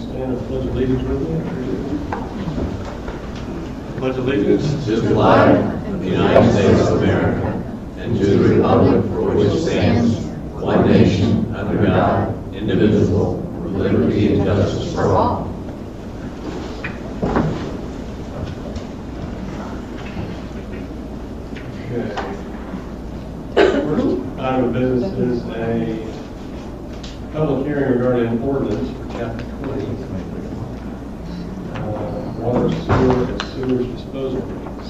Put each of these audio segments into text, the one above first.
stand and pledge allegiance with me? Pledge allegiance to the flag of the United States of America and to the republic for which it stands, one nation, under God, indivisible, with liberty and justice for all. Okay. First item of business is a public hearing regarding an ordinance for chapter 20. Water, sewer, and sewage disposal rates.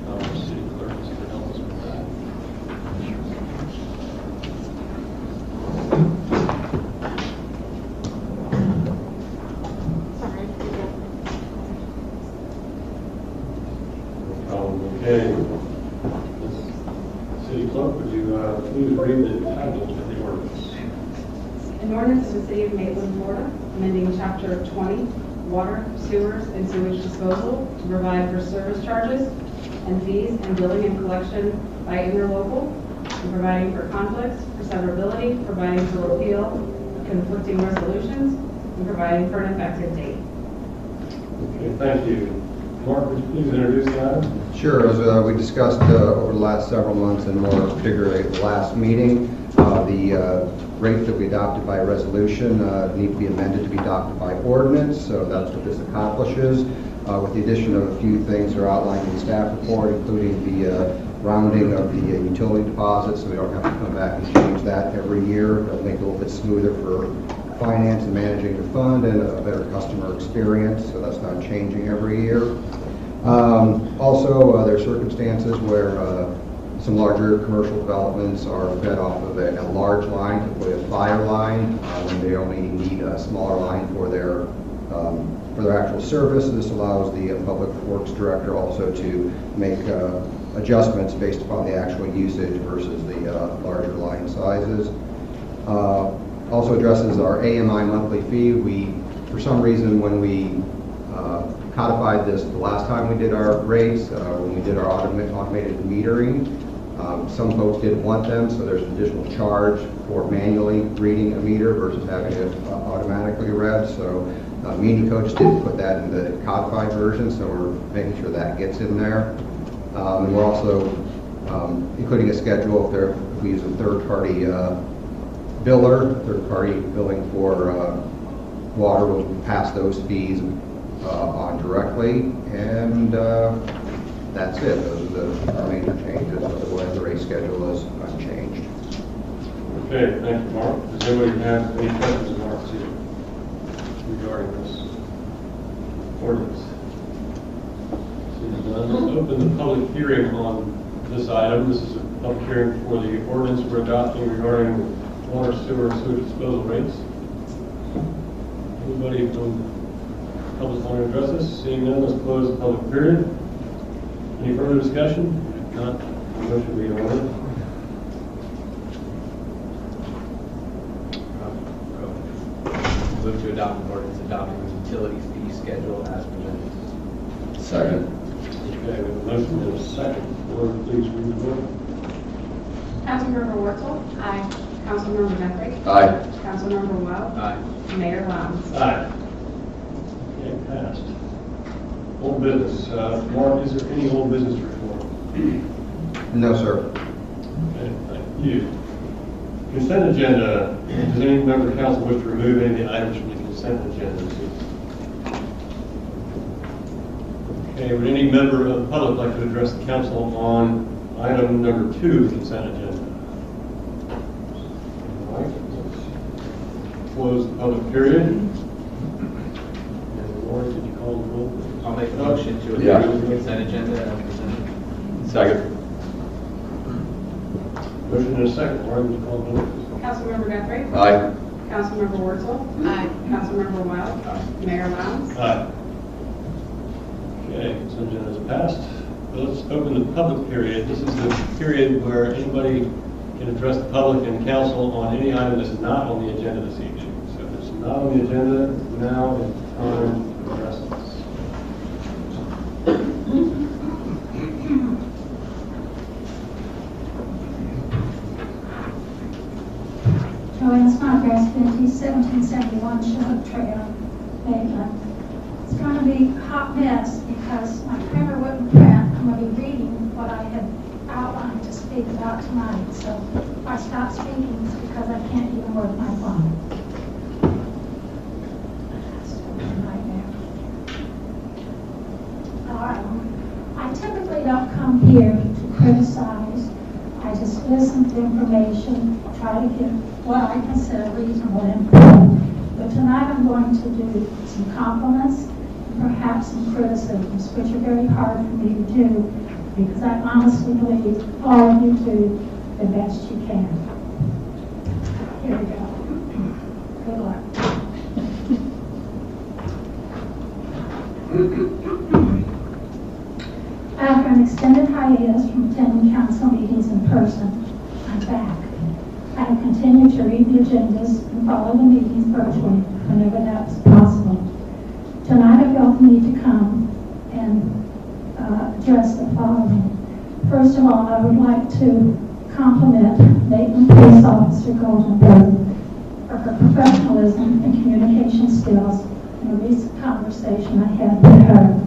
Our city clerk is going to help us with that. Okay. City clerk, would you please read the title of the ordinance? An ordinance of the City of Maitland, Florida, amending Chapter 20, Water, Sewers, and Sewage Disposal to provide for service charges and fees and billing and collection by interlocal, and providing for conflicts, for severability, providing for repeal of conflicting resolutions, and providing for an effective date. Okay, thank you. Mark, would you please introduce the item? Sure. As we discussed over the last several months, and more particularly at the last meeting, the rates that we adopted by resolution need to be amended to be adopted by ordinance, so that's what this accomplishes, with the addition of a few things that are outlined in the staff report, including the rounding of the utility deposits, so we don't have to come back and change that every year. It'll make it a little bit smoother for finance and managing the fund, and a better customer experience, so that's not changing every year. Also, there are circumstances where some larger commercial developments are fed off of a large line, typically a fire line, when they only need a smaller line for their actual service. This allows the Public Works Director also to make adjustments based upon the actual usage versus the larger line sizes. Also addresses our AMI monthly fee. For some reason, when we codified this the last time we did our rates, when we did our automated metering, some folks didn't want them, so there's an additional charge for manually reading a meter versus having it automatically read. So Meeting Coach didn't put that in the codified version, so we're making sure that gets in there. And we're also including a schedule if we use a third-party third-party billing for water, will pass those fees on directly, and that's it. Those are the major changes. Otherwise, the rate schedule is unchanged. Okay, thank you, Mark. Does anybody have any questions of Mark regarding this ordinance? Seeing none, let's open the public hearing on this item. This is a public hearing for the ordinance we're adopting regarding water, sewer, and sewage disposal rates. Anybody from public want to address this? Seeing none, let's close the public period. Any further discussion? If not, the motion will be in order. Move to adopt an ordinance adopting the utility fee schedule as presented. Second. Okay, we have a motion and a second. Lord, please read the vote. Councilmember Wurzel? Aye. Councilmember Guthrie? Aye. Councilmember Wells? Aye. Mayor Lowndes? Aye. Okay, passed. Old business. Mark, is there any old business report? No, sir. Okay, thank you. Consent agenda. Does any member of council wish to remove any of the items from the consent agenda? Okay, would any member of the public like to address the council on item number 2 of the consent agenda? All right, let's close the public period. And Lori, did you call the roll? I'll make a motion to Yeah. approve the consent agenda as presented. Second. Motion and a second. Lori, would you call the roll? Councilmember Guthrie? Aye. Councilmember Wurzel? Aye. Councilmember Wells? Mayor Lowndes? Aye. Okay, consent agenda is passed. So let's open the public period. This is the period where anybody can address the public and council on any item that's not on the agenda this evening. So if it's not on the agenda, now is the time to address this. on Chinook Trail, Maitland. It's going to be a hot mess because my printer wouldn't print. I'm going to be reading what I had outlined to speak about tonight. So if I stop speaking, it's because I can't even work my phone. I typically don't come here to criticize. I just listen to information, try to get what I consider reasonable input. But tonight I'm going to do some compliments and perhaps some criticisms, which are very hard for me to do because I honestly believe all of you do the best you can. Here we go. Good luck. After an extended hiatus from attending council meetings in person, I'm back. I have continued to read the agendas and follow the meetings virtually whenever that is possible. Tonight I felt the need to come and address the following. First of all, I would like to compliment Maitland Police Officer Goldenberg for her professionalism and communication skills in a recent conversation I had with her.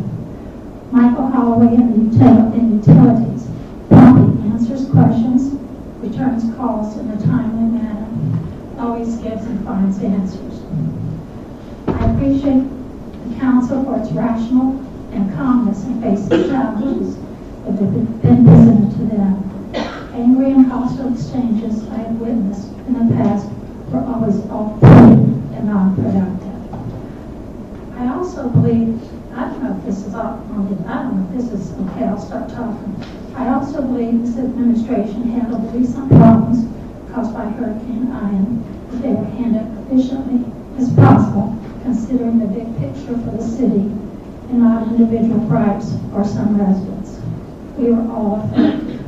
Michael Holloway in Utilities promptly answers questions, returns calls in a timely manner, always gives and finds answers. I appreciate the council for its rational and calmness in facing challenges that have been presented to them. Angry and hostile exchanges I have witnessed in the past were always off-putting and non-productive. I also believe, I don't know if this is okay, I'll start talking. I also believe this administration handled the recent problems caused by Hurricane Ian, that they were handled efficiently as possible, considering the big picture for the city and not individual gripes or some residents. We were all affected.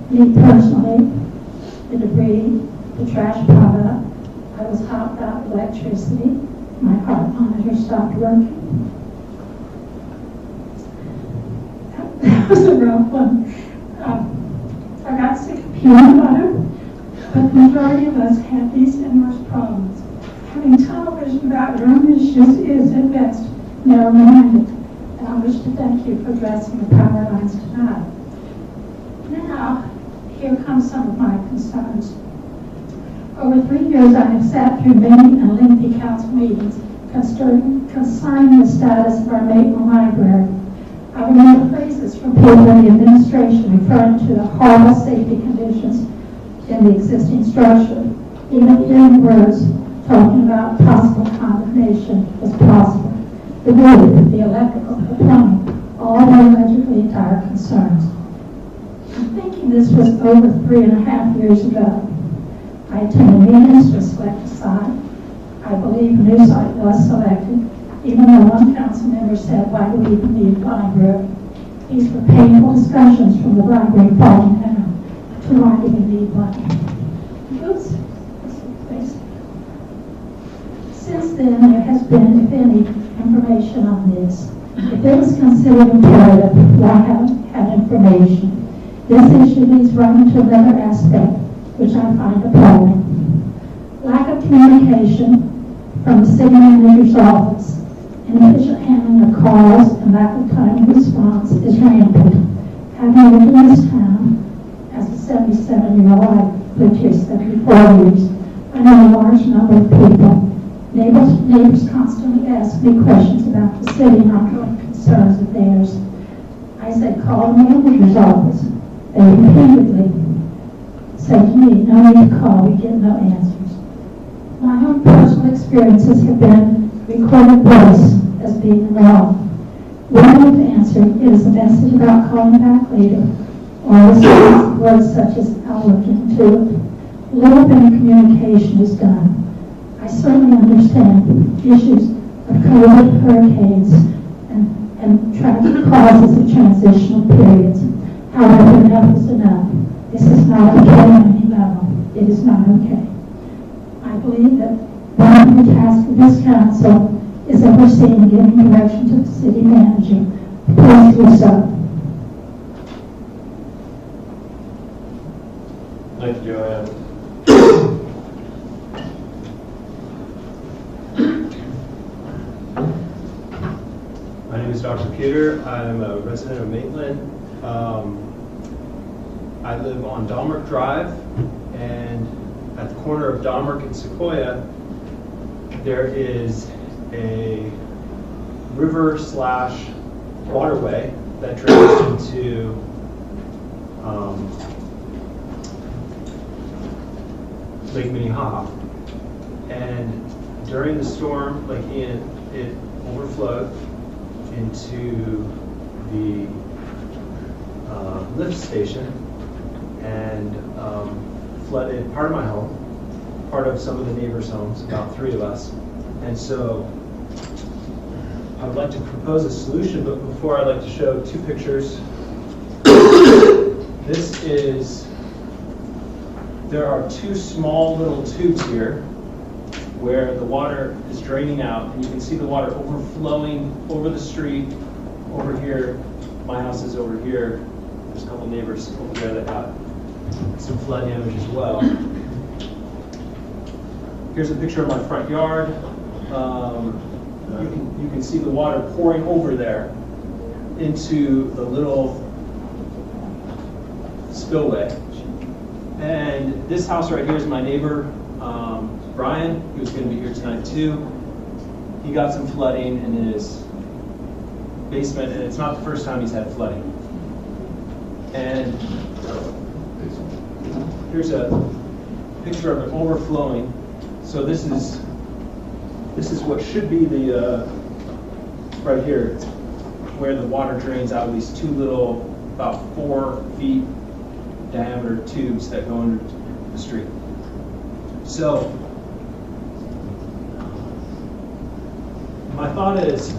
Me personally, the debris, the trash piled up, I was hot without electricity, my heart monitor stopped working. That was a rough one. I got sick of peanut butter, but the majority of us have these and worse problems. Having television about your own issues is, at best, narrow-minded, and I wish to thank you for addressing the power lines tonight. Now, here come some of my concerns. Over 3 years, I have sat through many and lengthy council meetings concerning the status of our Maitland Library. I remember phrases from people in the administration referring to the horrible safety conditions in the existing structure. Even hearing words talking about possible condemnation was possible. The roof, the electrical, the plumbing, all were allegedly dire concerns. I'm thinking this was over 3.5 years ago. I attended meetings to select a site. I believe a new site was selected, even though one council member said, why do we even need a library? These were painful discussions from the library falling down to why do we need one. Oops. Since then, there has been, if any, information on this. If it was considered imperative, why haven't we had information? This issue leads right into another aspect, which I find appalling. Lack of communication from the city manager's office, inefficient handling of calls, and lack of timely response is rampant. Having lived in this town as a 77-year-old, I've lived here 74 years, I know a large number of people. Neighbors constantly ask me questions about the city and ongoing concerns of theirs. I said, call the manager's office. They repeatedly say to me, no need to call, we get no answers. My own personal experiences have been recorded voice as being wrong. When we've answered, it is a message about calling back later, or words such as, I'll look into it. Little bit of communication is done. I certainly understand issues of COVID, hurricanes, and tragic causes of transitional periods. However, enough is enough. This is not okay on any level. It is not okay. I believe that one of the tasks of this council is overseeing and giving direction to the city manager. Please do so. Thank you, Joanne. Dr. Peter. I'm a resident of Maitland. I live on Dalmark Drive, and at the corner of Dalmark and Sequoia, there is a river/waterway that drains into Lake Minnehaha. And during the storm, Lake Ian, it overflowed into the lift station and flooded part of my home, part of some of the neighbors' homes, about 3 of us. And so I would like to propose a solution, but before I'd like to show 2 pictures. There are 2 small little tubes here where the water is draining out, and you can see the water overflowing over the street, over here. My house is over here. There's a couple neighbors over there that got some flood damage as well. Here's a picture of my front yard. You can see the water pouring over there into the little spillway. And this house right here is my neighbor, Brian. He was going to be here tonight too. He got some flooding in his basement, and it's not the first time he's had flooding. And here's a picture of it overflowing. So this is what should be the right here, where the water drains out of these 2 little, about 4 feet diameter tubes that go under the street. So my thought is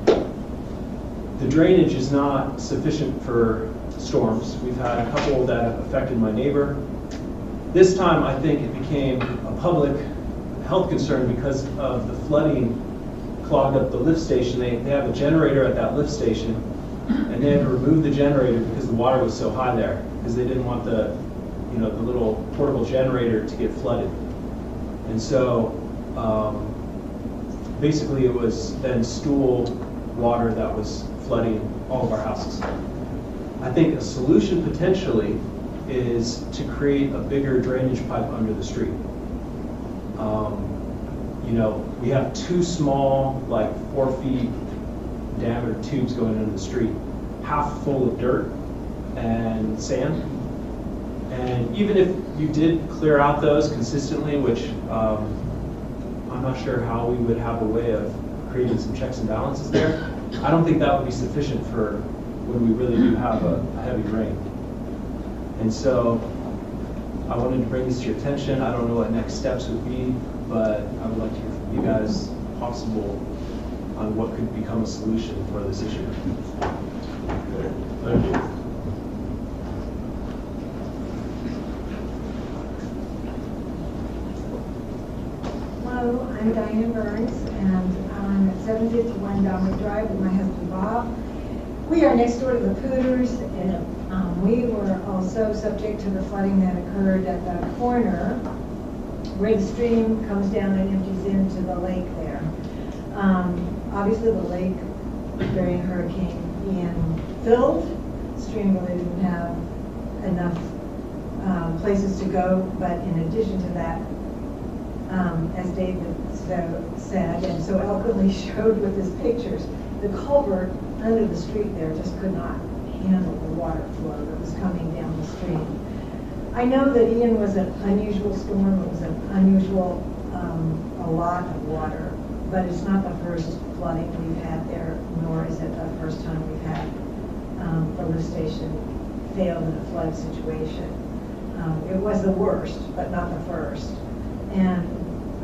the drainage is not sufficient for storms. We've had a couple that have affected my neighbor. This time I think it became a public health concern because of the flooding clogged up the lift station. They have a generator at that lift station, and they had to remove the generator because the water was so high there, because they didn't want the little portable generator to get flooded. And so basically it was then stool water that was flooding all of our houses. I think a solution potentially is to create a bigger drainage pipe under the street. We have 2 small, like 4 feet diameter tubes going into the street, half full of dirt and sand. And even if you did clear out those consistently, which I'm not sure how we would have a way of creating some checks and balances there, I don't think that would be sufficient for when we really do have a heavy rain. And so I wanted to bring this to your attention. I don't know what next steps would be, but I would like to hear from you guys, if possible, on what could become a solution for this issue. Thank you. Hello, I'm Diane Burns, and I'm at 751 Dalmark Drive with my husband Bob. We are next door to the Pooters, and we were also subject to the flooding that occurred at the corner where the stream comes down and empties into the lake there. Obviously the lake during Hurricane Ian filled. The stream really didn't have enough places to go, but in addition to that, as David said and so eloquently showed with his pictures, the culvert under the street there just could not handle the water flow that was coming down the stream. I know that Ian was an unusual storm. It was an unusual, a lot of water, but it's not the first flooding we've had there, nor is it the first time we've had the lift station failed in a flood situation. It was the worst, but not the first. And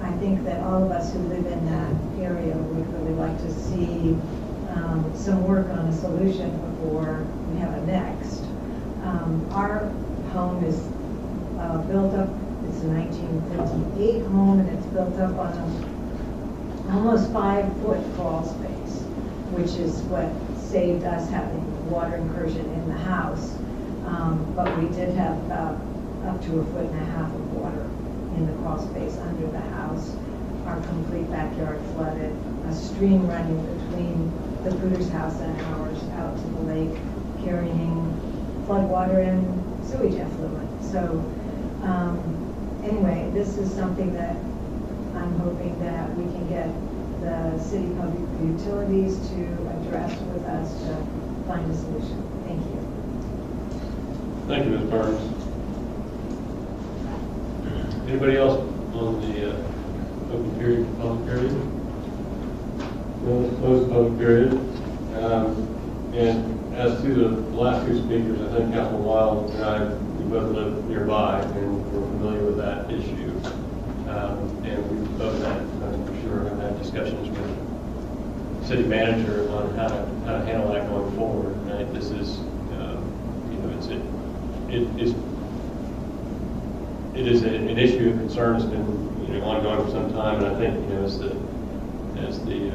I think that all of us who live in that area would really like to see some work on a solution before we have a next. Our home is built up, it's a 1958 home, and it's built up on a almost 5-foot crawl space, which is what saved us having water incursion in the house. But we did have up to 1.5 feet of water in the crawl space under the house. Our complete backyard flooded, a stream running between the Pooters house and ours out to the lake, carrying floodwater and sewage effluent. So anyway, this is something that I'm hoping that we can get the city public utilities to address with us to find a solution. Thank you. Thank you, Ms. Burns. Anybody else on the open period, public period? We'll close the public period. And as to the last two speakers, I think Councilman Wild and I, we both live nearby and we're familiar with that issue. And we've both had, I'm sure, have had discussions with city manager on how to handle that going forward. Right? This is, it is an issue of concern that's been ongoing for some time, and I think as we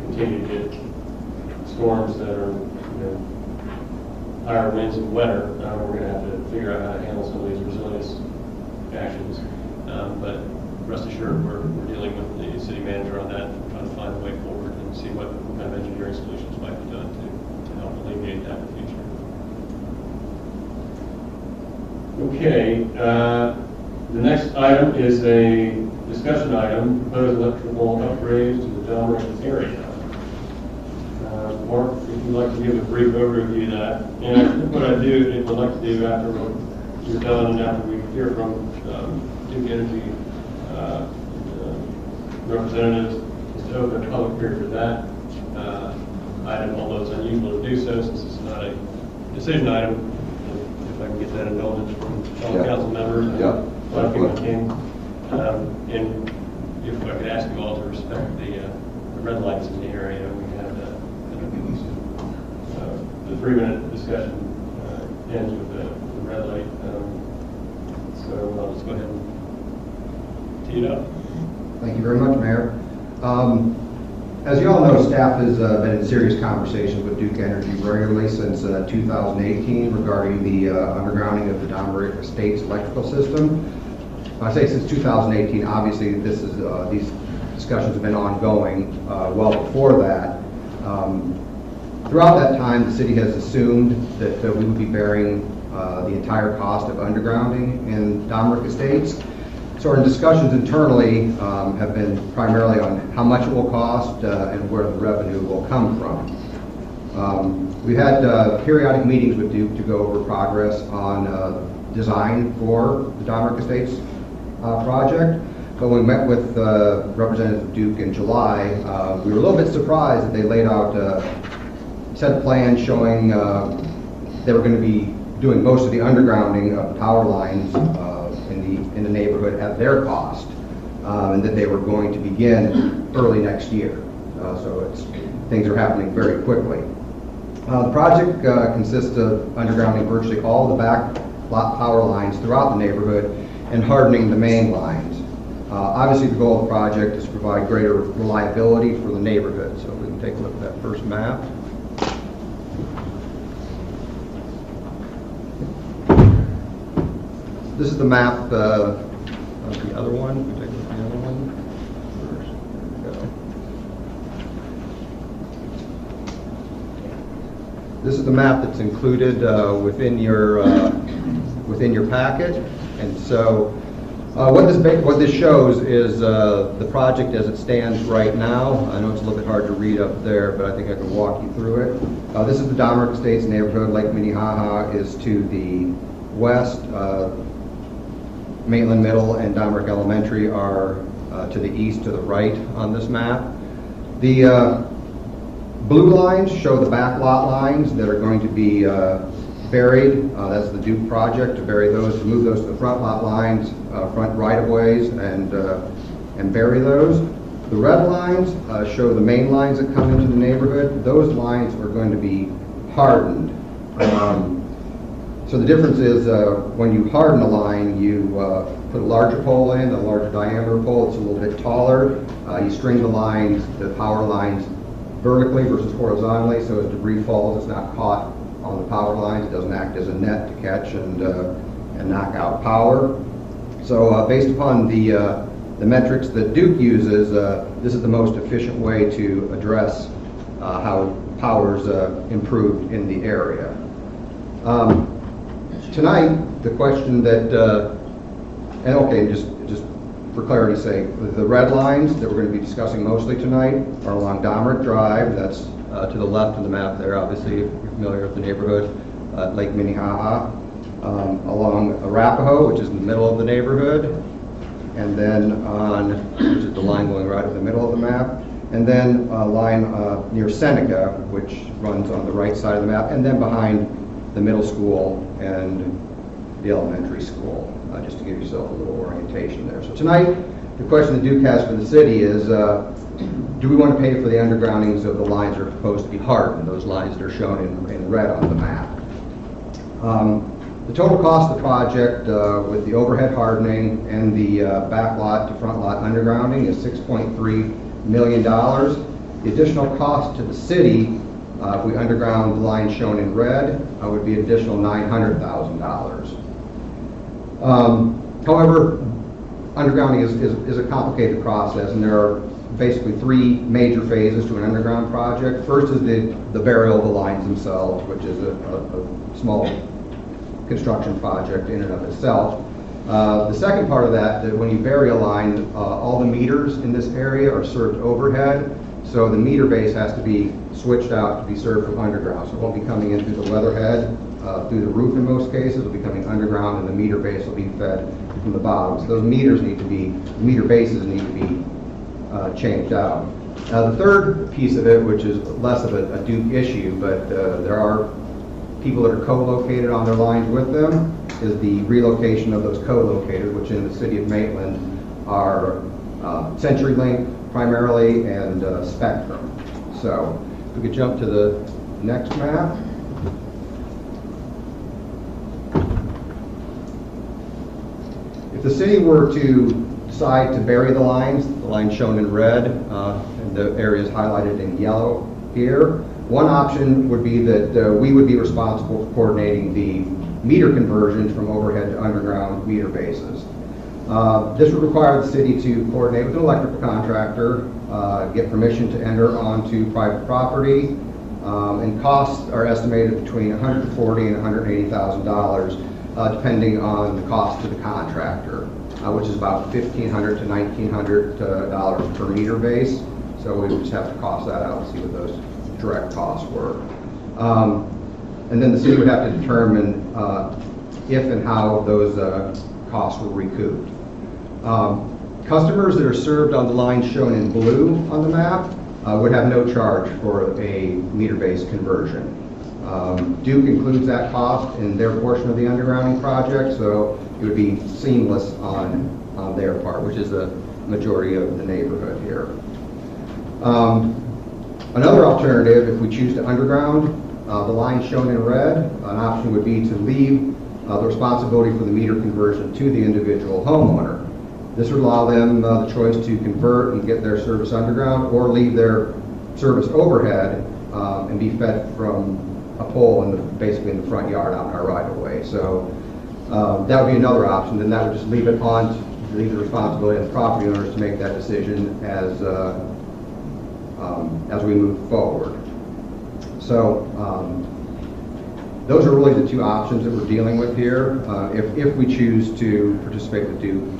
continue to get storms that are higher winds and wetter, we're going to have to figure out how to handle some of these resilience actions. But rest assured, we're dealing with the city manager on that, trying to find a way forward and see what kind of engineering solutions might be done to help alleviate that in the future. Okay, the next item is a discussion item, proposed electrical upgrades to the Delmarva area. Mark, if you'd like to give a brief overview of that. And I think what I would like to do after you're done and after we hear from Duke Energy representatives is to open a public hearing for that item, although it's unusual to do so since it's not a decision item. If I can get that indulgence from fellow council members. Yeah. A lot of people came. And if I could ask you all to respect the red lights in the area, we had the 3-minute discussion ends with the red light. So I'll just go ahead and tee it up. Thank you very much, Mayor. As you all know, staff has been in serious conversations with Duke Energy regularly since 2018 regarding the undergrounding of the Delmarva Estates electrical system. When I say since 2018, obviously this is these discussions have been ongoing well before that. Throughout that time, the city has assumed that we would be bearing the entire cost of undergrounding in Delmarva Estates. So our discussions internally have been primarily on how much it will cost and where the revenue will come from. We've had periodic meetings with Duke to go over progress on design for the Delmarva Estates project. But when we met with Representative Duke in July, we were a little bit surprised that they laid out a set of plans showing they were going to be doing most of the undergrounding of the power lines in the neighborhood at their cost, and that they were going to begin early next year. So things are happening very quickly. The project consists of undergrounding virtually all the back lot power lines throughout the neighborhood and hardening the main lines. Obviously, the goal of the project is to provide greater reliability for the neighborhood. So if we can take a look at that first map. This is the map of the other one. We take a look at the other one first. There we go. This is the map that's included within your packet, and so what this shows is the project as it stands right now. I know it's a little bit hard to read up there, but I think I can walk you through it. This is the Delmarva Estates neighborhood. Lake Minnehaha is to the west. Maitland Middle and Delmarva Elementary are to the east, to the right on this map. The blue lines show the back lot lines that are going to be buried. That's the Duke project, to bury those, to move those to the front lot lines, front right-of-ways, and bury those. The red lines show the main lines that come into the neighborhood. Those lines are going to be hardened. So the difference is when you harden a line, you put a larger pole in, a larger diameter pole. It's a little bit taller. You string the lines, the power lines, vertically versus horizontally, so as debris falls, it's not caught on the power lines. It doesn't act as a net to catch and knock out power. So based upon the metrics that Duke uses, this is the most efficient way to address how power's improved in the area. Tonight, the question that, and okay, just for clarity's sake, the red lines that we're going to be discussing mostly tonight are along Domerick Drive. That's to the left of the map there, obviously, if you're familiar with the neighborhood, Lake Minnehaha. Along Arapahoe, which is in the middle of the neighborhood, and then on, which is the line going right in the middle of the map, and then a line near Seneca, which runs on the right side of the map, and then behind the middle school and the elementary school, just to give yourself a little orientation there. So tonight, the question that Duke has for the city is, do we want to pay for the undergroundings of the lines that are proposed to be hardened, those lines that are shown in red on the map? The total cost of the project with the overhead hardening and the back lot to front lot undergrounding is $6.3 million. The additional cost to the city, if we underground the line shown in red, would be an additional $900,000. However, undergrounding is a complicated process, and there are basically three major phases to an underground project. First is the burial of the lines themselves, which is a small construction project in and of itself. The second part of that when you bury a line, all the meters in this area are served overhead, so the meter base has to be switched out to be served from underground. So it won't be coming in through the weatherhead, through the roof in most cases. It'll be coming underground, and the meter base will be fed from the bottom. So those meters need to be, meter bases need to be changed out. The third piece of it, which is less of a Duke issue, but there are people that are co-located on their lines with them, is the relocation of those co-locators, which in the city of Maitland are CenturyLink primarily and Spectrum. So if we could jump to the next map. If the city were to decide to bury the lines shown in red, and the areas highlighted in yellow here, one option would be that we would be responsible for coordinating the meter conversion from overhead to underground meter bases. This would require the city to coordinate with an electrical contractor, get permission to enter onto private property, and costs are estimated between $140,000 and $180,000, depending on the cost to the contractor, which is about $1,500 to $1,900 per meter base. So we would just have to cost that out and see what those direct costs were. And then the city would have to determine if and how those costs were recouped. Customers that are served on the lines shown in blue on the map would have no charge for a meter-based conversion. Duke includes that cost in their portion of the undergrounding project, so it would be seamless on their part, which is the majority of the neighborhood here. Another alternative, if we choose to underground the line shown in red, an option would be to leave the responsibility for the meter conversion to the individual homeowner. This would allow them the choice to convert and get their service underground, or leave their service overhead and be fed from a pole basically in the front yard out in our right of way. So that would be another option. Then that would just leave the responsibility of the property owners to make that decision as we move forward. So those are really the two options that we're dealing with here. If we choose to participate with Duke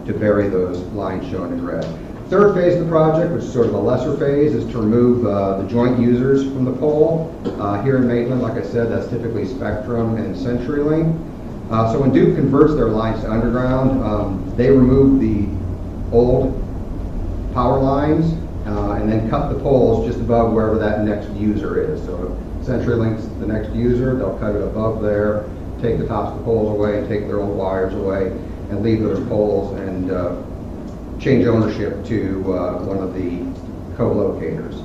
to bury those lines shown in red. Third phase of the project, which is sort of a lesser phase, is to remove the joint users from the pole. Here in Maitland, like I said, that's typically Spectrum and CenturyLink. So when Duke converts their lines to underground, they remove the old power lines and then cut the poles just above wherever that next user is. So CenturyLink's the next user, they'll cut it above there, take the tops of the poles away, take their old wires away, and leave those poles and change ownership to one of the co-locators.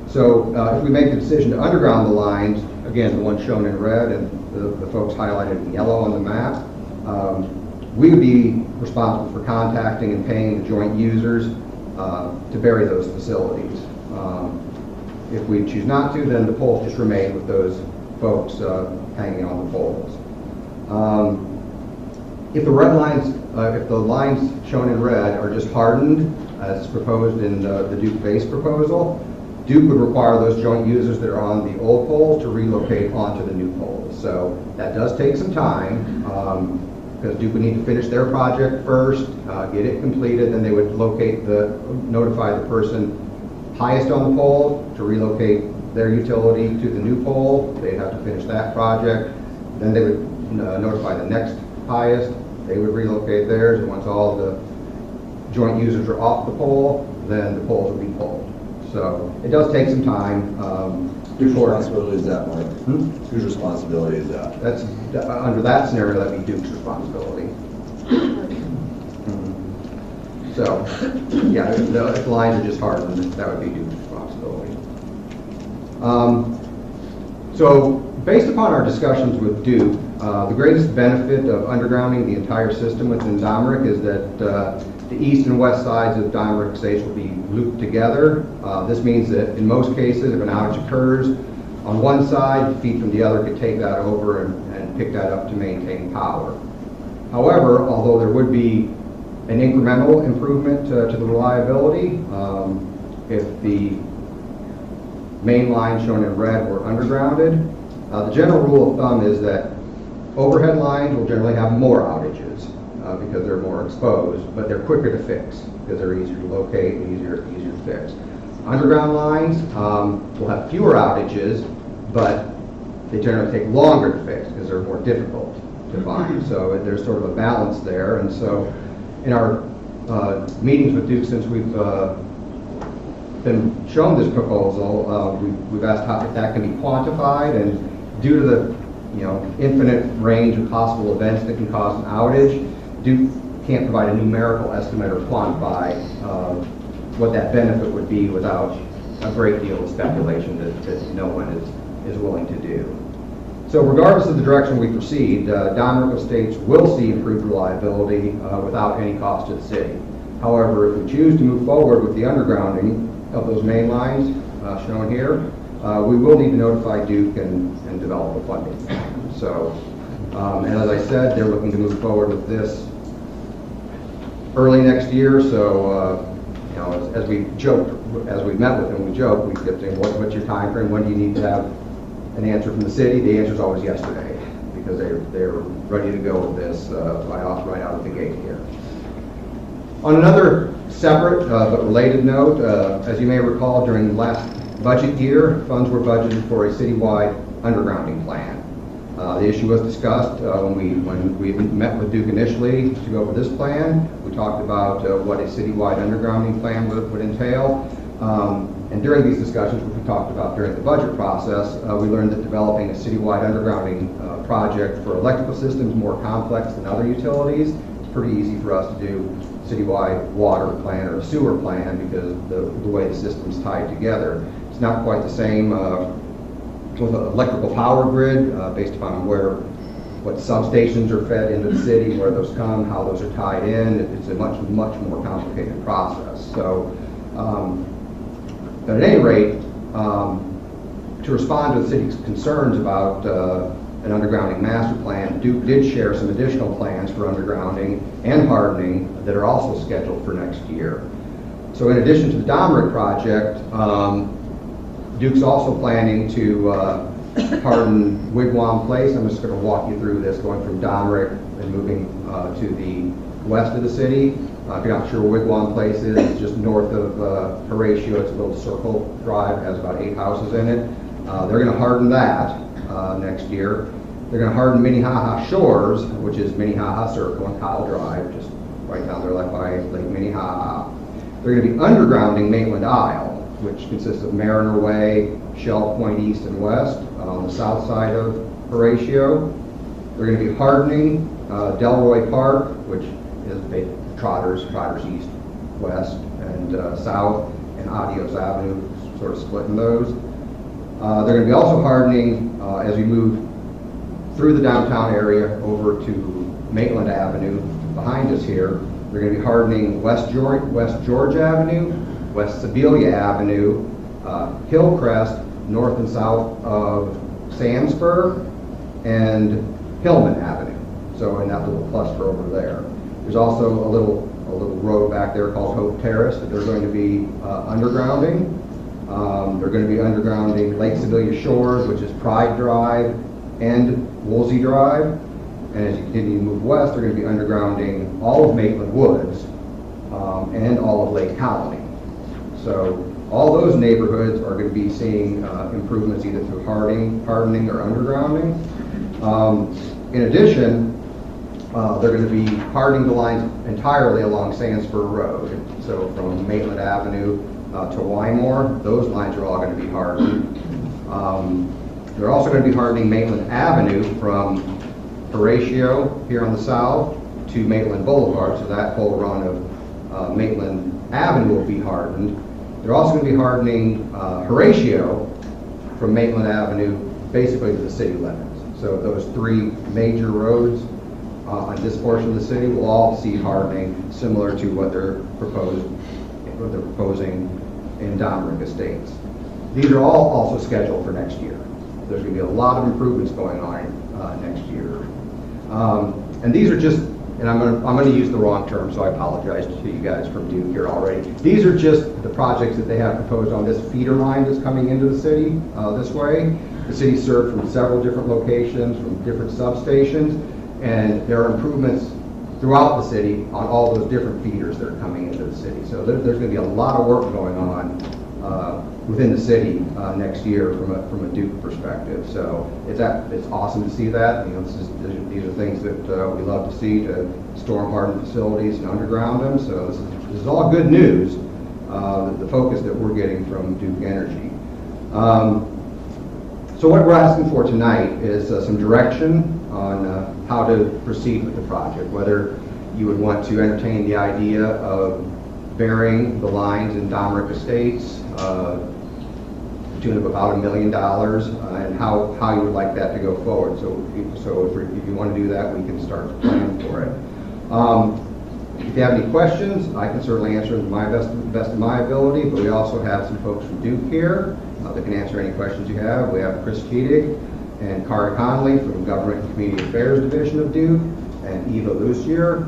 So if we make the decision to underground the lines, again, the ones shown in red and the folks highlighted in yellow on the map, we would be responsible for contacting and paying the joint users to bury those facilities. If we choose not to, then the poles just remain with those folks hanging on the poles. If the lines shown in red are just hardened, as proposed in the Duke base proposal, Duke would require those joint users that are on the old poles to relocate onto the new poles. So that does take some time, because Duke would need to finish their project first, get it completed, then they would notify the person highest on the pole to relocate their utility to the new pole. They'd have to finish that project. Then they would notify the next highest. They would relocate theirs, and once all the joint users are off the pole, then the poles would be pulled. So it does take some time. Whose responsibility is that, Mike? Hmm? Whose responsibility is that? That's, under that scenario, that'd be Duke's responsibility. So, yeah, if the lines are just hardened, that would be Duke's responsibility. So, based upon our discussions with Duke, the greatest benefit of undergrounding the entire system within Domrick is that the east and west sides of Domrick Estates will be looped together. This means that in most cases, if an outage occurs on one side, the feed from the other could take that over and pick that up to maintain power. However, although there would be an incremental improvement to the reliability, if the main line shown in red were undergrounded, the general rule of thumb is that overhead lines will generally have more outages because they're more exposed, but they're quicker to fix because they're easier to locate and easier to fix. Underground lines will have fewer outages, but they generally take longer to fix because they're more difficult to find. So there's sort of a balance there. And so in our meetings with Duke, since we've been shown this proposal, we've asked if that can be quantified, and due to the infinite range of possible events that can cause an outage, Duke can't provide a numerical estimate or quantify what that benefit would be without a great deal of speculation that no one is willing to do. So regardless of the direction we proceed, Domrick Estates will see improved reliability without any cost to the city. However, if we choose to move forward with the undergrounding of those main lines shown here, we will need to notify Duke and develop a funding plan. So, and as I said, they're looking to move forward with this early next year. So, as we joked, as we met with them, we joked, we kept saying, what's your time frame? When do you need to have an answer from the city? The answer is always yesterday, because they're ready to go with this right out of the gate here. On another separate but related note, as you may recall, during the last budget year, funds were budgeted for a citywide undergrounding plan. The issue was discussed when we met with Duke initially to go over this plan. We talked about what a citywide undergrounding plan would entail. And during these discussions, which we talked about during the budget process, we learned that developing a citywide undergrounding project for electrical systems more complex than other utilities. It's pretty easy for us to do citywide water plan or a sewer plan because the way the system's tied together. It's not quite the same with an electrical power grid based upon what substations are fed into the city, where those come, how those are tied in. It's a much more complicated process. So, but at any rate, to respond to the city's concerns about an undergrounding master plan, Duke did share some additional plans for undergrounding and hardening that are also scheduled for next year. So in addition to the Domrick project, Duke's also planning to harden Wigwam Place. I'm just going to walk you through this, going from Domrick and moving to the west of the city. If you're not sure where Wigwam Place is, it's just north of Horatio. It's a little circle drive. It has about 8 houses in it. They're going to harden that next year. They're going to harden Minnehaha Shores, which is Minnehaha Circle and Kyle Drive, just right down there like by Lake Minnehaha. They're going to be undergrounding Maitland Isle, which consists of Mariner Way, Shell Point East and West on the south side of Horatio. They're going to be hardening Delroy Park, which is Trotters East, West, and South, and Adios Avenue, sort of splitting those. They're going to be also hardening as we move through the downtown area over to Maitland Avenue behind us here. They're going to be hardening West George Avenue, West Sebelia Avenue, Hillcrest, north and south of Sandsburg, and Hillman Avenue. So in that little cluster over there. There's also a little road back there called Hope Terrace that they're going to be undergrounding. They're going to be undergrounding Lake Sedalia Shores, which is Pride Drive and Woolsey Drive. And as you continue to move west, they're going to be undergrounding all of Maitland Woods and all of Lake Colony. So all those neighborhoods are going to be seeing improvements either through hardening or undergrounding. In addition, they're going to be hardening the lines entirely along Sandsford Road. So from Maitland Avenue to Wymore, those lines are all going to be hardened. They're also going to be hardening Maitland Avenue from Horatio here on the south to Maitland Boulevard, so that whole run of Maitland Avenue will be hardened. They're also going to be hardening Horatio from Maitland Avenue basically to the city limits. So those three major roads on this portion of the city will all see hardening similar to what they're proposing in Domrick Estates. These are all also scheduled for next year. There's going to be a lot of improvements going on next year. And these are just, and I'm going to use the wrong term, so I apologize to you guys from Duke here already. These are just the projects that they have proposed on this feeder line that's coming into the city this way. The city served from several different locations, from different substations, and there are improvements throughout the city on all those different feeders that are coming into the city. So there's going to be a lot of work going on within the city next year from a Duke perspective. So it's awesome to see that. You know, these are things that we love to see, to storm harden facilities and underground them. So this is all good news. The focus that we're getting from Duke Energy. So what we're asking for tonight is some direction on how to proceed with the project, whether you would want to entertain the idea of burying the lines in Domrick Estates to the tune of about $1 million, and how you would like that to go forward. So if you want to do that, we can start planning for it. If you have any questions, I can certainly answer them to my best of my ability, but we also have some folks from Duke here that can answer any questions you have. We have Chris Keating and Cara Conley from Government and Community Affairs Division of Duke, and Eva Lucier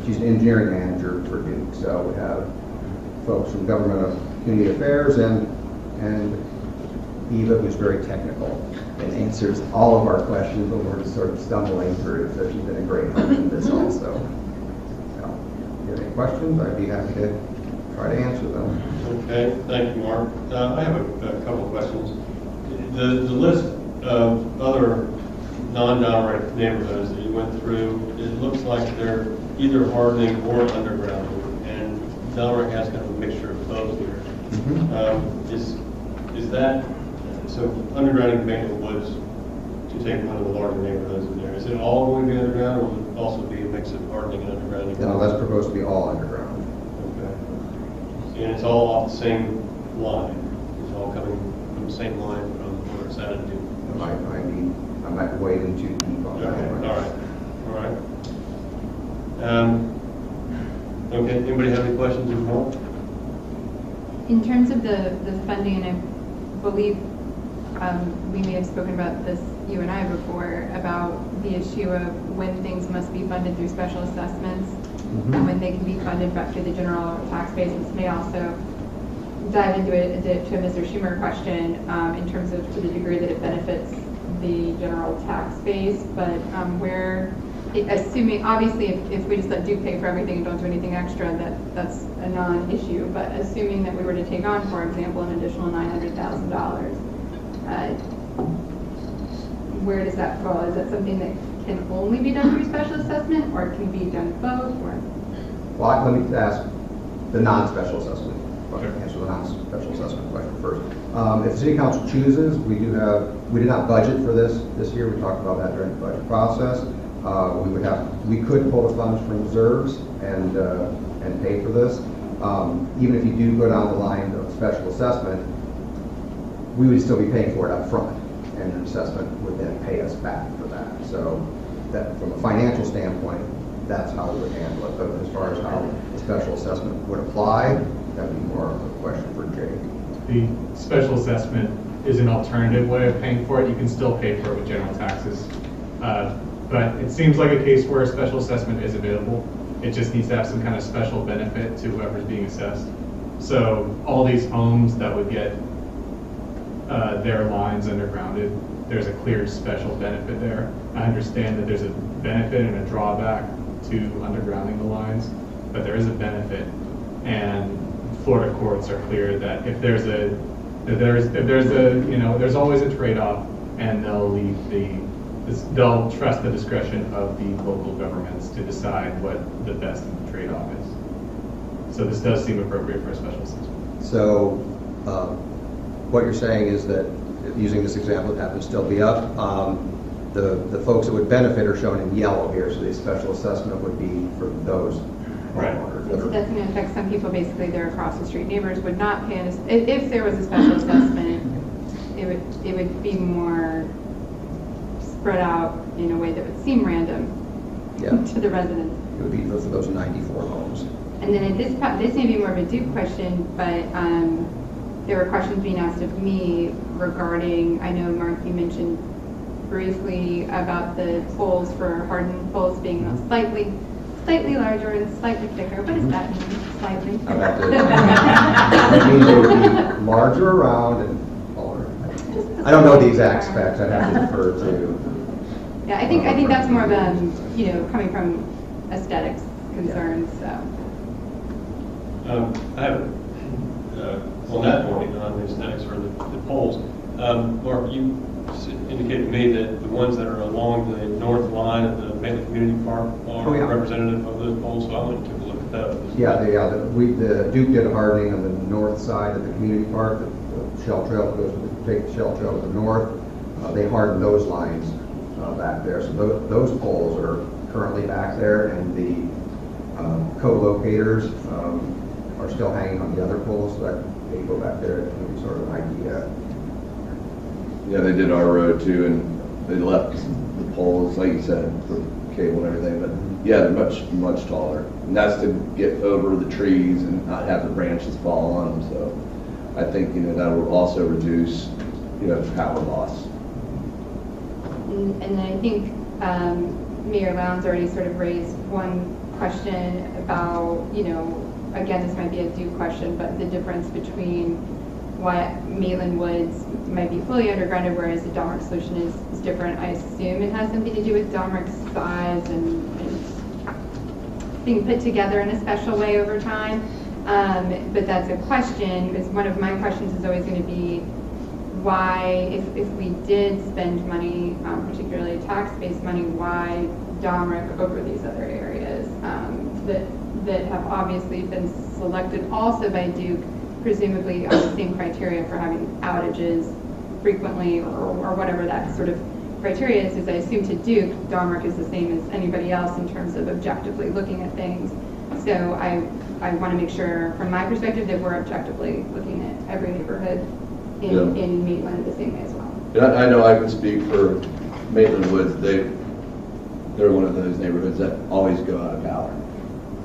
she's an engineering manager for Duke. So we have folks from Government of Community Affairs and Eva, who's very technical and answers all of our questions when we're sort of stumbling through. So she's been a great help in this also. So, if you have any questions, I'd be happy to try to answer them. Okay, thank you, Mark. I have a couple of questions. The list of other non-Domrick neighborhoods that you went through, it looks like they're either hardening or undergrounding, and Domrick has kind of a mixture of both here. Mm-hmm. Is that, so undergrounding Maitland Woods, to take one of the larger neighborhoods in there, is it all going to be underground, or will it also be a mix of hardening and undergrounding? No, that's proposed to be all underground. Okay. And it's all off the same line? It's all coming from the same line from where it's at in Duke? I might wade in too deep on that one. All right. Okay, anybody have any questions of Mark? In terms of the funding, and I believe we may have spoken about this, you and I, before, about the issue of when things must be funded through special assessments, mm-hmm. and when they can be funded back through the general tax base. This may also dive into it to a Mr. Schumer question in terms of to the degree that it benefits the general tax base, but assuming, obviously, if we just let Duke pay for everything and don't do anything extra, that's a non-issue, but assuming that we were to take on, for example, an additional $900,000, where does that fall? Is that something that can only be done through special assessment, or can be done both? Or? Well, let me ask the non-special assessment question. Answer the non-special assessment question first. If the city council chooses, we did not budget for this year. We talked about that during the budget process. We could pull the funds from reserves and pay for this. Even if you do go down the line of special assessment, we would still be paying for it up front, and an assessment would then pay us back for that. So that, from a financial standpoint, that's how we would handle it. But as far as how the special assessment would apply, that would be more of a question for Jay. The special assessment is an alternative way of paying for it. You can still pay for it with general taxes. But it seems like a case where a special assessment is available. It just needs to have some kind of special benefit to whoever's being assessed. So all these homes that would get their lines undergrounded, there's a clear special benefit there. I understand that there's a benefit and a drawback to undergrounding the lines, but there is a benefit. And Florida courts are clear that if there's always a trade-off, and they'll trust the discretion of the local governments to decide what the best trade-off is. So this does seem appropriate for a special assessment. So what you're saying is that, using this example that happens to still be up, the folks that would benefit are shown in yellow here, so the special assessment would be for those homeowners. So that's going to affect some people. Basically, their across the street neighbors would not pay. If there was a special assessment, it would be more spread out in a way that would seem random to the residents. It would be for those 94 homes. And then this may be more of a Duke question, but there were questions being asked of me regarding, I know Mark, you mentioned briefly about the poles for hardened poles being slightly larger and slightly thicker. What does that mean, slightly? That means they would be larger around and taller. I don't know the exact specs. I'd have to defer to. Yeah, I think that's more of a, coming from aesthetics concerns. So. I have, on that point, on the aesthetics or the poles, Mark, you indicated to me that the ones that are along the north line of the Maitland Community Park are representative of those poles, so I went and took a look at those. The Duke did hardening on the north side of the community park, the shell trail that goes to take the shell trail to the north. They hardened those lines back there, so those poles are currently back there, and the co-locators are still hanging on the other poles, so that they go back there to give you sort of an idea. Yeah, they did our road too, and they left the poles, like you said, for cable and everything, but yeah, they're much, much taller. And that's to get over the trees and not have the branches fall on them, so I think, that will also reduce, power loss. And I think Mayor Lowndes already sort of raised one question about, again, this might be a due question, but the difference between why Maitland Woods might be fully undergrounded, whereas the Domrick solution is different. I assume it has something to do with Domrick's size and being put together in a special way over time. But that's a question, because one of my questions is always going to be why, if we did spend money, particularly tax-based money, why Domrick over these other areas that have obviously been selected also by Duke, presumably on the same criteria for having outages frequently or whatever that sort of criteria is, I assume to Duke, Domrick is the same as anybody else in terms of objectively looking at things. So I want to make sure, from my perspective, that we're objectively looking at every neighborhood in Maitland the same way as well. And I know I can speak for Maitland Woods. They're one of those neighborhoods that always go out of power.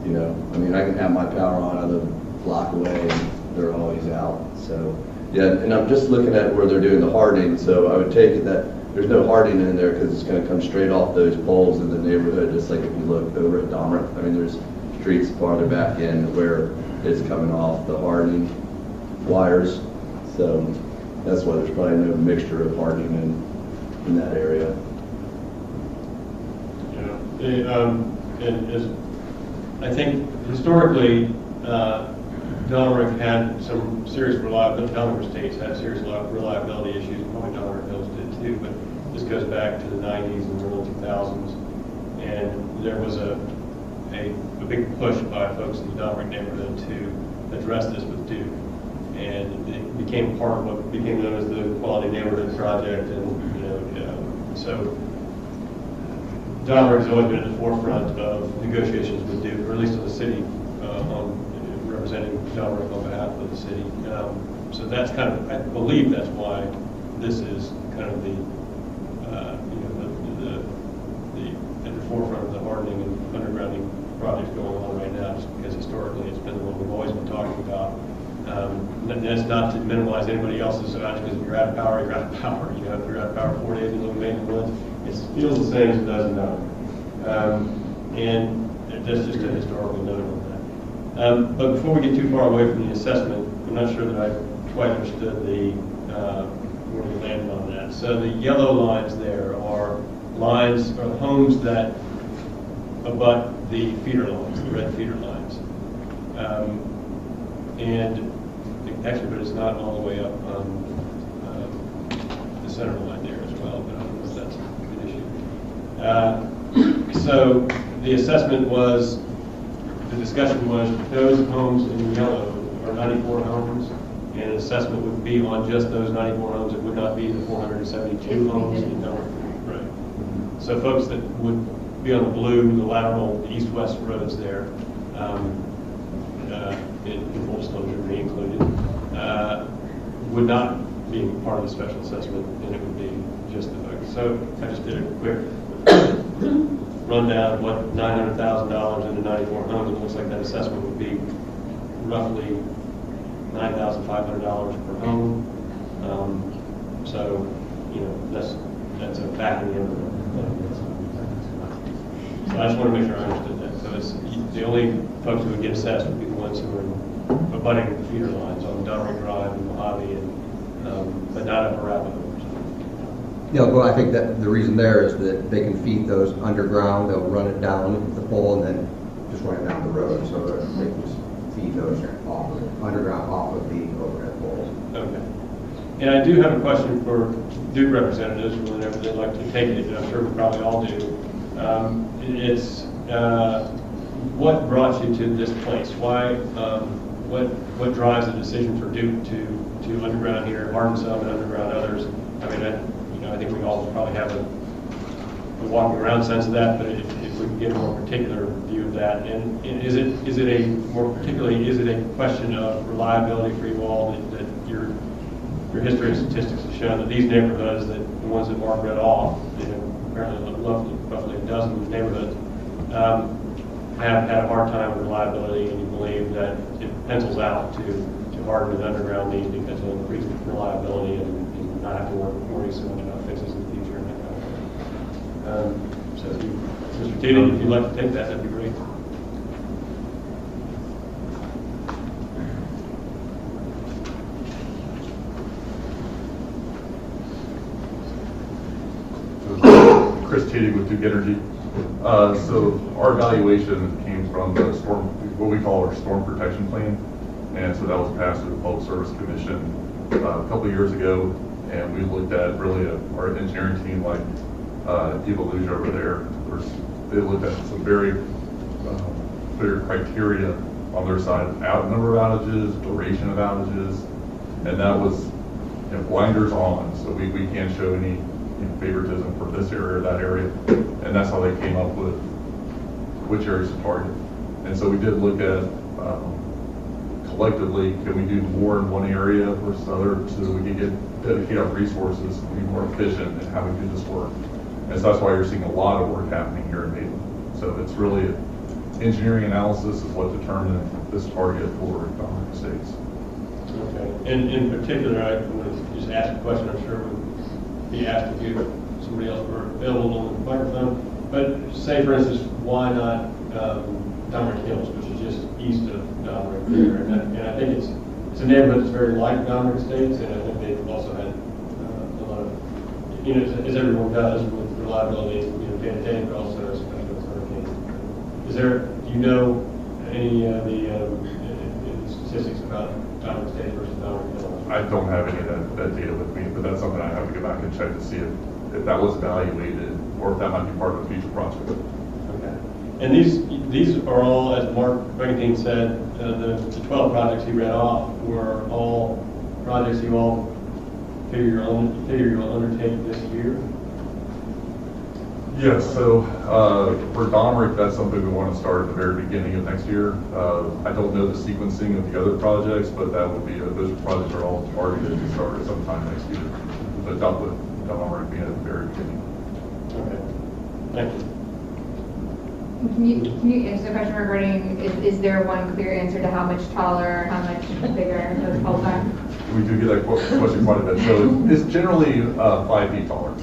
I can have my power on, I live a block away, and they're always out. So, yeah, and I'm just looking at where they're doing the hardening, so I would take it that there's no hardening in there because it's going to come straight off those poles in the neighborhood, just like if you look over at Domrick. There's streets farther back in where it's coming off the hardening wires. So that's why there's probably no mixture of hardening in that area. And as I think historically, Domrick had some serious reliability. Domrick Estates had serious reliability issues. Probably Domrick Hills did too. But this goes back to the 90s and early 2000s, and there was a big push by folks in the Domrick neighborhood to address this with Duke, and it became part of what became known as the Quality Neighborhood Project, and so. Domrick has always been at the forefront of negotiations with Duke, or at least of the city, on representing Domrick on behalf of the city. So that's kind of, I believe that's why this is kind of the at the forefront of the hardening and undergrounding projects going on right now, just because historically it's been what we've always been talking about. And that's not to minimize anybody else's outage, because if you're out of power, you're out of power. If you're out of power 4 days in Maitland Woods, it feels the same as it does in Domrick. And that's just a historical note on that. But before we get too far away from the assessment, I'm not sure that I quite understood where we landed on that. So the yellow lines there are homes that abut the feeder lines, the red feeder lines. And actually, but it's not all the way up on the center line there as well, but I don't know if that's a good issue. So the assessment was, the discussion was those homes in yellow are 94 homes, and an assessment would be on just those 94 homes. It would not be the 472 homes in Delaware. Right. So folks that would be on the blue, the lateral, the east-west roads there, in full disclosure, be included, would not be part of the special assessment, and it would be just the folks. So I just did a quick rundown of what $900,000 into 94 homes. It looks like that assessment would be roughly $9,500 per home. So, that's a back in the envelope. So I just want to make sure I understood that. So it's the only folks who would get assessed would be the ones who are abutting the feeder lines on Donnery Drive and Mojave, but not up Arapahoe. Yeah, well, I think that the reason there is that they can feed those underground. They'll run it down the pole and then just run it down the road. So they can just feed those underground off of the overhead poles. Okay. And I do have a question for Duke representatives whenever they'd like to take it, and I'm sure we probably all do. It's what brought you to this place? Why? What drives the decision for Duke to underground here, harden some and underground others? I mean, I think we all probably have a walking around sense of that, but if we can get a more particular view of that, and is it a question of reliability for you all that your history and statistics have shown that these neighborhoods, that the ones that Mark read off, apparently roughly a dozen neighborhoods, have had a hard time with reliability, and you believe that it pencils out to harden and underground these because it'll increase reliability and not have to worry so much about fixes in the future and that kind of thing. So Mr. Teeting, if you'd like to take that, that'd be great. Chris Teeting with Duke Energy. So our evaluation came from the storm, what we call our storm protection plan, and so that was passed through the Public Service Commission a couple of years ago, and we looked at really our engineering team, like Eva Luge over there. They looked at some very clear criteria on their side: number of outages, duration of outages, and that was blinders on. So we can't show any favoritism for this area or that area, and that's how they came up with which areas to target. And so we did look at collectively, can we do more in one area versus other, so that we can dedicate our resources and be more efficient in how we do this work. And so that's why you're seeing a lot of work happening here in Maitland. So it's really engineering analysis is what determined this target for Donnery Estates. Okay. And in particular, I want to just ask a question. I'm sure would be asked if somebody else were available on the microphone. But say, for instance, why not Donnery Hills, which is just east of Donnery there? And I think it's a neighborhood that's very like Donnery Estates, and I think they've also had a lot of, as everyone does with reliability, day to day, but also especially with hurricanes. Is there, do you know any of the statistics about Donnery Estates versus Donnery Hills? I don't have any of that data with me, but that's something I have to go back and check to see if that was evaluated or if that might be part of a future project. Okay. And these are all, as Mark Brigantine said, the 12 projects he read off were all projects you all figure you'll undertake this year? Yes, so for Donnery, that's something we want to start at the very beginning of next year. I don't know the sequencing of the other projects, but that would be, those projects are all targeted to start at sometime next year. But Donnery being at the very beginning. Okay, thank you. Can you answer the question regarding, is there one clear answer to how much taller, how much bigger those poles are? We do get that question quite a bit. So it's generally 5 feet taller.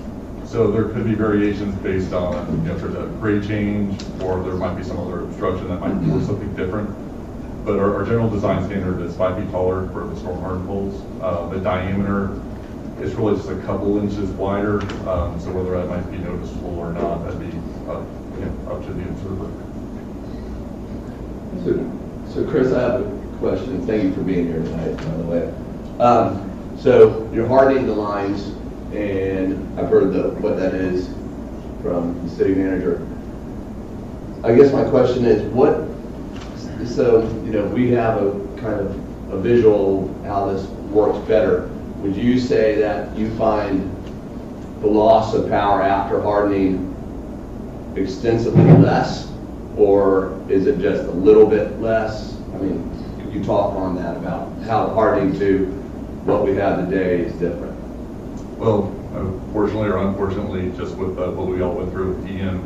So there could be variations based on, if there's a grade change, or there might be some other obstruction that might force something different. But our general design standard is 5 feet taller for the storm hardened poles. The diameter is really just a couple inches wider, so whether that might be noticeable or not, that'd be up to the observer. So Chris, I have a question. Thank you for being here tonight, by the way. So you're hardening the lines, and I've heard what that is from the city manager. I guess my question is, so, we have a kind of a visual how this works better. Would you say that you find the loss of power after hardening extensively less, or is it just a little bit less? I mean, could you talk on that about how hardening to what we have today is different? Well, fortunately or unfortunately, just with what we all went through with Ian,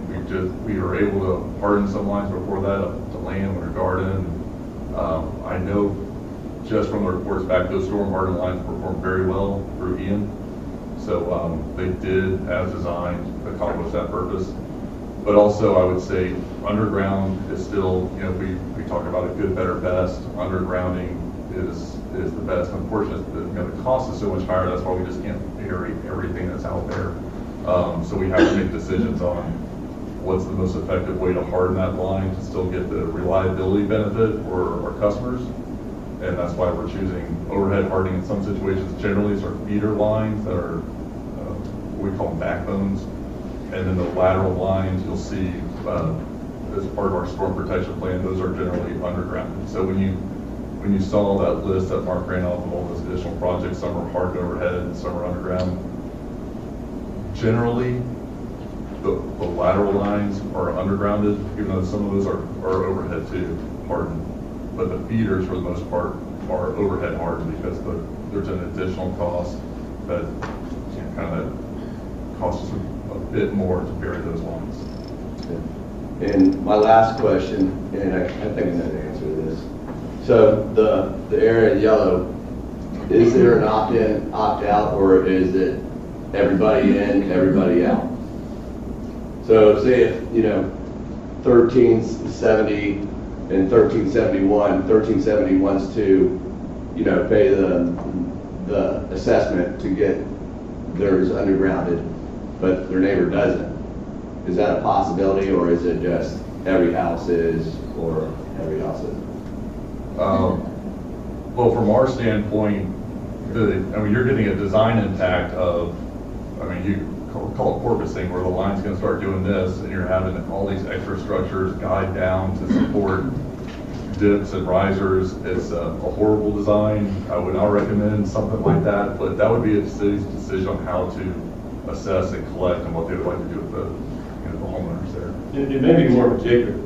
we were able to harden some lines before that up to land or garden. I know just from the reports back, those storm hardened lines performed very well through Ian. So they did, as designed, accomplish that purpose. But also, I would say underground is still, we talk about a good, better, best. Undergrounding is the best. Unfortunately, the cost is so much higher. That's why we just can't bury everything that's out there. So we have to make decisions on what's the most effective way to harden that line to still get the reliability benefit for our customers. And that's why we're choosing overhead hardening in some situations. Generally, it's our feeder lines that are, we call them backbones. And then the lateral lines, you'll see as part of our storm protection plan, those are generally underground. So when you saw that list that Mark ran off of all those additional projects, some are hardened overhead, some are underground. Generally, the lateral lines are undergrounded, even though some of those are overhead too, hardened. But the feeders, for the most part, are overhead hardened because there's an additional cost that kind of costs us a bit more to bury those lines. And my last question, and I think I know the answer to this. So the area in yellow, is there an opt-in, opt-out, or is it everybody in, everybody out? So say if, 1370 and 1370 wants to, pay the assessment to get theirs undergrounded, but their neighbor doesn't. Is that a possibility, or is it just every house is, or every house isn't? Well, from our standpoint, you're getting a design impact of, you call it porpoising, where the line's going to start doing this, and you're having all these extra structures guide down to support dips and risers. It's a horrible design. I would not recommend something like that, but that would be a city's decision on how to assess and collect and what they would like to do with the homeowners there. It may be more of a Jacob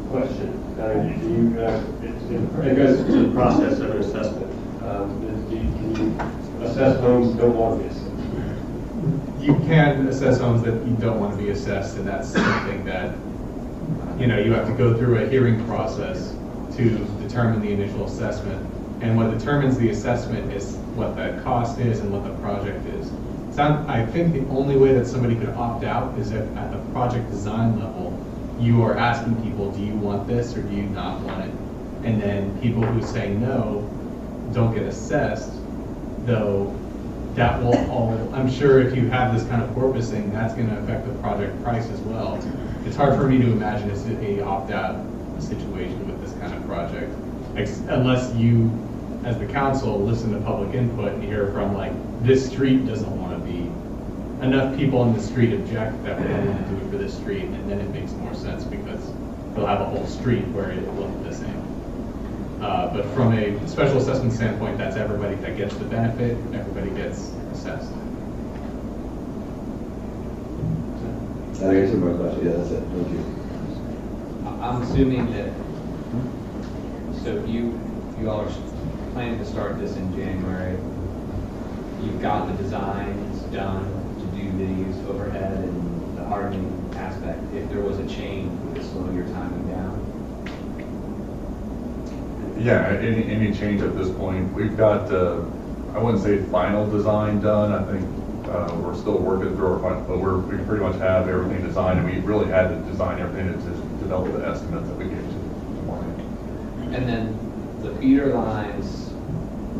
question. It goes to the process of an assessment. Can you assess homes that don't want to be assessed? You can assess homes that you don't want to be assessed, and that's something that, you have to go through a hearing process to determine the initial assessment. And what determines the assessment is what the cost is and what the project is. I think the only way that somebody could opt out is if at the project design level, you are asking people, do you want this or do you not want it? And then people who say no don't get assessed, though that will I'm sure if you have this kind of porpoising, that's going to affect the project price as well. It's hard for me to imagine a opt-out situation with this kind of project, unless you, as the council, listen to public input and hear from this street doesn't want to be, enough people on the street object that we don't want to do it for this street, and then it makes more sense because they'll have a whole street where it will look the same. But from a special assessment standpoint, that's everybody that gets the benefit, everybody gets assessed. That answered my question. Yeah, that's it. Thank you. I'm assuming that, so you all are planning to start this in January. You've got the designs done to do these overhead and the hardening aspect. If there was a change, would it slow your timing down? Yeah, any change at this point. We've got, I wouldn't say final design done. I think we're still working through our final, but we pretty much have everything designed, and we really had to design everything to develop the estimate that we gave to Mark. And then feeder lines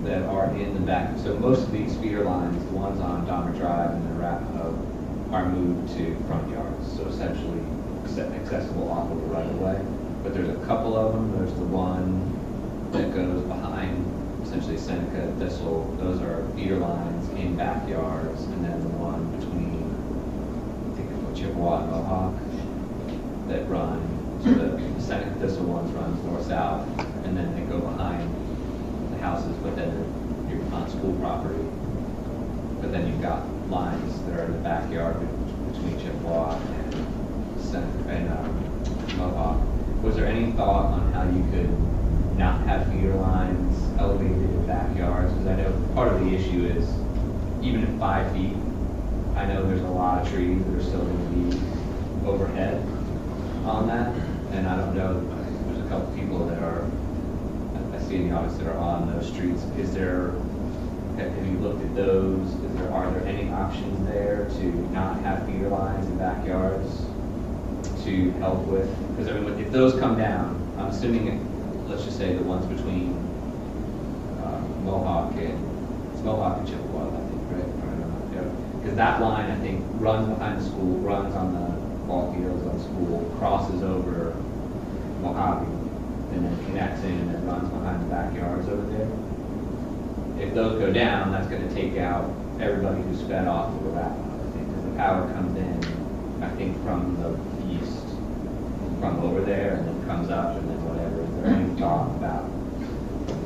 that are in the back, so most of these feeder lines, the ones on Dahmer Drive and then Arapahoe, are moved to front yards, so essentially accessible off of the right of way. But there's a couple of them. There's the one that goes behind essentially Seneca, Thistle. Those are feeder lines in backyards, and then the one between I think Chippewa and Mohawk that run. So the Seneca Thistle ones runs north-south, and then they go behind the houses, but then you're on school property. But then you've got lines that are in the backyard between Chippewa and Seneca and Mohawk. Was there any thought on how you could not have feeder lines elevated in backyards? Because I know part of the issue is, even at 5 feet, I know there's a lot of trees that are still going to be overhead on that. And I don't know, there's a couple people that are, I see in the audience that are on those streets. Is there, have you looked at those? Are there any options there to not have feeder lines in backyards to help with? Because I mean, if those come down, I'm assuming, let's just say the ones between Mohawk and Chippewa, I think, right? Because that line, I think, runs behind the school, runs on the ball fields on the school, crosses over Mojave, and then connects in and runs behind the backyards over there. If those go down, that's going to take out everybody who's fed off of the Arapahoe, I think, because the power comes in, I think, from the east, from over there, and then comes up, and then whatever. Is there any thought about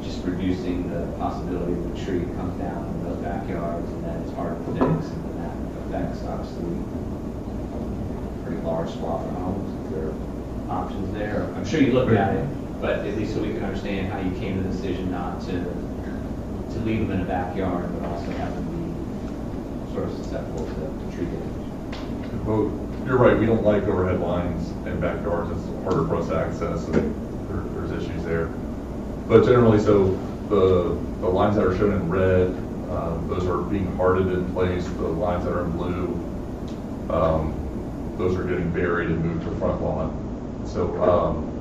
just reducing the possibility that a tree comes down in those backyards, and then it's hard to fix, and then that affects, obviously, a pretty large swath of homes? Is there options there? I'm sure you looked at it, but at least so we can understand how you came to the decision not to leave them in a backyard, but also have them be sort of susceptible to tree damage. Well, you're right, we don't like overhead lines in backyards. It's harder for us to access, so there's issues there. But generally, so the lines that are shown in red, those are being hardened in place. The lines that are in blue, those are getting buried and moved to front lawn. So,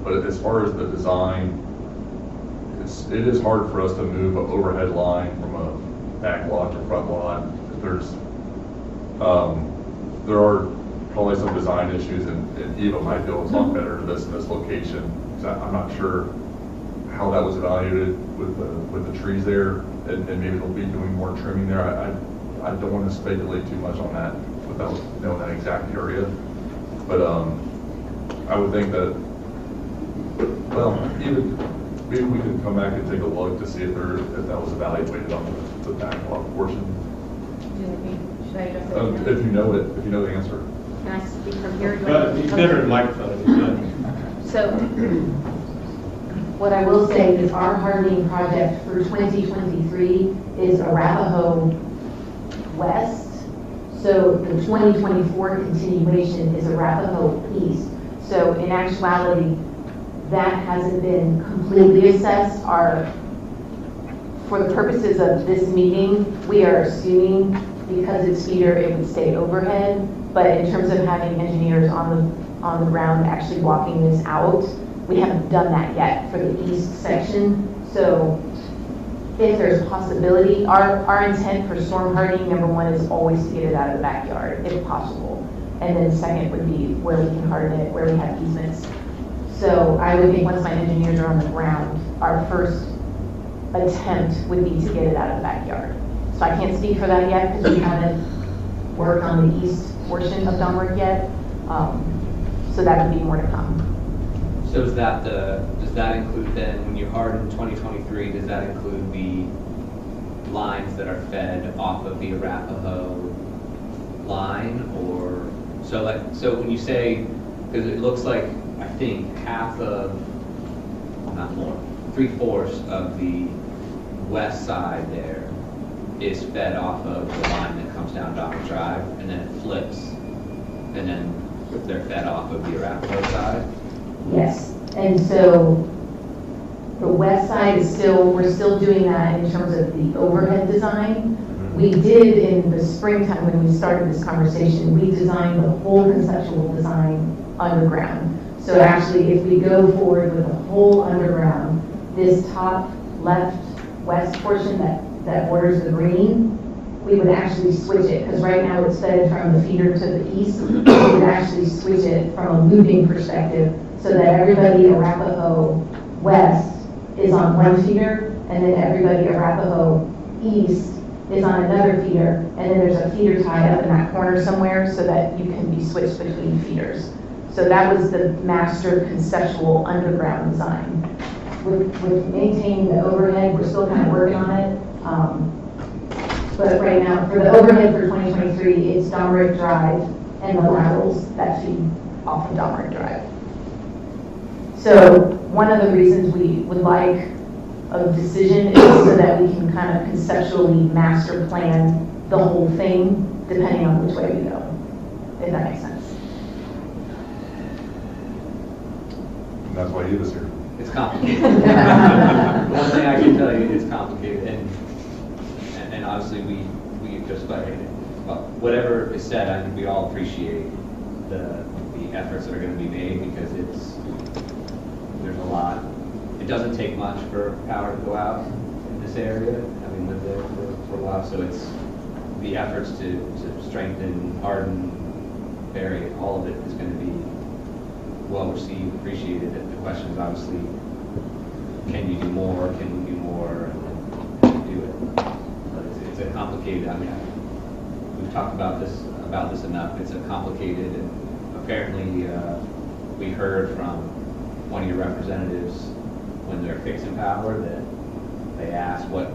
but as far as the design, it is hard for us to move an overhead line from a back lot to front lot. There are probably some design issues, and Eva might be able to talk better to this in this location. I'm not sure how that was evaluated with the trees there, and maybe they'll be doing more trimming there. I don't want to speculate too much on that without knowing that exact area. But I would think that, well, even maybe we can come back and take a look to see if that was evaluated on the back lot portion. Should I address it? If you know the answer. Can I speak from here? But it's better in microphone. So, what I will say is our hardening project for 2023 is Arapahoe West. So the 2024 continuation is Arapahoe East. So in actuality, that hasn't been completely assessed. For the purposes of this meeting, we are assuming because it's feeder, it would stay overhead. But in terms of having engineers on the ground actually walking this out, we haven't done that yet for the east section. So if there's possibility, our intent for storm hardening, number one, is always to get it out of the backyard, if possible. And then second would be where we can harden it, where we have easements. So I would think once my engineers are on the ground, our first attempt would be to get it out of the backyard. So I can't speak for that yet because we haven't worked on the east portion of Dunworth yet. So that would be more to come. So does that include then, when you harden 2023, does that include the lines that are fed off of the Arapahoe line? Or, so when you say, because it looks like, I think, half of, not more, 3/4 of the west side there is fed off of the line that comes down Dahmer Drive, and then it flips, and then they're fed off of the Arapahoe side? Yes, and so the west side is we're still doing that in terms of the overhead design. We did in the springtime when we started this conversation, we designed the whole conceptual design underground. So actually, if we go forward with the whole underground, this top left west portion that borders the green, we would actually switch it, because right now it's fed from the feeder to the east. We would actually switch it from a looping perspective so that everybody Arapahoe west is on one feeder, and then everybody Arapahoe east is on another feeder, and then there's a feeder tied up in that corner somewhere so that you can be switched between feeders. So that was the master conceptual underground design. With maintaining the overhead, we're still kind of working on it. But right now, for the overhead for 2023, it's Domrick Drive and the laterals that feed off of Domrick Drive. So one of the reasons we would like a decision is so that we can kind of conceptually master plan the whole thing, depending on which way we go, if that makes sense. And that's why he was here. It's complicated. One thing I can tell you, it's complicated, and obviously we just whatever is said, I think we all appreciate the efforts that are going to be made, because there's a lot. It doesn't take much for power to go out in this area. Having lived there for a while, so it's the efforts to strengthen, harden, bury, all of it is going to be well received, appreciated. The question is obviously, can you do more? Can we do more? And do it. But it's a complicated. I mean, we've talked about this enough. It's a complicated, and apparently we heard from one of your representatives when they're fixing power that they asked what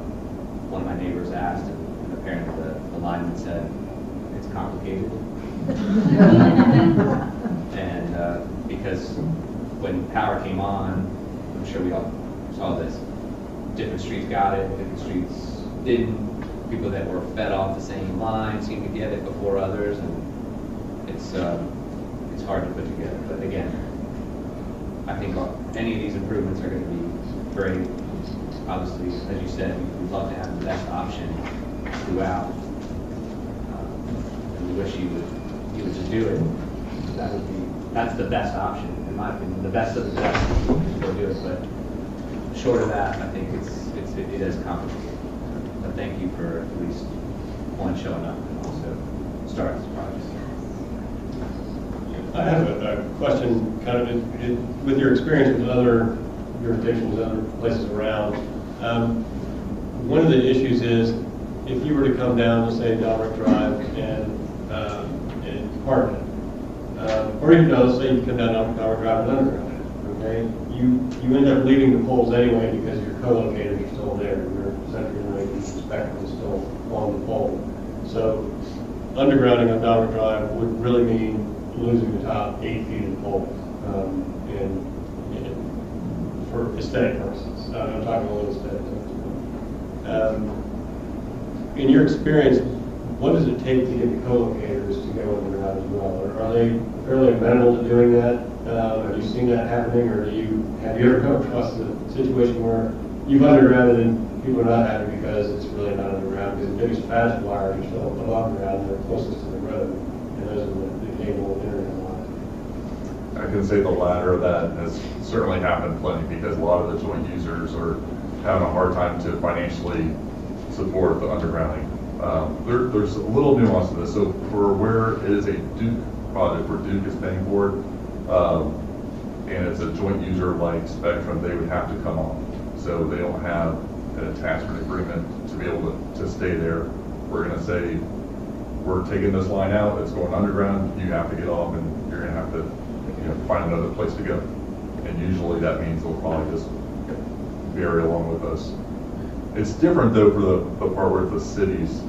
one of my neighbors asked, and apparently the lineman said it's complicated. And because when power came on, I'm sure we all saw this, different streets got it, different streets didn't. People that were fed off the same line seemed to get it before others, and it's hard to put together. But again, I think any of these improvements are going to be great. Obviously, as you said, we'd love to have the best option throughout. And we wish you would just do it. That's the best option, in my opinion. The best of the best is to go do it. But short of that, I think it is complicated. But thank you for at least one showing up and also starting this project. I have a question, kind of with your experience with other jurisdictions, other places around. One of the issues is if you were to come down to say Domrick Drive and park it, or even let's say you come down Domrick Drive and underground it, okay? You end up leaving the poles anyway because your co-locators are still there. Your central generation spectrum is still on the pole. So undergrounding on Domrick Drive would really mean losing the top 8 feet of the pole, and for aesthetic purposes. I'm talking only aesthetic purposes. In your experience, what does it take to get the co-locators to go underground as well? Are they fairly amenable to doing that? Have you seen that happening, or have you ever come across a situation where you've undergrounded and people are not happy because it's really not underground? Because the biggest fast wires are still above ground, they're closest to the road, and those are the cable internet lines. I can say the latter of that has certainly happened plenty, because a lot of the joint users are having a hard time to financially support the undergrounding. There's a little nuance to this. So for where it is a Duke project, where Duke is paying for it, and it's a joint user like Spectrum, they would have to come on. So they don't have an attachment agreement to be able to stay there. We're going to say, we're taking this line out, it's going underground, you have to get off, and you're going to have to find another place to go. And usually that means they'll probably just bury along with us. It's different though for the part where the city's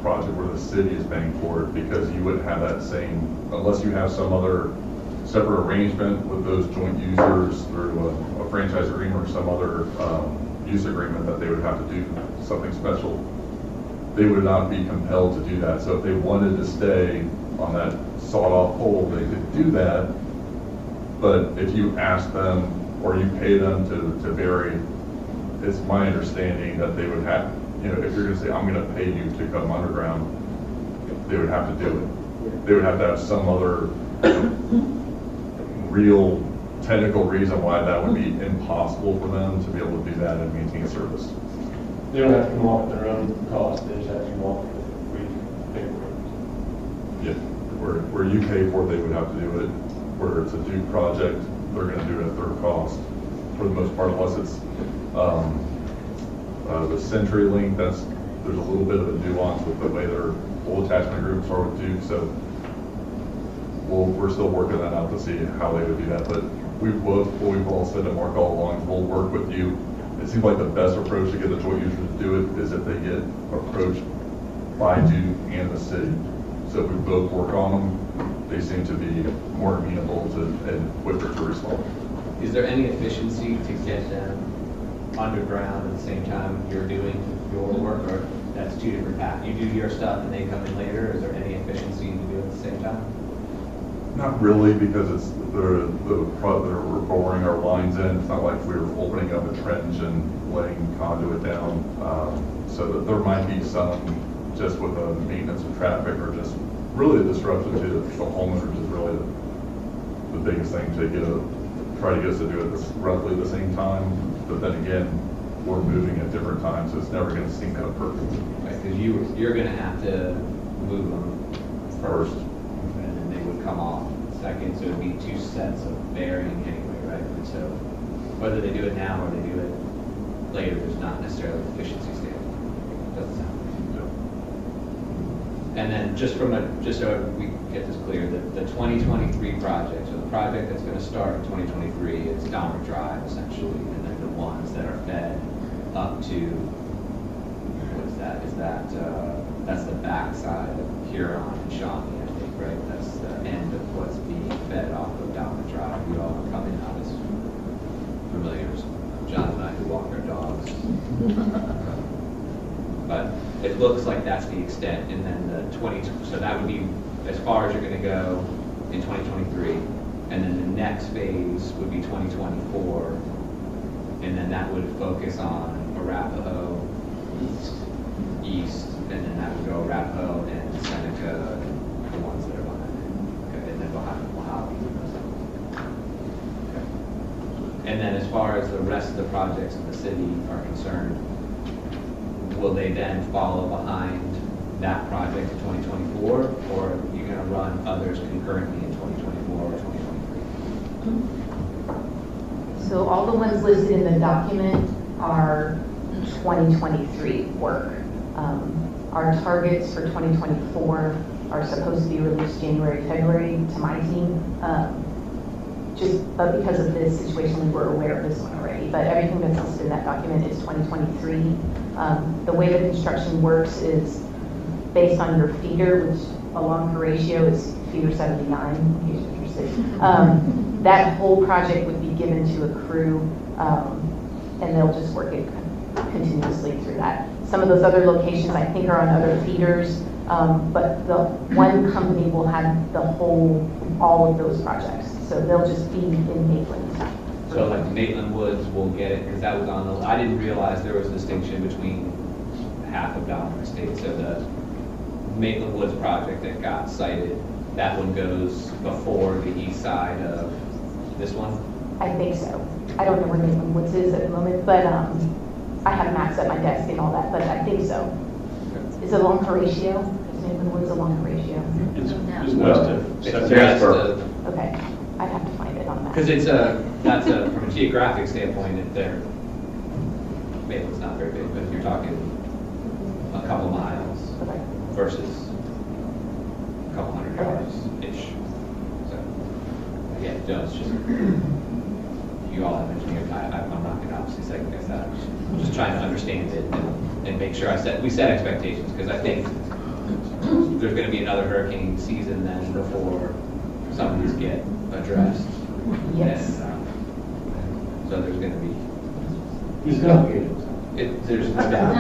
project, where the city is paying for it, because you wouldn't have that same, unless you have some other separate arrangement with those joint users through a franchise agreement or some other use agreement that they would have to do something special. They would not be compelled to do that. So if they wanted to stay on that sawed-off pole, they could do that. But if you ask them or you pay them to bury, it's my understanding that they would have, if you're going to say, I'm going to pay you to come underground, they would have to do it. They would have to have some other real technical reason why that would be impossible for them to be able to do that and maintain service. They don't have to come off at their own cost, they just have to come off if we pay for it. Yeah, where you pay for it, they would have to do it. Where it's a due project, they're gonna do it at their cost for the most part, unless it's, the CenturyLink, there's a little bit of a nuance with the way their full attachment groups are with Duke, so we're still working that out to see how they would do that, but we've all said to Mark all along, we'll work with you. It seems like the best approach to get the joint users to do it is if they get approached by Duke and the city. So if we both work on them, they seem to be more amenable to and quicker to respond. Is there any efficiency to get them underground at the same time you're doing your work, or that's two different paths? You do your stuff and they come in later. Is there any efficiency to do it at the same time? Not really, because it's they're boring our lines in. It's not like we're opening up a trench and laying conduit down. So that there might be some just with the maintenance of traffic or just really the disruption to the homeowners is really the biggest thing to try to get us to do it roughly the same time. But then again, we're moving at different times, so it's never going to sync up perfectly. Right, because you're going to have to move them first, and then they would come off second, so it would be two sets of bearing anyway, right? And so whether they do it now or they do it later, there's not necessarily an efficiency standpoint. Doesn't sound. And then just so we get this clear, the 2023 project, so the project that's going to start in 2023 is Dahmer Drive essentially, and then the ones that are fed up to, what is that? That's the backside of Huron and Shawnee, I think, right? That's the end of what's being fed off of Dahmer Drive. We all are coming out as familiars, John and I who walk our dogs. But it looks like that's the extent, and then so that would be as far as you're going to go in 2023, and then the next phase would be 2024, and then that would focus on Arapahoe east, and then that would go Arapahoe and Seneca, and the ones that are behind it, okay, and then behind Mojave. Okay. And then as far as the rest of the projects in the city are concerned, will they then follow behind that project in 2024, or are you going to run others concurrently in 2024 or 2023? So all the ones listed in the document are 2023 work. Our targets for 2024 are supposed to be released January, February to my team. But because of this situation, we were aware of this one already. But everything that's listed in that document is 2023. The way the construction works is based on your feeder, which along Horatio is feeder 79, in case you're interested. That whole project would be given to a crew, and they'll just work it continuously through that. Some of those other locations, I think, are on other feeders, but the one company will have all of those projects. So they'll just be in Maitland. So like Maitland Woods will get it, because that was on I didn't realize there was a distinction between half of Dahmer Estate. So the Maitland Woods project that got cited, that one goes before the east side of this one? I think so. I don't know where Maitland Woods is at the moment, but I have maps at my desk and all that, but I think so. Is it along Horatio? Is Maitland Woods along Horatio? It's west of. Okay, I'd have to find it on that. Because from a geographic standpoint, Maitland's not very big, but you're talking a couple miles versus a couple hundred yards-ish. So, yeah, no, it's just, you all have engineered, I'm not going to obviously second guess that. I'm just trying to understand it and make sure we set expectations, because I think there's going to be another hurricane season then before some of these get addressed. Yes. And, so there's going to be. He's complicated. There's no doubt.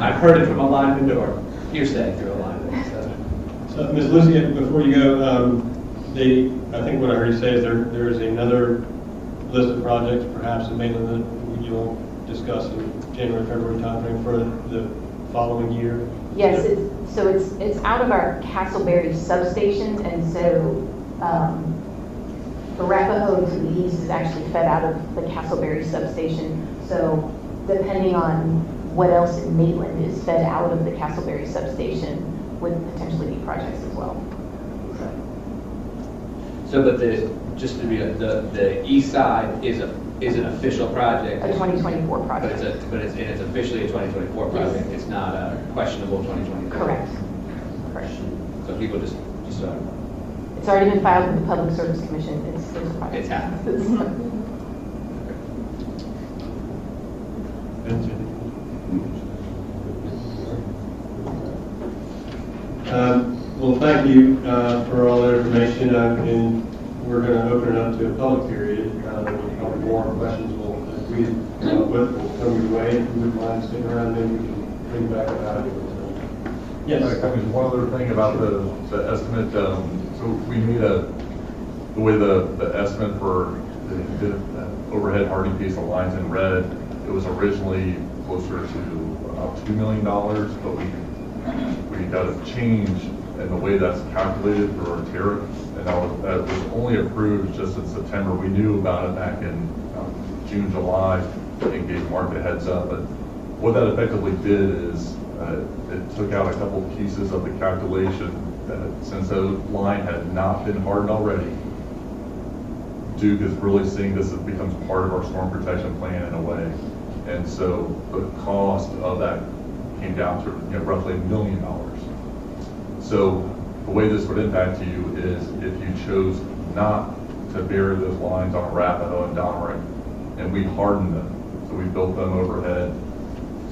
I've heard it from a lineman or hearsay through a lineman. So, Ms. Lucy, before you go, I think what I heard you say is there is another list of projects, perhaps in Maitland, that you'll discuss in January, February timeframe for the following year. Yes, it's out of our Castleberry substation, and so Arapahoe to the east is actually fed out of the Castleberry substation. So depending on what else in Maitland is fed out of the Castleberry substation would potentially be projects as well. So, but just to be, the east side is an official project. A 2024 But project. it's officially a 2024 project. It's not a questionable 2024. Correct. Correct. So people just It's already been filed with the Public Service Commission. It's a project. It's happening. Well, thank you for all that information, and we're going to open it up to a public period. Probably more questions will agree with will come your way. If you wouldn't mind sticking around, then we can bring back about it. Yes. There's one other thing about the estimate. So we made the way the estimate for the overhead hardening piece, the lines in red, it was originally closer to about $2 million, but we got a change in the way that's calculated through our tariff, and that was only approved just in September. We knew about it back in June, July, and gave Mark a heads up. But what that effectively did is it took out a couple pieces of the calculation that since the line had not been hardened already, Duke is really seeing this as becomes part of our storm protection plan in a way. And so the cost of that came down to roughly $1 million. So the way this would impact you is if you chose not to bury those lines on Arapahoe and Domerick, and we hardened them, so we built them overhead,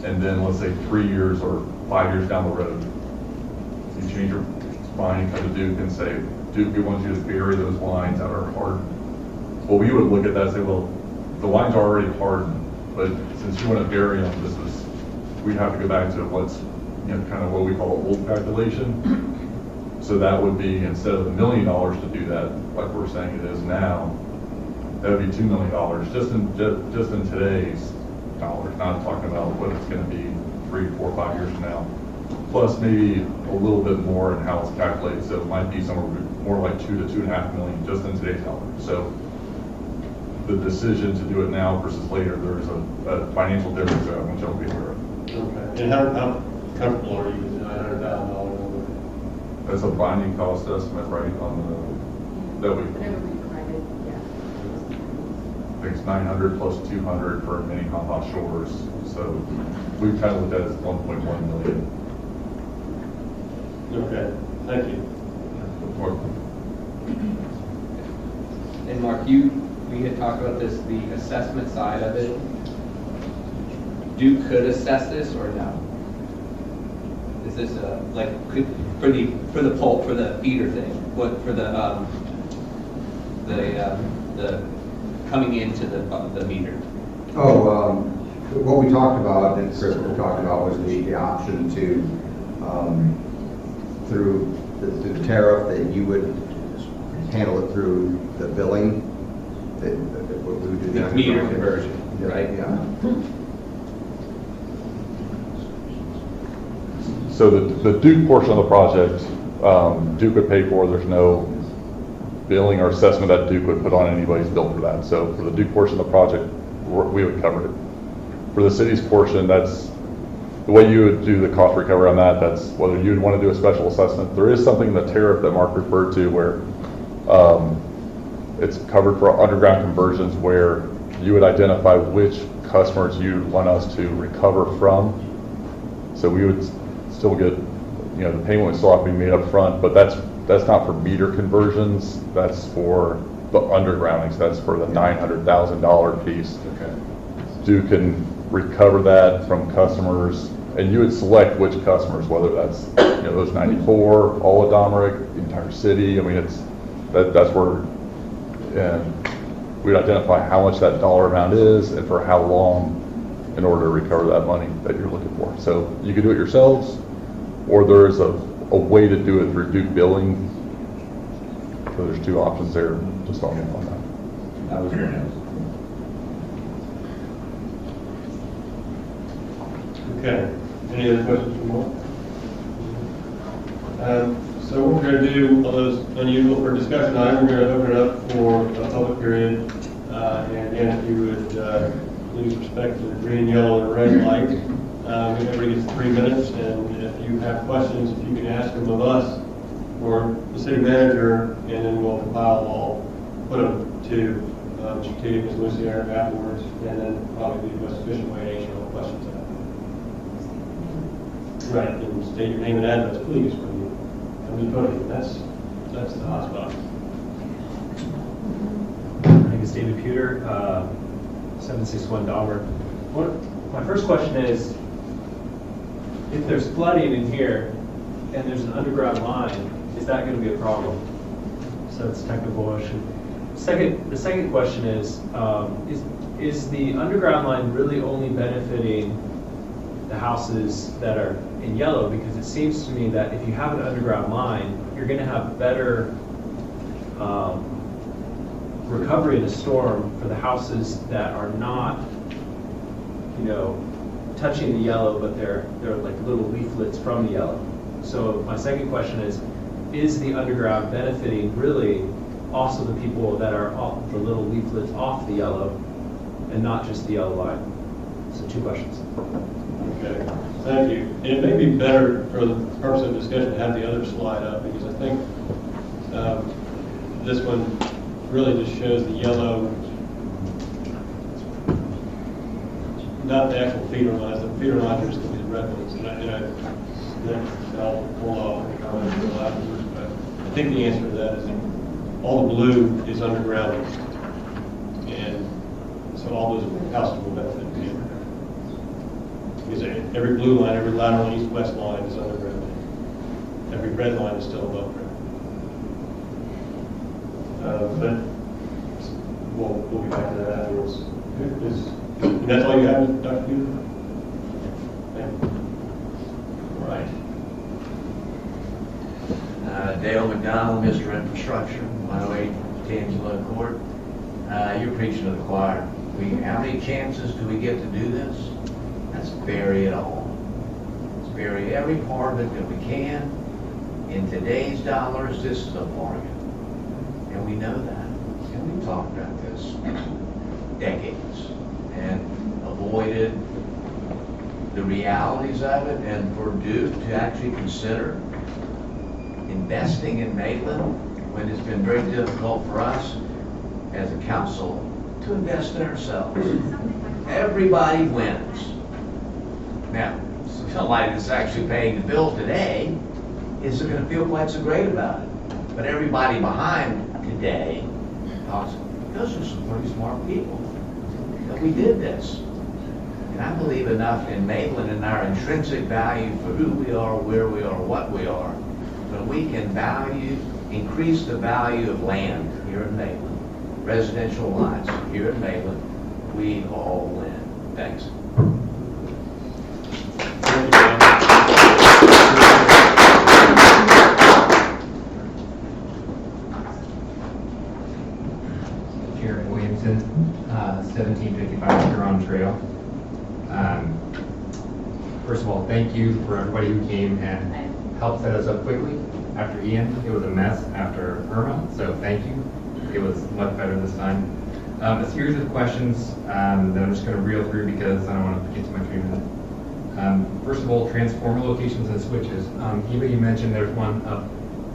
and then let's say 3 years or 5 years down the road, you change your mind and come to Duke and say, Duke, we want you to bury those lines that are hardened. Well, we would look at that and say, well, the lines are already hardened, but since you want to bury them, we have to go back to what's kind of what we call an old calculation. So that would be, instead of $1 million to do that, like we're saying it is now, that would be $2 million just in today's dollars, not talking about what it's going to be 3, 4, 5 years from now. Plus maybe a little bit more in how it's calculated. So it might be somewhere more like 2 to 2.5 million just in today's dollars. So the decision to do it now versus later, there's a financial difference that I want y'all to be aware of. Okay. And how comfortable are you with the $900,000 number? That's a binding cost estimate, right, on that we, Whatever we provided, yeah. I think it's 900 plus 200 for many Hop Shores. So we've kind of looked at it as 1.1 million. Okay, thank you. And Mark, we had talked about this, the assessment side of it. Duke could assess this or no? Is this for the pole, for the feeder thing? What for the coming into the meter? What we talked about, and Chris, what we talked about was the option to, through the tariff, that you would handle it through the billing. That we would do The meter conversion, right? Yeah. So the Duke portion of the project, Duke would pay for. There's no billing or assessment that Duke would put on anybody's bill for that. So for the Duke portion of the project, we would cover it. For the city's portion, that's the way you would do the cost recovery on that. That's whether you'd want to do a special assessment. There is something in the tariff that Mark referred to where it's covered for underground conversions, where you would identify which customers you want us to recover from. So we would still get, the payment would still have to be made up front, but that's not for meter conversions. That's for the undergroundings. That's for the $900,000 piece. Okay. Duke can recover that from customers, and you would select which customers, whether that's those 94, all of Domerick, the entire city. I mean, that's where, and we'd identify how much that dollar amount is and for how long in order to recover that money that you're looking for. So you could do it yourselves, or there is a way to do it through Duke billing. So there's two options there, just on that. That was very nice. Okay. Any other questions from Mark? So what we're going to do on those unusual for discussion items, we're going to open it up for a public period. And again, if you would please respect the green, yellow, and red light. Everybody gets 3 minutes, and if you have questions, if you can ask them of us or the city manager, and then we'll compile them all, put them to Mr. T, Ms. Lucy, Aaron afterwards, and then probably the most efficient way to answer all the questions. Right, and state your name and address, please, when you come to the podium. That's the hot spot. My name is David Pewter, 761 Dauber. My first question is, if there's flooding in here and there's an underground line, is that going to be a problem? So that's a technical issue. The second question is the underground line really only benefiting the houses that are in yellow? Because it seems to me that if you have an underground line, you're going to have better recovery in a storm for the houses that are not, touching the yellow, but they're like little leaflets from the yellow. So my second question is the underground benefiting really also the people that are off the little leaflets off the yellow and not just the yellow line? So 2 questions. Okay, thank you. And it may be better for the purpose of discussion to have the other slide up, because I think this one really just shows the yellow, not the actual feeder lines. The feeder lines are just going to be the red ones. And I'll pull off and comment a little afterwards. But I think the answer to that is that all the blue is underground. And so all those houses will benefit from the underground. Because every blue line, every lateral east-west line is underground. Every red line is still above ground. But we'll get back to that afterwards. And that's all you have, Dr. Peter? Thank you. All right. Dale McDonald, Mr. Infrastructure, 108 Tangelo Court. You're preaching to the choir. How many chances do we get to do this? Let's bury it all. Let's bury every part of it that we can. In today's dollars, this is a bargain. And we know that. And we've talked about this decades and avoided the realities of it, and for Duke to actually consider investing in Maitland when it's been very difficult for us as a council to invest in ourselves. Everybody wins. Now, somebody that's actually paying the bill today isn't going to feel quite so great about it. But everybody behind today talks, those are some pretty smart people. That we did this. And I believe enough in Maitland and our intrinsic value for who we are, where we are, what we are, that we can increase the value of land here in Maitland, residential lots here in Maitland, we all win. Thanks. Jared Williamson, 1755 Huron Trail. First of all, thank you for everybody who came and helped set us up quickly after Ian. It was a mess after Irma, so thank you. It was much better this time. A series of questions that I'm just going to reel through because I don't want to forget too much 3 minutes. First of all, transformer locations and switches. Eva, you mentioned there's one up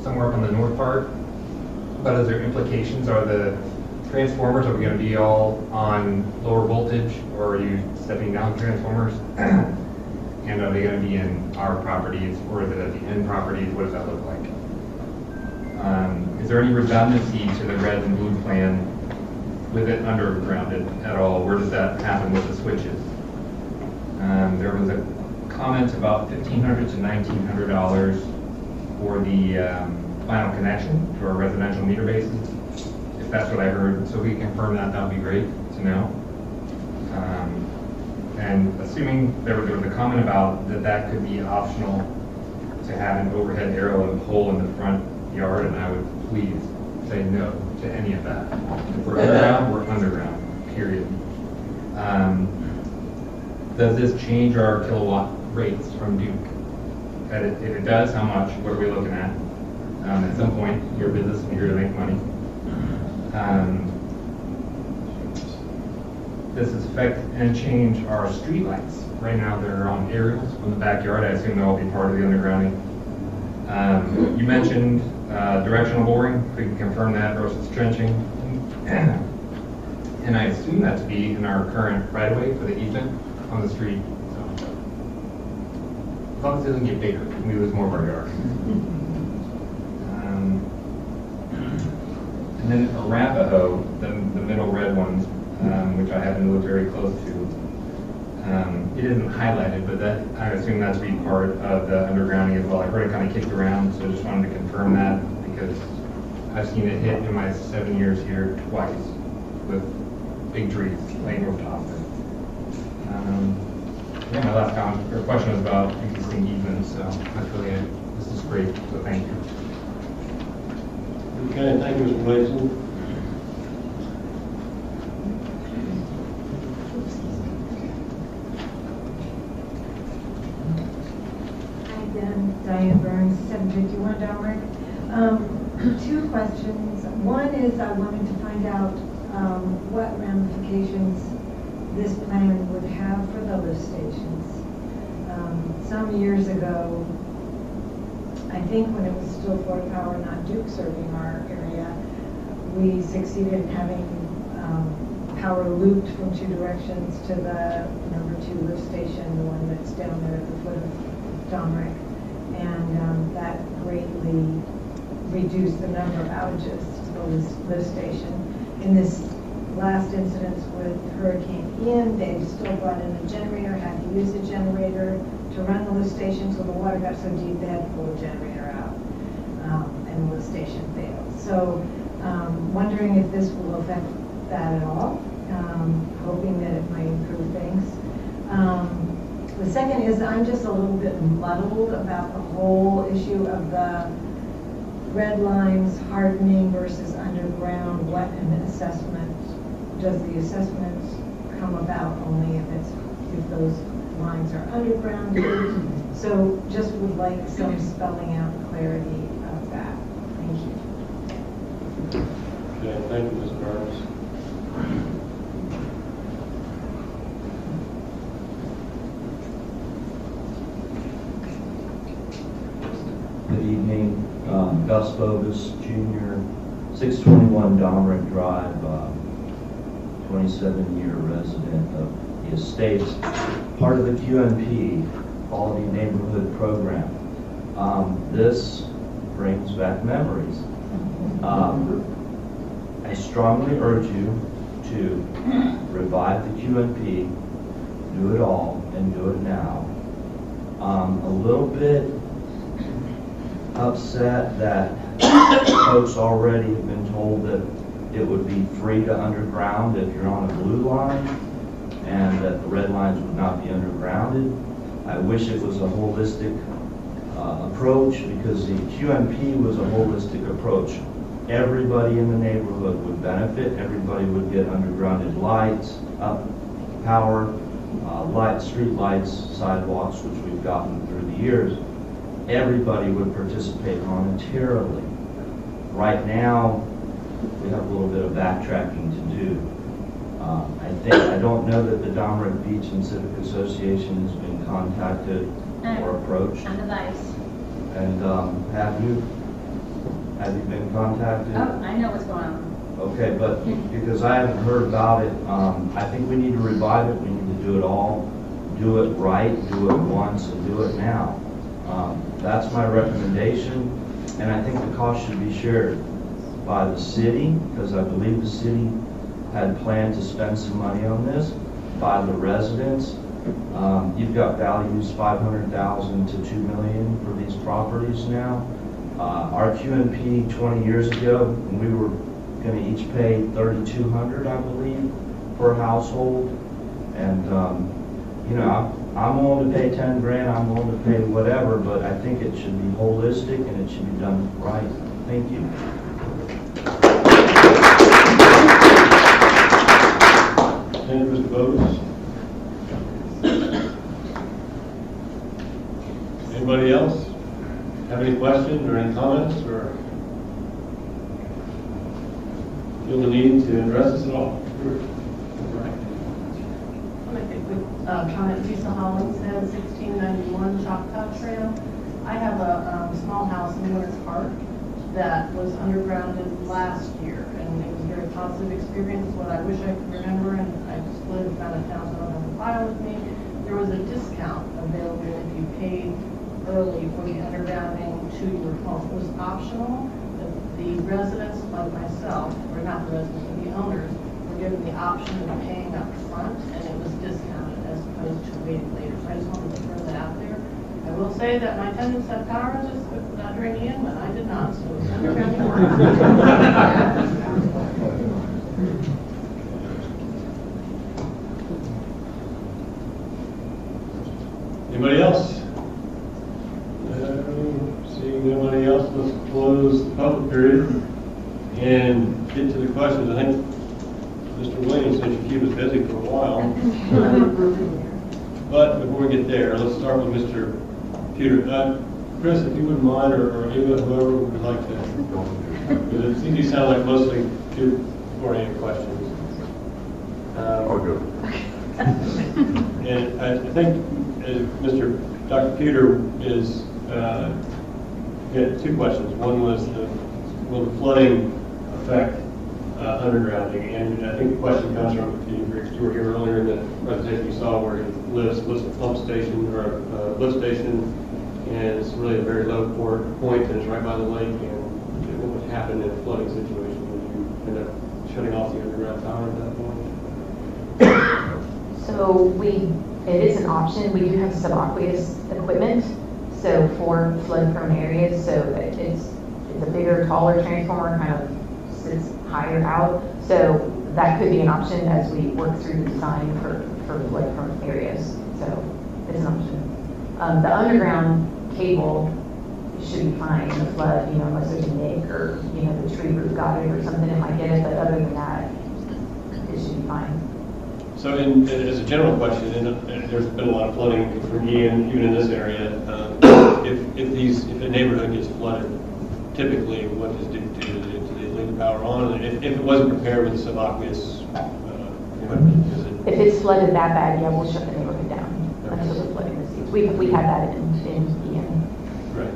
somewhere up on the north part, but is there implications? Are the transformers, are we going to be all on lower voltage, or are you stepping down transformers? And are they going to be in our properties, or is it at the end properties? What does that look like? Is there any redundancy to the red and blue plan with it undergrounded at all? Where does that happen with the switches? There was a comment about $1,500 to $1,900 for the final connection to our residential meter bases. If that's what I heard, so if we can confirm that, that would be great to know. And assuming there was a comment about that could be optional to have an overhead arrow and pole in the front yard, and I would please say no to any of that. If we're underground, we're underground, period. Does this change our kilowatt rates from Duke? If it does, how much? What are we looking at? At some point, you're a business and you're here to make money. Does this affect and change our streetlights? Right now, they're on aerials from the backyard. I assume they'll all be part of the undergrounding. You mentioned directional boring. We can confirm that versus trenching. And I assume that to be in our current right-of-way for the easement on the street. So, as long as it doesn't get bigger, we lose more of our yard. And then Arapaho, the middle red ones, which I happen to look very close to. It isn't highlighted, but that I assume that's be part of the undergrounding as well. I've heard it kind of kicked around, so I just wanted to confirm that because I've seen it hit in my 7 years here twice with big trees laying over top of it. Yeah, my last comment or question was about existing easements, so that's really it. This is great, so thank you. Okay, thank you, Mr. Mason. Diane Burns, 751 Domrick. Two questions. One is I wanted to find out what ramifications this plan would have for the lift stations. Some years ago, I think when it was still Florida Power, not Duke serving our area, we succeeded in having power looped from two directions to the number 2 lift station, the one that's down there at the foot of Domrick. And that greatly reduced the number of outages to the lift station. In this last incident with Hurricane Ian, they still brought in a generator, had to use a generator to run the lift station until the water got so deep they had to pull the generator out, and the lift station failed. So wondering if this will affect that at all, hoping that it might improve things. The second is I'm just a little bit muddled about the whole issue of the red lines hardening versus underground. What an assessment, does the assessment come about only if those lines are underground? So just would like some spelling out clarity of that. Thank you. Okay, thank you, Ms. Burns. Good evening, Gus Bogus Jr., 621 Domrick Drive, 27-year resident of the Estates, part of the QNP, Quality Neighborhood Program. This brings back memories. I strongly urge you to revive the QNP, do it all, and do it now. A little bit upset that folks already have been told that it would be free to underground if you're on a blue line and that the red lines would not be undergrounded. I wish it was a holistic approach because the QNP was a holistic approach. Everybody in the neighborhood would benefit. Everybody would get undergrounded lights, power, street lights, sidewalks, which we've gotten through the years. Everybody would participate monetarily. Right now, we have a little bit of backtracking to do. I don't know that the Domrick Beach and Civic Association has been contacted or approached. On the vice. And have you been contacted? Oh, I know what's going on. Okay, but because I haven't heard about it, I think we need to revive it. We need to do it all, do it right, do it once, and do it now. That's my recommendation, and I think the cost should be shared by the city, because I believe the city had planned to spend some money on this, by the residents. You've got values $500,000 to $2 million for these properties now. Our QNP 20 years ago, we were going to each pay $3,200, I believe, per household, and you know, I'm willing to pay 10 grand, I'm willing to pay whatever, but I think it should be holistic and it should be done right. Thank you. Thank you, Mr. Bogus. Anybody else have any questions or any comments or? feel the need to address this at all? Right. I'll make a quick comment. Lisa Hollins has 1691 Choctaw Trail. I have a small house in Winter Park that was undergrounded last year, and it was a very positive experience. What I wish I could remember, and I just lived out of town, so I don't have the file with me, there was a discount available if you paid early for the undergrounding to your home. It was optional. The residents, like myself, or not the residents, but the owners, were given the option of paying up front, and it was discounted as opposed to waiting later. So I just wanted to throw that out there. I will say that my tenants had power just during the end, but I did not, so it was underground work. Anybody else? Seeing nobody else, let's close the public period and get to the questions. I think Mr. Williams said you keep us busy for a while. But before we get there, let's start with Mr. Peter. Chris, if you wouldn't mind, or Eva, whoever would like to. Because it seems you sound like mostly two-oriented questions. I'll go. And I think Dr. Peter is, had two questions. One was, will the flooding affect undergrounding? And I think the question comes from, you were here earlier in the presentation you saw where it lists a pump station or a lift station, and it's really a very low point, and it's right by the lake. And what would happen in a flooding situation? Would you end up shutting off the underground power at that point? So it is an option. We do have subaqueous equipment, so for flood-prone areas. So it's a bigger, taller transformer, kind of sits higher out. So that could be an option as we work through the design for flood-prone areas. So it's an option. The underground cable should be fine in the flood, unless there's a nick or, the tree root got it or something, it might get it. But other than that, it should be fine. So, as a general question, and there's been a lot of flooding from Ian, even in this area. If a neighborhood gets flooded, typically, what does it do? Do they leave the power on? And if it wasn't prepared with subaqueous, if it's flooded that bad, yeah, we'll shut the neighborhood down until the flooding recedes. We had that in Ian. Right.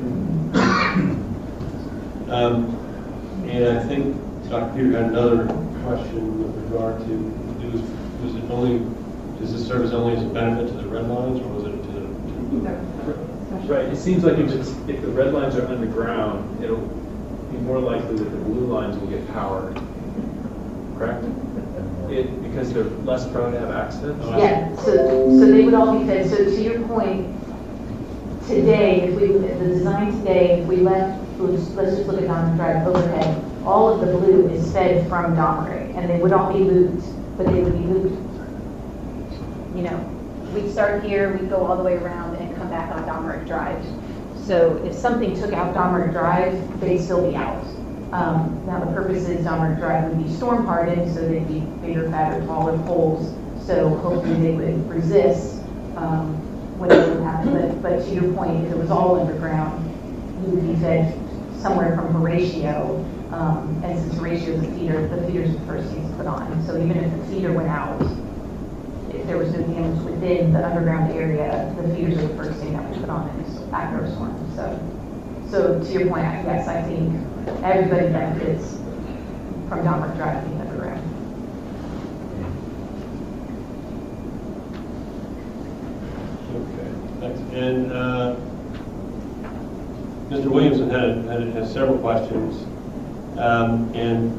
And I think Dr. Peter had another question with regard to. Does this serve only as a benefit to the red lines, or was it to the? Right, it seems like if the red lines are underground, it'll be more likely that the blue lines will get power. Correct? Because they're less prone to have accidents? Yeah, so they would all be fed. So to your point, today, the design today, if we left, let's just look at Diamond Drive overhead, all of the blue is fed from Domrey, and they would all be looped, but they would be looped. We'd start here, we'd go all the way around and come back on Domrey Drive. So if something took out Domrey Drive, they'd still be out. Now the purpose is Domrey Drive would be storm hardened, so they'd be bigger, fatter, taller poles. So hopefully they would resist when it would happen. But to your point, if it was all underground, you would be fed somewhere from Horatio. And since Horatio is a feeder, the feeder's the first thing to put on. So even if the feeder went out, if there was no damage within the underground area, the feeders are the first thing that we put on after a storm. So to your point, yes, I think everybody benefits from Domrey Drive being underground. Okay, thanks. And Mr. Williamson had several questions, and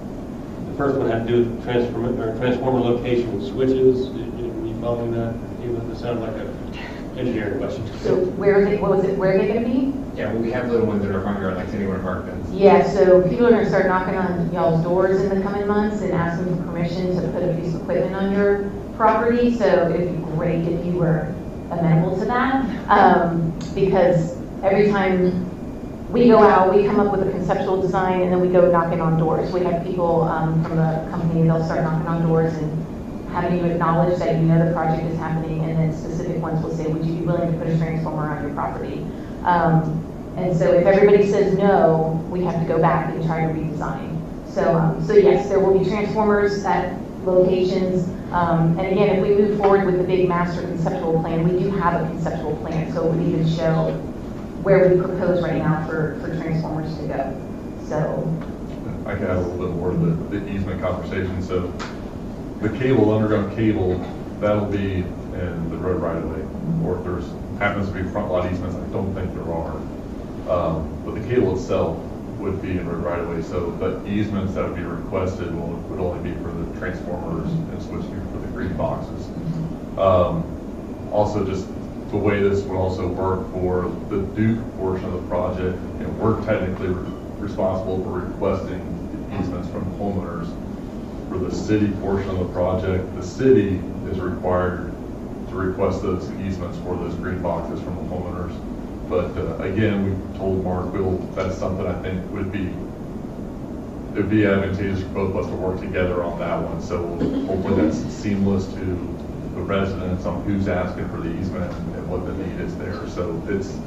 the first one had to do with transformer location switches. Following that, even if it sounded like an engineering question. So where are they going to be? Yeah, well, we have little ones in our front yard, like anywhere in Parklands. Yeah, so people are going to start knocking on y'all's doors in the coming months and asking for permission to put a piece of equipment on your property. So it'd be great if you were amenable to that, because every time we go out, we come up with a conceptual design, and then we go knocking on doors. We have people from the company, they'll start knocking on doors and having you acknowledge that you know the project is happening, and then specific ones will say, would you be willing to put a transformer on your property? And so if everybody says no, we have to go back and try to redesign. So yes, there will be transformers at locations. And again, if we move forward with the big master conceptual plan, we do have a conceptual plan, so it would even show where we propose right now for transformers to go. So. I can add a little bit more to the easement conversation. So the cable, underground cable, that'll be in the road right away. Or if there's happens to be front lot easements, I don't think there are. But the cable itself would be in road right away. So the easements that would be requested would only be for the transformers and switchgear for the green boxes. Also, just the way this would also work for the Duke portion of the project, and we're technically responsible for requesting easements from homeowners. For the city portion of the project, the city is required to request those easements for those green boxes from the homeowners. But again, we told Mark, that's something I think would be advantageous for both of us to work together on that one. So hopefully that's seamless to the residents on who's asking for the easement and what the need is there. So it's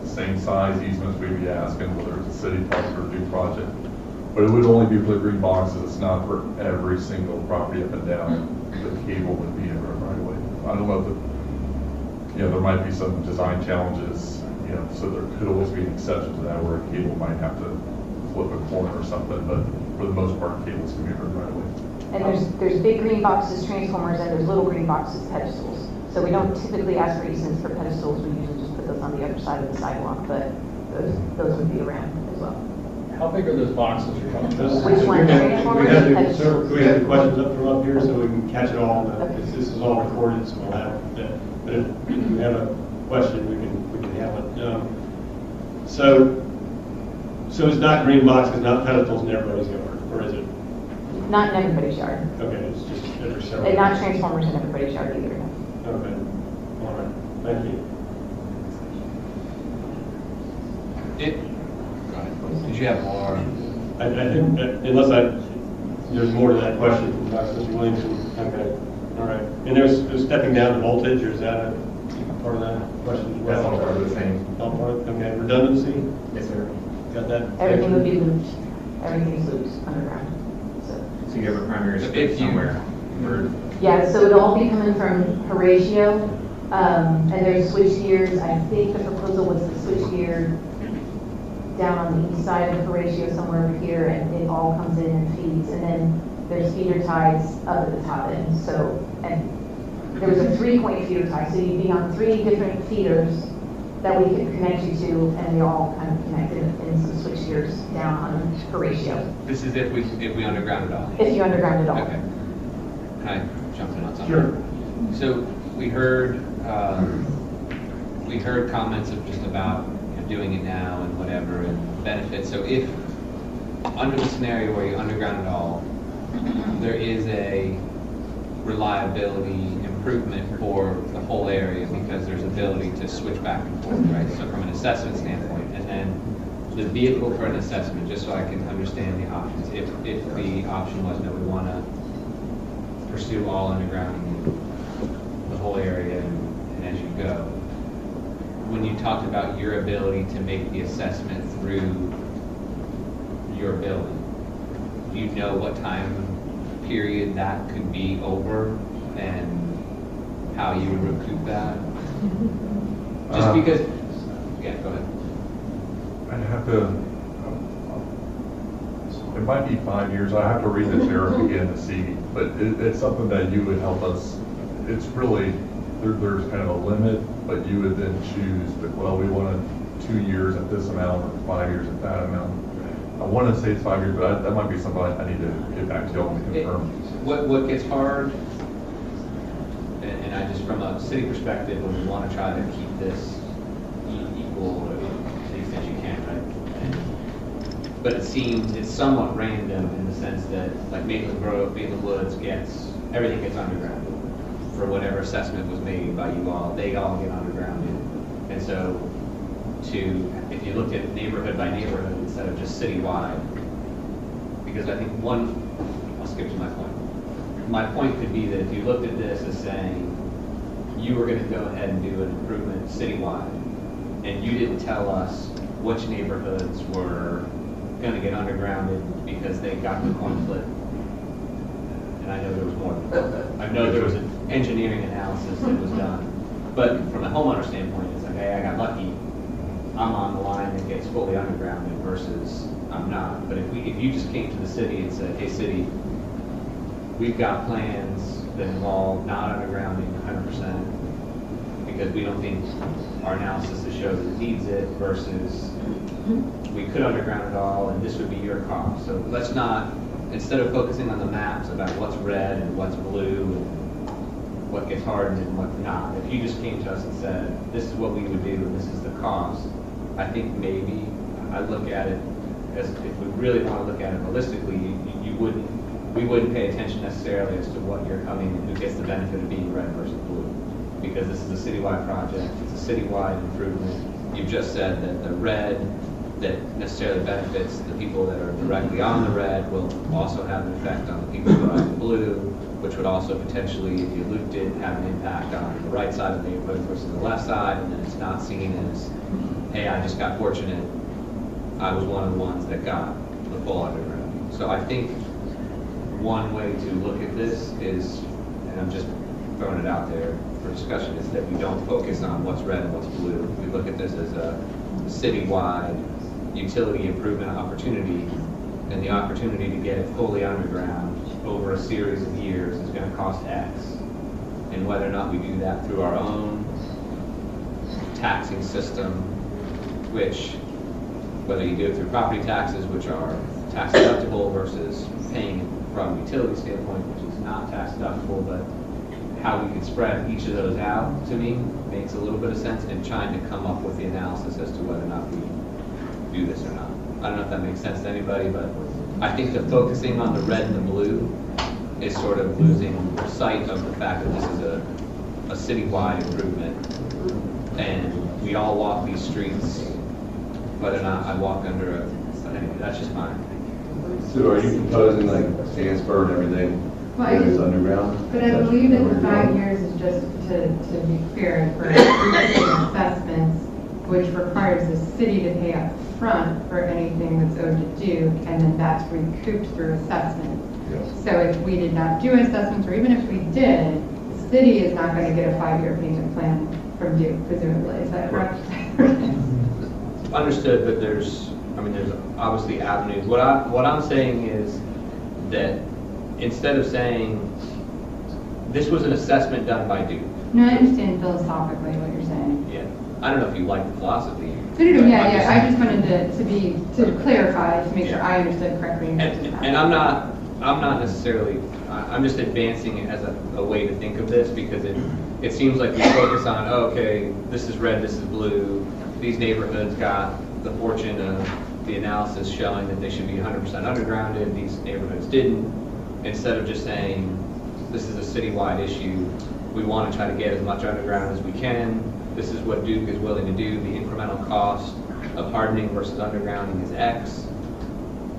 the same size easements we'd be asking, whether it's a city project or a new project. But it would only be for the green boxes. It's not for every single property up and down. The cable would be in the right away. I don't know if there might be some design challenges, so there could always be an exception to that where a cable might have to flip a corner or something, but for the most part, cables can be run right away. And there's big green boxes, transformers, and there's little green boxes, pedestals. So we don't typically ask for easements for pedestals. We usually just put those on the other side of the sidewalk, but those would be around as well. How big are those boxes you're talking about? Which one, transformers? Can we have the questions up here so we can catch it all? This is all recorded, so we'll have that. But if you have a question, we can have it. So it's not green boxes, not pedestals in everybody's yard, or is it? Not in everybody's yard. Okay, it's just there's several. And not transformers in everybody's yard either. Okay, all right, thank you. Did you have more? I think, there's more to that question from Mr. Williamson. Okay, all right. And there's stepping down the voltage, or is that a part of that question as well? That's all part of the same. All part of, okay, redundancy? Yes, sir. Got that? Everything would be looped. Everything's looped underground. So you have a primary switch somewhere. Yeah, so it'll all be coming from Horatio, and there's switch gears. I think the proposal was the switch gear down on the east side of Horatio, somewhere over here, and it all comes in and feeds. And then there's feeder ties up at the top end. So, and there was a 3-point feeder tie, so you'd be on 3 different feeders that we could connect you to, and they all kind of connected in some switch gears down on Horatio. This is if we underground it all? If you underground it all. Okay. Can I jump in on something? Sure. So we heard comments of just about doing it now and whatever and benefits. So if under the scenario where you underground it all, there is a reliability improvement for the whole area because there's ability to switch back and forth, right? So from an assessment standpoint, and then the vehicle for an assessment, just so I can understand the options. If the option was, no, we want to pursue all undergrounding the whole area and as you go. When you talked about your ability to make the assessment through your building, do you know what time period that could be over and how you would recoup that? Just because, yeah, go ahead. I'd have to, it might be 5 years. I have to read the tariff again to see, but it's something that you would help us. It's really, there's kind of a limit, but you would then choose, well, we want 2 years at this amount or 5 years at that amount. I want to say it's 5 years, but that might be something I need to get back to y'all and confirm. What gets hard, and I just from a city perspective, when we want to try to keep this equal to the extent you can, right? But it seems it's somewhat random in the sense that like Maitland Grove, Maitland Woods everything gets undergrounded for whatever assessment was made by you all. They all get undergrounded, and so if you looked at neighborhood by neighborhood instead of just citywide, because I think I'll skip to my point. My point could be that if you looked at this as saying you were going to go ahead and do an improvement citywide, and you didn't tell us which neighborhoods were gonna get undergrounded because they got the coin flip. And I know there was more. I know there was an engineering analysis that was done. But from a homeowner standpoint, it's like, hey, I got lucky. I'm on the line that gets fully undergrounded versus I'm not. But if you just came to the city and said, hey, city, we've got plans that involve not undergrounding 100% because we don't think our analysis has showed that it needs it versus we could underground it all and this would be your cost. So let's not, instead of focusing on the maps about what's red and what's blue and what gets hardened and what's not, if you just came to us and said, this is what we would do and this is the cost, I think maybe I'd look at it as, if we really want to look at it holistically, we wouldn't pay attention necessarily as to what you're coming and who gets the benefit of being red versus blue. Because this is a citywide project, it's a citywide improvement. You've just said that the red that necessarily benefits the people that are directly on the red will also have an effect on the people who are on the blue, which would also potentially, if you looped it, have an impact on the right side of the neighborhood versus the left side, and then it's not seen as, hey, I just got fortunate, I was one of the ones that got the full underground. So I think one way to look at this is, and I'm just throwing it out there for discussion, is that we don't focus on what's red and what's blue. We look at this as a citywide utility improvement opportunity, and the opportunity to get it fully underground over a series of years is going to cost X. And whether or not we do that through our own taxing system, which, whether you do it through property taxes, which are tax deductible, versus paying it from a utility standpoint, which is not tax deductible, but how we can spread each of those out, to me, makes a little bit of sense in trying to come up with the analysis as to whether or not we do this or not. I don't know if that makes sense to anybody, but I think that focusing on the red and the blue is sort of losing sight of the fact that this is a citywide improvement. And we all walk these streets, whether or not I walk under a, anyway, that's just mine. So are you proposing like Sandsburg and everything? Well, that is underground? But I believe that the 5 years is just to be clear for assessments, which requires the city to pay up front for anything that's owed to Duke, and then that's recouped through assessments. Yes. So if we did not do assessments, or even if we did, the city is not going to get a 5-year payment plan from Duke, presumably. Is that correct? Understood, but there's obviously avenues. What I'm saying is that instead of saying this was an assessment done by Duke. No, I understand philosophically what you're saying. Yeah. I don't know if you like the philosophy. No, yeah. I just wanted to clarify, to make sure I understood correctly. And I'm not necessarily, I'm just advancing it as a way to think of this, because it seems like we focus on, oh, okay, this is red, this is blue, these neighborhoods got the fortune of the analysis showing that they should be 100% undergrounded, these neighborhoods didn't, instead of just saying, this is a citywide issue, we want to try to get as much underground as we can, this is what Duke is willing to do, the incremental cost of hardening versus undergrounding is X.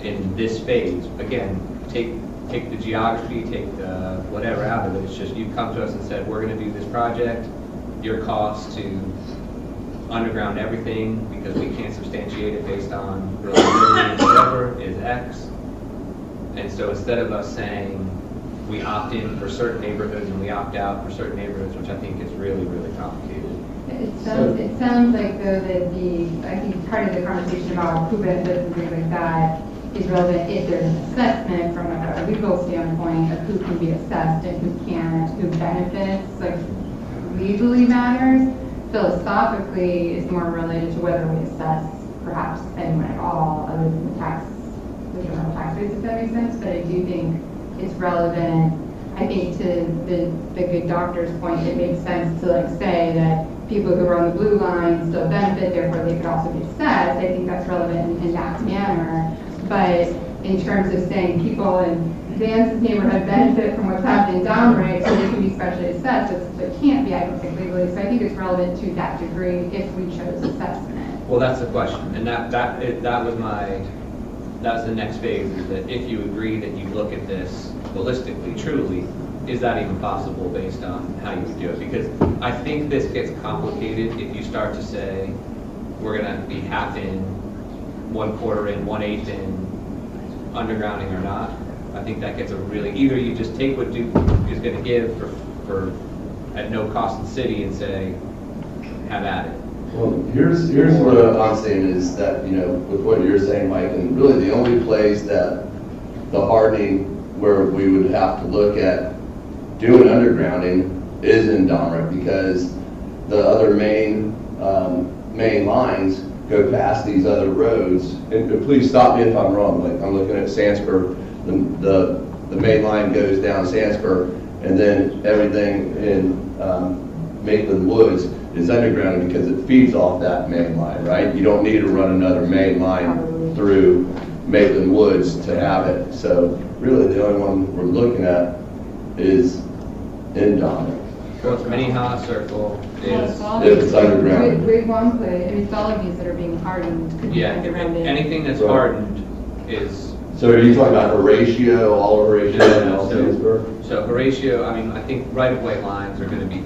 In this phase, again, take the geography, take the whatever out of it, it's just you come to us and said, we're going to do this project, your cost to underground everything, because we can't substantiate it based on reliability or whatever, is X. And so instead of us saying we opt in for certain neighborhoods and we opt out for certain neighborhoods, which I think is really, really complicated. It sounds like, though, that I think part of the conversation about who benefits and things like that is relevant if there's an assessment from a legal standpoint of who can be assessed and who can't, who benefits, like legally matters. Philosophically, is more related to whether we assess perhaps anyone at all other than the general tax rates, if that makes sense. But I do think it's relevant. I think to the good doctor's point, it makes sense to like say that people who are on the blue line still benefit, therefore they could also be assessed. I think that's relevant in that manner. But in terms of saying people in Vance's neighborhood benefit from what's happening downright, so they can be specially assessed, it can't be, I don't think, legally. So I think it's relevant to that degree if we chose assessment. Well, that's the question, and that's the next phase, is that if you agree that you look at this holistically, truly, is that even possible based on how you would do it? Because I think this gets complicated if you start to say, we're going to be half in, 1/4 in, 1/8 in, undergrounding or not. I think that gets a really, either you just take what Duke is gonna give for at no cost to the city and say, have at it. Well, here's what I'm saying is that, you know, with what you're saying, Mike, and really the only place that the hardening where we would have to look at doing undergrounding is in Domrick, because the other main lines go past these other roads. And please stop me if I'm wrong, like I'm looking at Sandsburg, the main line goes down Sandsburg, and then everything in Maitland Woods is underground because it feeds off that main line, right? You don't need to run another main line through Maitland Woods to have it. So really the only one we're looking at is in Domrick. So it's Minnehaha Circle is, if it's underground. Great Womply, I mean, it's all of these that are being hardened. could be yeah, undergrounded. anything that's Right. hardened is. So are you talking about Horatio, all of Horatio and all Sandsburg? So Horatio, I mean, I think right-of-way lines are gonna be,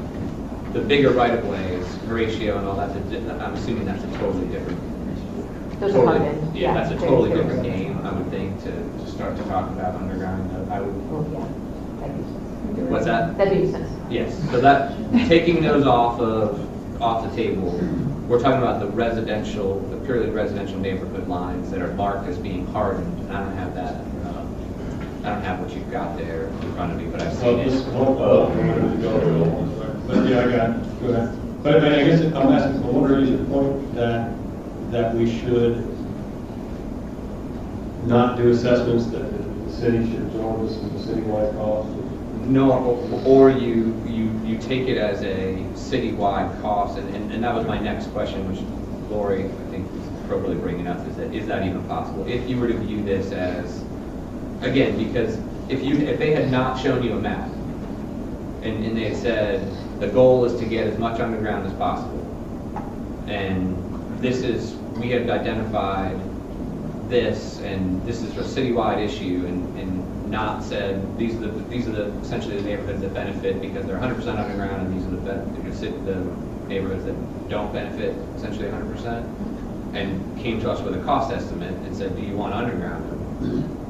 the bigger right-of-ways, Horatio and all that, I'm assuming that's a totally different. Those are hardened. Yeah, that's a very totally clear. different game, I would think, to start to talk about undergrounding. I would, Oh, yeah. That makes sense. what's that? That makes sense. Yes, so that, taking those off the table, we're talking about the residential, the purely residential neighborhood lines that are marked as being hardened. And I don't have that, I don't have what you've got there in front of me, but I've seen it. But yeah, I got it. Go ahead. But I guess I'm asking, I wonder, is your point that we should not do assessments, that the city should absorb this as a citywide cost? No, or you take it as a citywide cost, and that was my next question, which Lori, I think, is appropriately bringing up, is that even possible? If you were to view this as, again, because if they had not shown you a map, and they had said, the goal is to get as much underground as possible, and we have identified this, and this is a citywide issue, and not said, these are the essentially the neighborhoods that benefit because they're 100% underground, and these are the neighborhoods that don't benefit essentially 100%, and came to us with a cost estimate and said, do you want underground?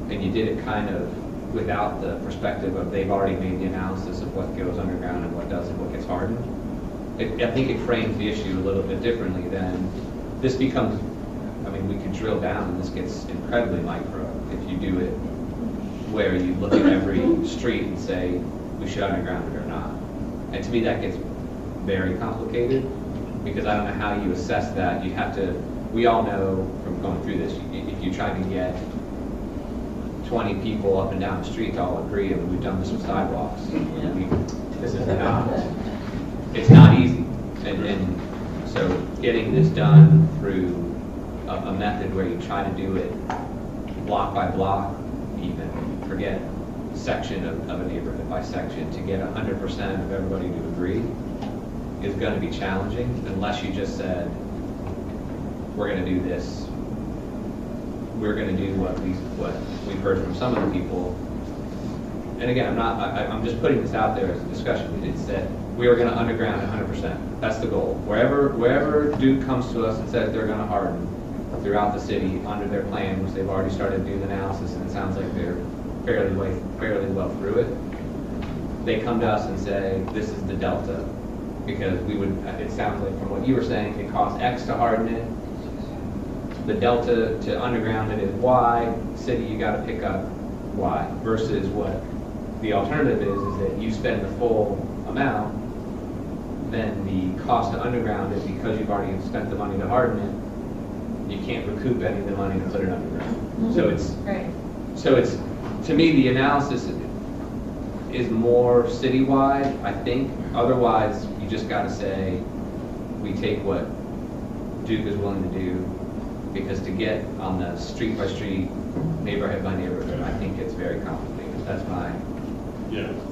And you did it kind of without the perspective of they've already made the analysis of what goes underground and what doesn't, what gets hardened. I think it frames the issue a little bit differently than this becomes. I mean, we could drill down and this gets incredibly micro if you do it where you look at every street and say, we should underground it or not. And to me, that gets very complicated because I don't know how you assess that. You have to, we all know from going through this, if you try to get 20 people up and down the street to all agree, and we've done this with sidewalks, this is not, it's not easy. And so getting this done through a method where you try to do it block by block, even, forget section of a neighborhood by section, to get 100% of everybody to agree is going to be challenging unless you just said, we're going to do this, we're going to do what we've heard from some of the people. And again, I'm just putting this out there as a discussion. It's that we are going to underground 100%. That's the goal. Wherever Duke comes to us and says they're going to harden throughout the city under their plan, which they've already started doing the analysis, and it sounds like they're fairly well through it. They come to us and say, this is the delta, because it sounds like from what you were saying, it costs X to harden it. The delta to underground it is Y. City, you got to pick up Y, versus what the alternative is that you spend the full amount, then the cost to underground it, because you've already spent the money to harden it, you can't recoup any of the money to put it underground. Mm-hmm. So it's, to me, the analysis is more citywide, I think. Otherwise, you just got to say, we take what Duke is willing to do, because to get on the street by street, neighborhood by neighborhood, I think it's very complicated. That's my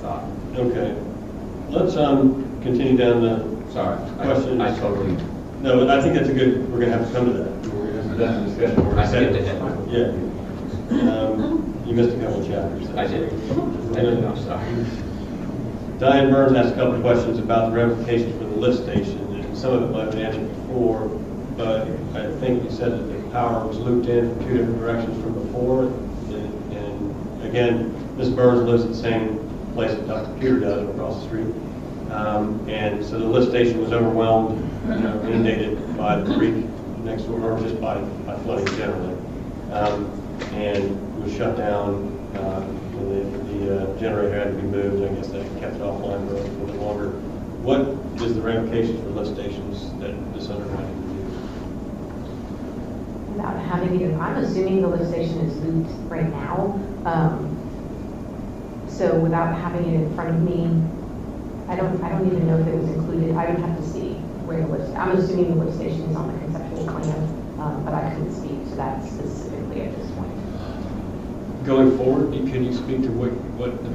thought. Okay. Let's continue down the Sorry, questions. I totally. No, but I think that's a good, we're going to have to come to that. We're going to have that discussion. I skipped ahead. Yeah. You missed a couple of chapters. I did. I'm sorry. Diane Burns asked a couple of questions about the ramifications for the lift station, and some of it might have been answered before, but I think you said that the power was looped in from 2 different directions from before. And again, Ms. Burns lives at the same place that Dr. Peter does across the street. And so the lift station was overwhelmed, inundated by the creek next door, or just by flooding generally. And was shut down, and the generator had to be moved. I guess they kept it offline for a little bit longer. What is the ramifications for lift stations that this undermining would do? Without having it, I'm assuming the lift station is looped right now. So without having it in front of me, I don't even know if it was included. I would have to see where the lift, I'm assuming the lift station is on the conceptual plan, but I couldn't speak to that specifically at this point. Going forward, can you speak to what the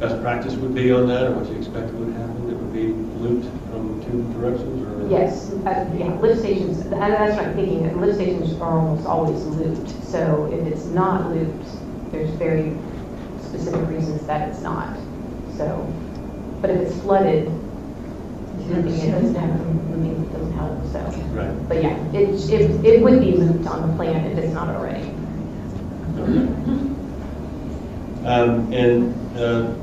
best practice would be on that, or what you expect would happen? It would be looped from 2 directions, or? Yes, yeah, lift stations, and that's what I'm thinking, lift stations are almost always looped. So if it's not looped, there's very specific reasons that it's not. So, but if it's flooded, it doesn't help, so. Right. But yeah, it would be looped on the plan if it's not already. Okay. And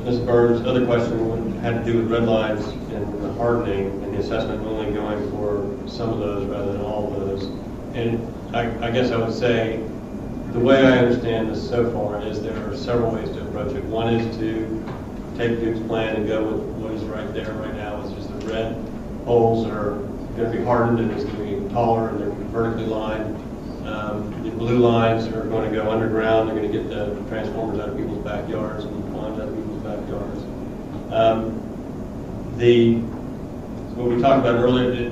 Ms. Burns' other question had to do with red lines and the hardening and the assessment only going for some of those rather than all of those. And I guess I would say the way I understand this so far is there are several ways to approach it. One is to take Duke's plan and go with what is right there right now. It's just the red poles are going to be hardened and it's going to be taller and they're vertically lined. The blue lines are going to go underground. They're going to get the transformers out of people's backyards and lines out of people's backyards. What we talked about earlier,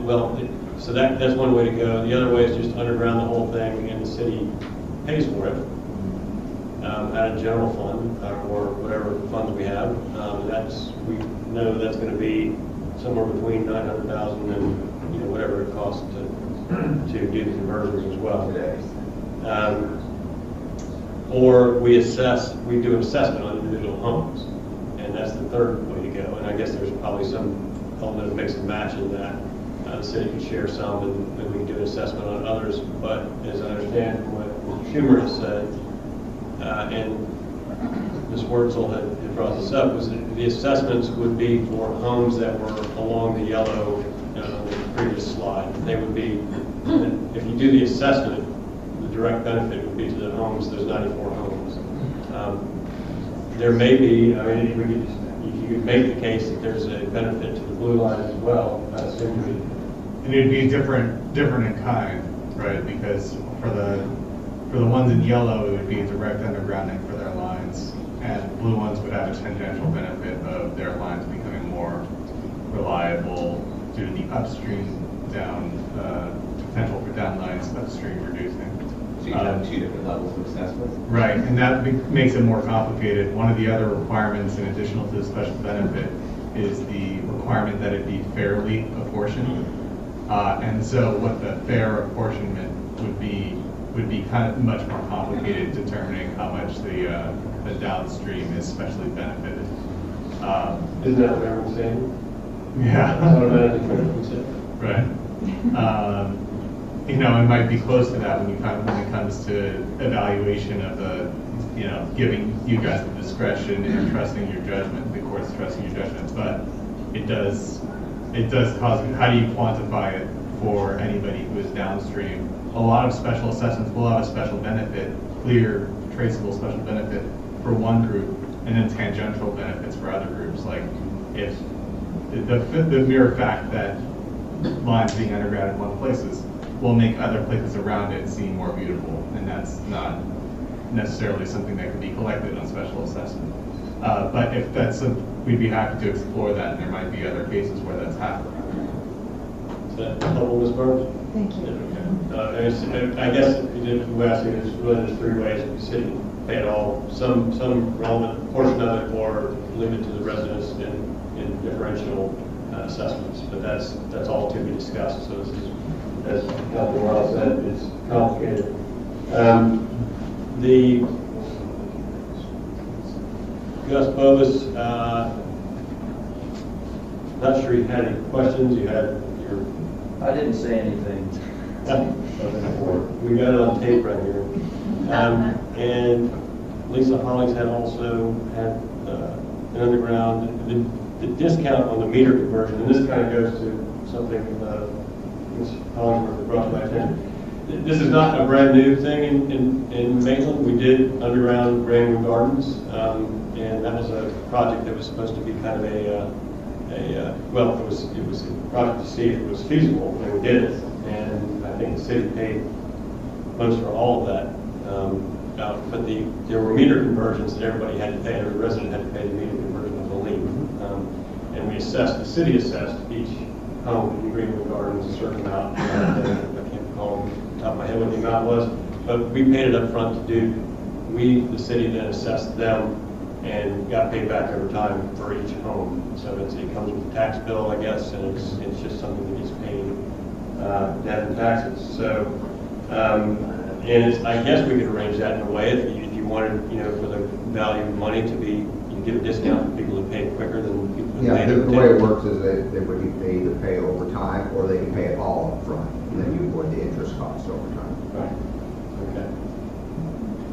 so that's one way to go. The other way is just underground the whole thing and the city pays for it out of general fund or whatever funds we have. We know that's going to be somewhere between $900,000 and whatever it costs to do the conversions as well. Or we do an assessment on individual homes, and that's the third way to go. And I guess there's probably some element of mix and match in that. The city could share some, and we can do an assessment on others. But as I understand from what Schumer has said, and Ms. Wurtzel had brought this up, was that the assessments would be for homes that were along the yellow the previous slide. They would be, if you do the assessment, the direct benefit would be to the homes, those 94 homes. There may be, you could make the case that there's a benefit to the blue line as well. And it'd be different in kind, right? Because for the ones in yellow, it would be direct undergrounding for their lines, and blue ones would have a tangential benefit of their lines becoming more reliable due to the upstream potential for down lines upstream reducing. So you have 2 different levels of assessment? Right, and that makes it more complicated. One of the other requirements, in addition to the special benefit, is the requirement that it be fairly apportioned. And so what the fair apportionment would be kind of much more complicated, determining how much the downstream is specially benefited. Isn't that what everyone's saying? Yeah. Right. It might be close to that when it comes to evaluation of the, giving you guys the discretion and trusting your judgment, the court's trusting your judgment. But it does cause, how do you quantify it for anybody who is downstream? A lot of special assessments will have a special benefit, clear, traceable special benefit for one group, and then tangential benefits for other groups. Like if the mere fact that lines being underground in one places will make other places around it seem more beautiful, and that's not necessarily something that can be collected on special assessment. But if that's we'd be happy to explore that, and there might be other cases where that's happening. Is that helpful, Ms. Burns? Thank you. I guess we're asking is really there's 3 ways the city can pay it all, some relevant portion of it, or leave it to the residents in differential assessments. But that's all to be discussed. So this is, as Dr. Morales said, it's complicated. Gus Bovis, not sure you had any questions. You had your. I didn't say anything. We got it on tape right here. And Lisa Hollings had also had an underground, the discount on the meter conversion, and this kind of goes to something Ms. Hollingsworth brought to my attention. This is not a brand new thing in Maitland. We did underground Rainbow Gardens, and that was a project that was supposed to be kind of well, it was a project to see if it was feasible, and we did it. And I think the city paid most or all of that. But there were meter conversions that everybody had to pay. Every resident had to pay the meter conversion of the lien. And we assessed, the city assessed each home in Greenwood Gardens a certain amount. I can't recall off the top of my head what the amount was, but we paid it up front to do. We, the city, then assessed them and got paid back over time for each home. So it comes with a tax bill, I guess, and it's just something that gets paid net in taxes. So, and I guess we could arrange that in a way if you wanted, for the value of money to be, you give a discount for people who pay quicker than people who pay. The way it works is they would either pay over time or they can pay it all up front, and then you avoid the interest costs over time. Right. Okay.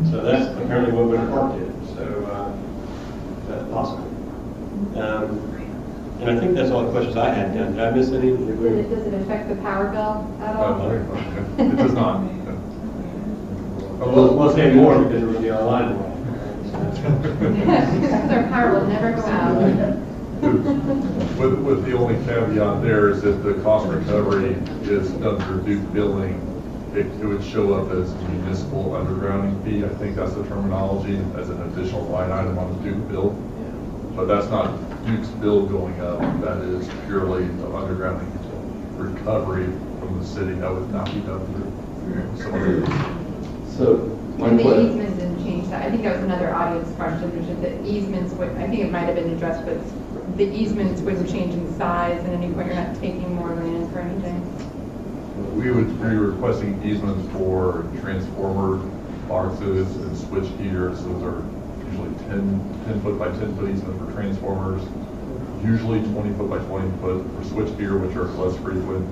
So that's apparently what Winter Park did. So that's possible. And I think that's all the questions I had. Did I miss any? Does it affect the power bill at all? It does not. We'll say more because we're going to be online. Because our power will never go out. With the only caveat there is that the cost recovery is done through Duke billing. It would show up as municipal undergrounding fee. I think that's the terminology, as an additional line item on the Duke bill. But that's not Duke's bill going up. That is purely the undergrounding recovery from the city. That would not be done through someone. So, And the easements didn't change that. I think that was another audience question, which is the easements would, I think it might have been addressed, but the easements wouldn't change in size at any point. You're not taking more land for anything. We would be requesting easements for transformer boxes and switch gears. Those are usually 10 foot by 10 foot easements for transformers, usually 20 foot by 20 foot for switch gear, which are less frequent.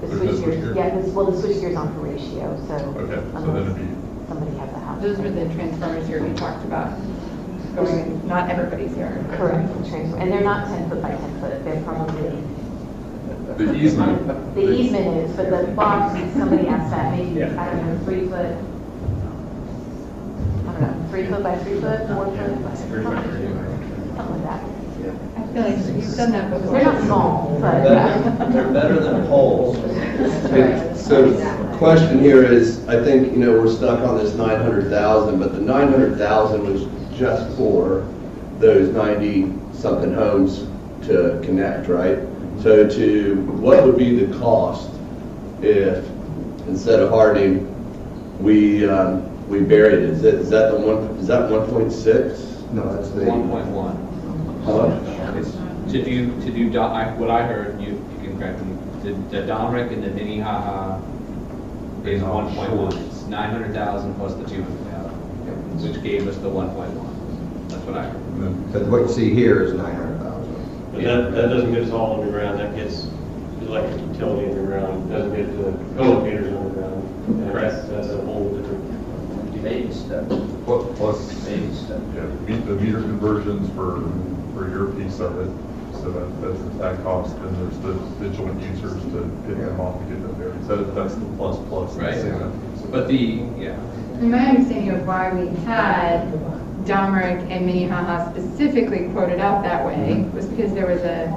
The switch gears, yeah, the switch gears on ratio, so. Okay, so then it'd be. Somebody has a house. Those were the transformers here we talked about. Going, not everybody's here. Correct, and they're not 10 foot by 10 foot, they're probably. The easement. The easement is, but the box, somebody asked that, maybe, I don't know, 3 foot. I don't know, 3 foot by 3 foot, 4 foot by 3 foot. Something like that. I feel like you've done that before. They're not small, but. They're better than poles. So the question here is, I think, we're stuck on this 900,000, but the 900,000 was just for those 90-something homes to connect, right? So what would be the cost if, instead of hardening, we buried it? Is that 1.6? No, that's the 1.1. To do what I heard, you can correct me. The Domrick and the Minnehaha is 1.1. It's 900,000 plus the 200,000, which gave us the 1.1. That's what I heard. But what you see here is 900,000. But that doesn't get us all underground. That gets electric utility underground. It doesn't get the co-locators underground. And that's a whole different Baby step. Plus, Baby step. yeah, the meter conversions for your piece of it. So that's that cost, and there's the joint users to get them off and get them there. So that's the plus. Right. But And my understanding of why we had Domrick and Minnehaha specifically quoted out that way was because there was a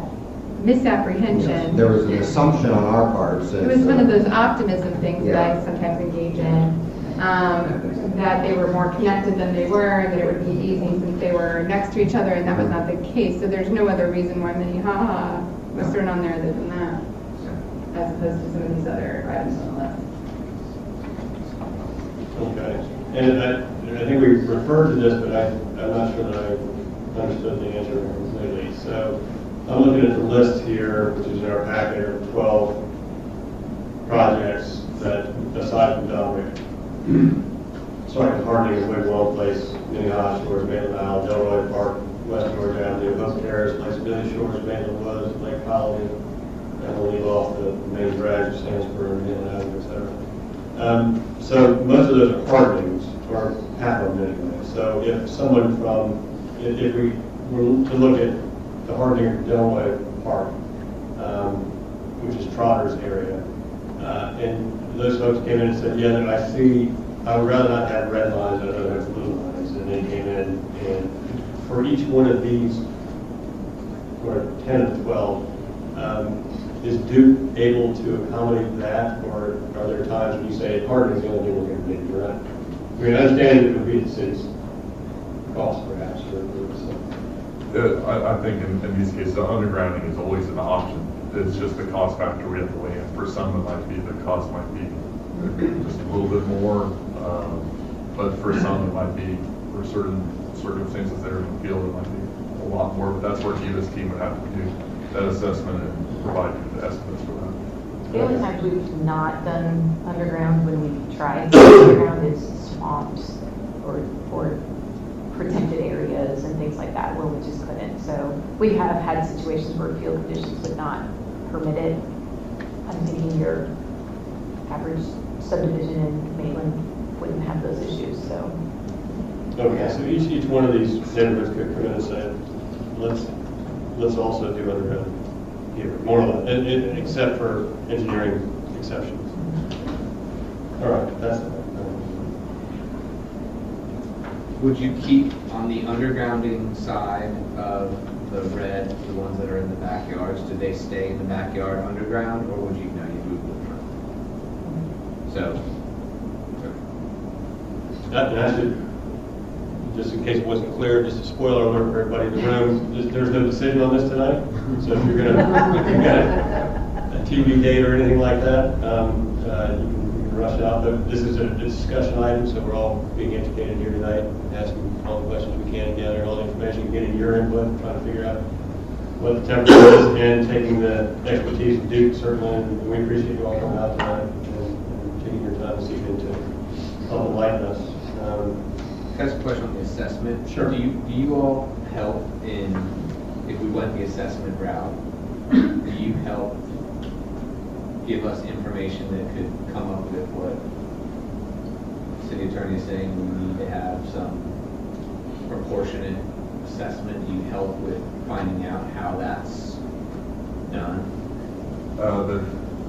misapprehension. There was an assumption on our part. It was one of those optimism things that I sometimes engage in, that they were more connected than they were, and that it would be easy since they were next to each other, and that was not the case. So there's no other reason why Minnehaha was thrown on there other than that, as opposed to some of these other items on the list. Okay. And I think we referred to this, but I'm not sure that I understood the answer completely. So I'm looking at the list here, which is in our packet of 12 projects that, aside from Domrick, starting with Harding and Wigwam Place, Minnehaha Shores, Maitland Isle, Delroy Park, West Georgia Avenue, Hope Terrace, Place Billy Shores, Maitland Woods, Lake Holiday, and we'll leave off the main drag of Sandsburg and Maitland Avenue, et cetera. So most of those are hardenings, or half of them anyway. So if someone from, if we were to look at the hardening of Delaware Park, which is Trotter's area, and those folks came in and said, yeah, I see, I would rather not have red lines, I'd rather have blue lines. And they came in, and for each one of these, or 10 of 12, is Duke able to accommodate that, or are there times when you say hardening is the only thing we're going to do? You're not. I mean, I understand it would be the city's cost, perhaps, I think in these cases, the undergrounding is always an option. It's just the cost factor we have to weigh in. For some, it might be, the cost might be just a little bit more, but for some, it might be, for certain circumstances that are in the field, it might be a lot more, but that's where Giva's team would have to do that assessment and provide you the estimates for that. The only times we've not done underground when we tried underground is swamps or protected areas and things like that where we just couldn't. So we have had situations where field conditions would not permit it. I'm thinking your average subdivision in Maitland wouldn't have those issues, so. Okay, so each one of these neighborhoods could come in and say, let's also do underground here, more or less, except for engineering exceptions. All right, that's it. Would you keep on the undergrounding side of the red, the ones that are in the backyards, do they stay in the backyard underground, or would you, no, you move them? So. Actually, just in case it wasn't clear, just a spoiler alert for everybody in the room, there's no decision on this tonight. So if you're gonna, if you've got a TV date or anything like that, you can rush out. But this is a discussion item, so we're all being educated here tonight, asking all the questions we can, gathering all the information, getting your input, trying to figure out what the temperature is, and taking the expertise of Duke, certainly, and we appreciate you all coming out tonight and taking your time this evening to help enlighten us. Can I ask a question on the assessment? Sure. Do you all help in, if we went the assessment route, do you help give us information that could come up with what city attorney is saying we need to have some proportionate assessment? Do you help with finding out how that's done?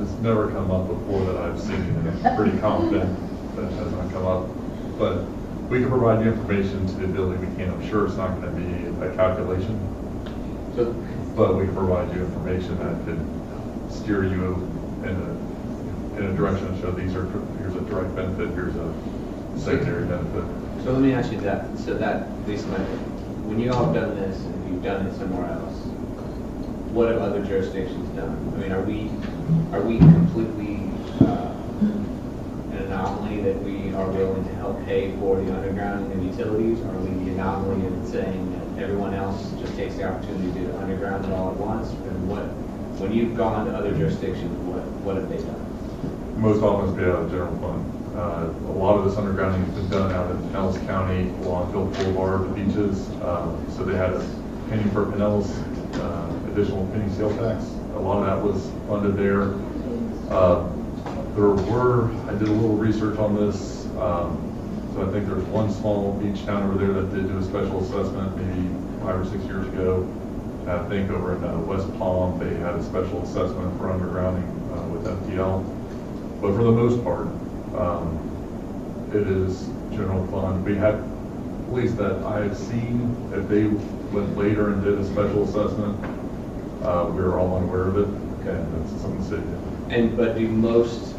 It's never come up before that I've seen. I'm pretty confident that has not come up, but we can provide you information to the ability we can. I'm sure it's not going to be a calculation, but we can provide you information that could steer you in a direction to show here's a direct benefit, here's a secondary benefit. So let me ask you that. So that, at least when you all have done this, and if you've done it somewhere else, what have other jurisdictions done? I mean, are we completely an anomaly that we are willing to help pay for the underground and utilities? Or are we the anomaly in saying that everyone else just takes the opportunity to do underground it all at once? And when you've gone to other jurisdictions, what have they done? Most often it's been out of the general fund. A lot of this undergrounding has been done out in Pinellas County along Hill Boulevard beaches. So they had a penny for Pinellas, additional penny sale tax. A lot of that was funded there. I did a little research on this. So I think there's one small beach town over there that did do a special assessment maybe 5 or 6 years ago. And I think over in West Palm, they had a special assessment for undergrounding with FTL. But for the most part, it is general fund. We had, at least that I have seen, if they went later and did a special assessment, we were all unaware of it. Okay. And that's something the city did. But do most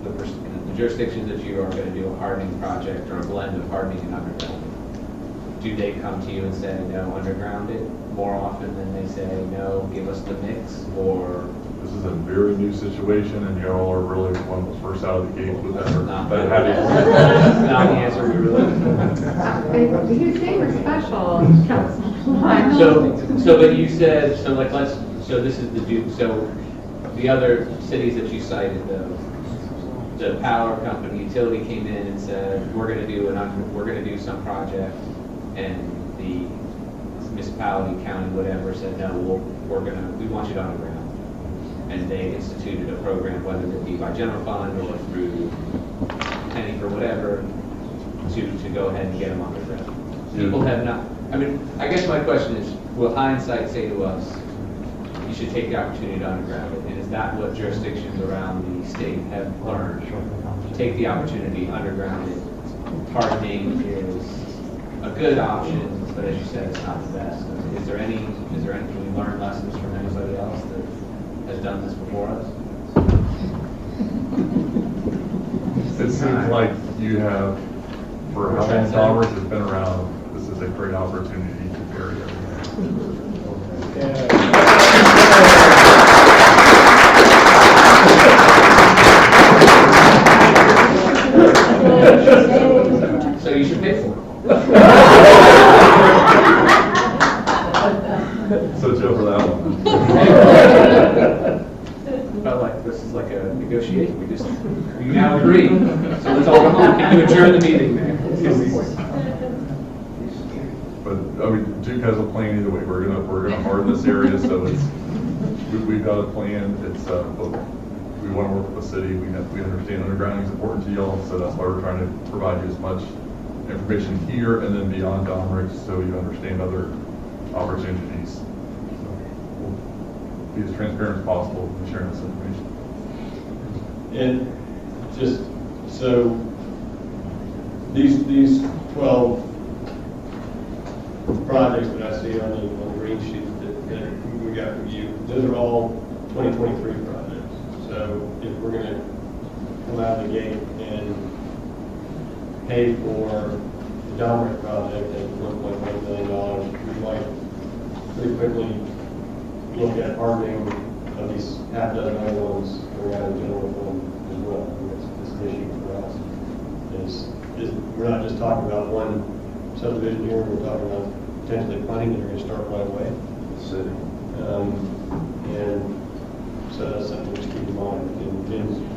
the jurisdictions that you are going to do a hardening project or a blend of hardening and underground, do they come to you and say no, underground it more often than they say no, give us the mix? Or this is a very new situation, and you all are really one of the first out of the gate with that. That's not the answer we were looking for. You say we're special, Councilman. So, but you said, so this is the Duke, so the other cities that you cited, the power company, utility came in and said, we're going to do some project, and the municipality, county, whatever said, no, we want you to underground. and they instituted a program, whether it be by general fund or through penny or whatever, to go ahead and get them underground. People have not, I mean, I guess my question is, will hindsight say to us, you should take the opportunity to underground it? And is that what jurisdictions around the state have learned? Take the opportunity, underground it. Hardening is a good option, but as you said, it's not the best. Is there anything we learned lessons from anybody else that has done this before us? It seems like you have, for how long Commerce has been around, this is a great opportunity to bury everything. So you should pay for it. So Joe, for that one. Felt like this is like a negotiation. We now agree. So let's all go home. Can you adjourn the meeting there? But I mean, Duke has a plan either way. We're gonna harden this area, so we've got a plan. It's but we want to work with the city. We understand undergrounding is important to y'all, so that's why we're trying to provide you as much information here and then beyond Domrick, so you understand other opportunities. So we'll be as transparent as possible in sharing this information. And just so these 12 projects that I see on the green sheet that we got from you, those are all 2023 projects. So if we're going to come out of the gate and pay for the Domrick project at $1.1 million, we might pretty quickly look at hardening of these half dozen other ones coming out of the general fund as well. I mean, it's an issue for us. We're not just talking about one subdivision here, we're talking about potentially planning that are going to start right away. And so that's something to keep in mind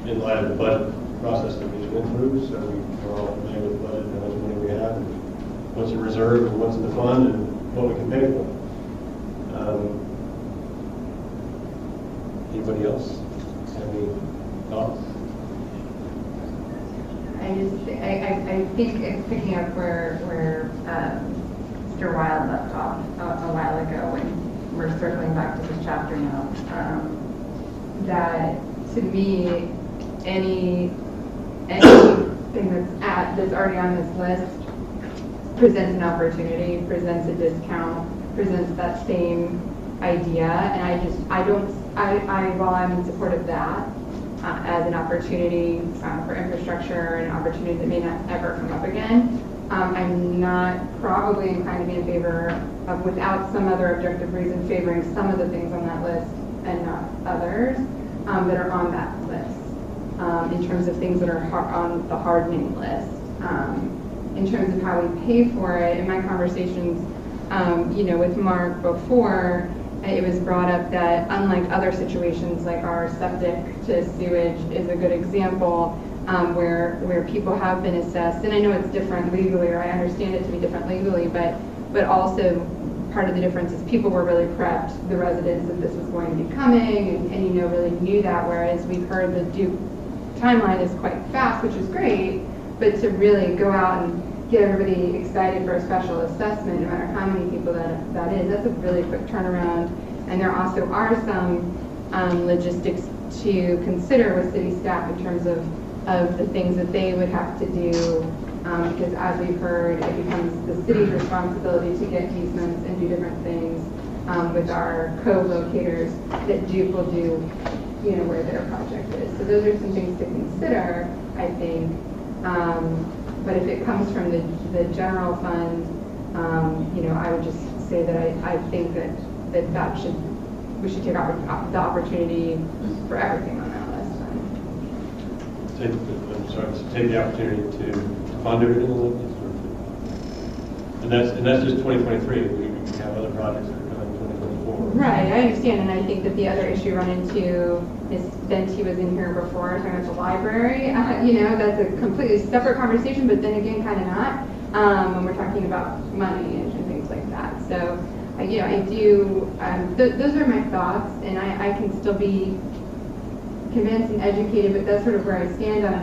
in light of the budget process that we just went through. So we're all familiar with the budget and how much money we have, and what's in reserve, and what's in the fund, and what we can pay for. Anybody else have any thoughts? I think it's picking up where Mr. Wild left off a while ago when we're circling back to this chapter now. That to me, anything that's already on this list presents an opportunity, presents a discount, presents that same idea, and while I'm in support of that as an opportunity for infrastructure and an opportunity that may not ever come up again, I'm not probably inclined to be in favor of, without some other objective reason, favoring some of the things on that list and not others that are on that list, in terms of things that are on the hardening list. In terms of how we pay for it, in my conversations with Mark before, it was brought up that unlike other situations like our septic to sewage is a good example, where people have been assessed, and I know it's different legally, or I understand it to be different legally, but also part of the difference is people were really prepped, the residents, that this was going to be coming, and really knew that, whereas we've heard the Duke timeline is quite fast, which is great, but to really go out and get everybody excited for a special assessment, no matter how many people that is, that's a really quick turnaround. And there also are some logistics to consider with city staff in terms of the things that they would have to do, because as we've heard, it becomes the city's responsibility to get easements and do different things with our co-locators that Duke will do, where their project is. So those are some things to consider, I think. But if it comes from the general fund, I would just say that I think that we should take the opportunity for everything on that list. Take the opportunity to fund everything on that list, and that's just 2023. We have other projects that are coming in 2024. Right, I understand, and I think that the other issue run into is Benty was in here before talking about the library. That's a completely separate conversation, but then again, kind of not when we're talking about money and things like that. So, I do. Those are my thoughts, and I can still be convinced and educated, but that's sort of where I stand on it.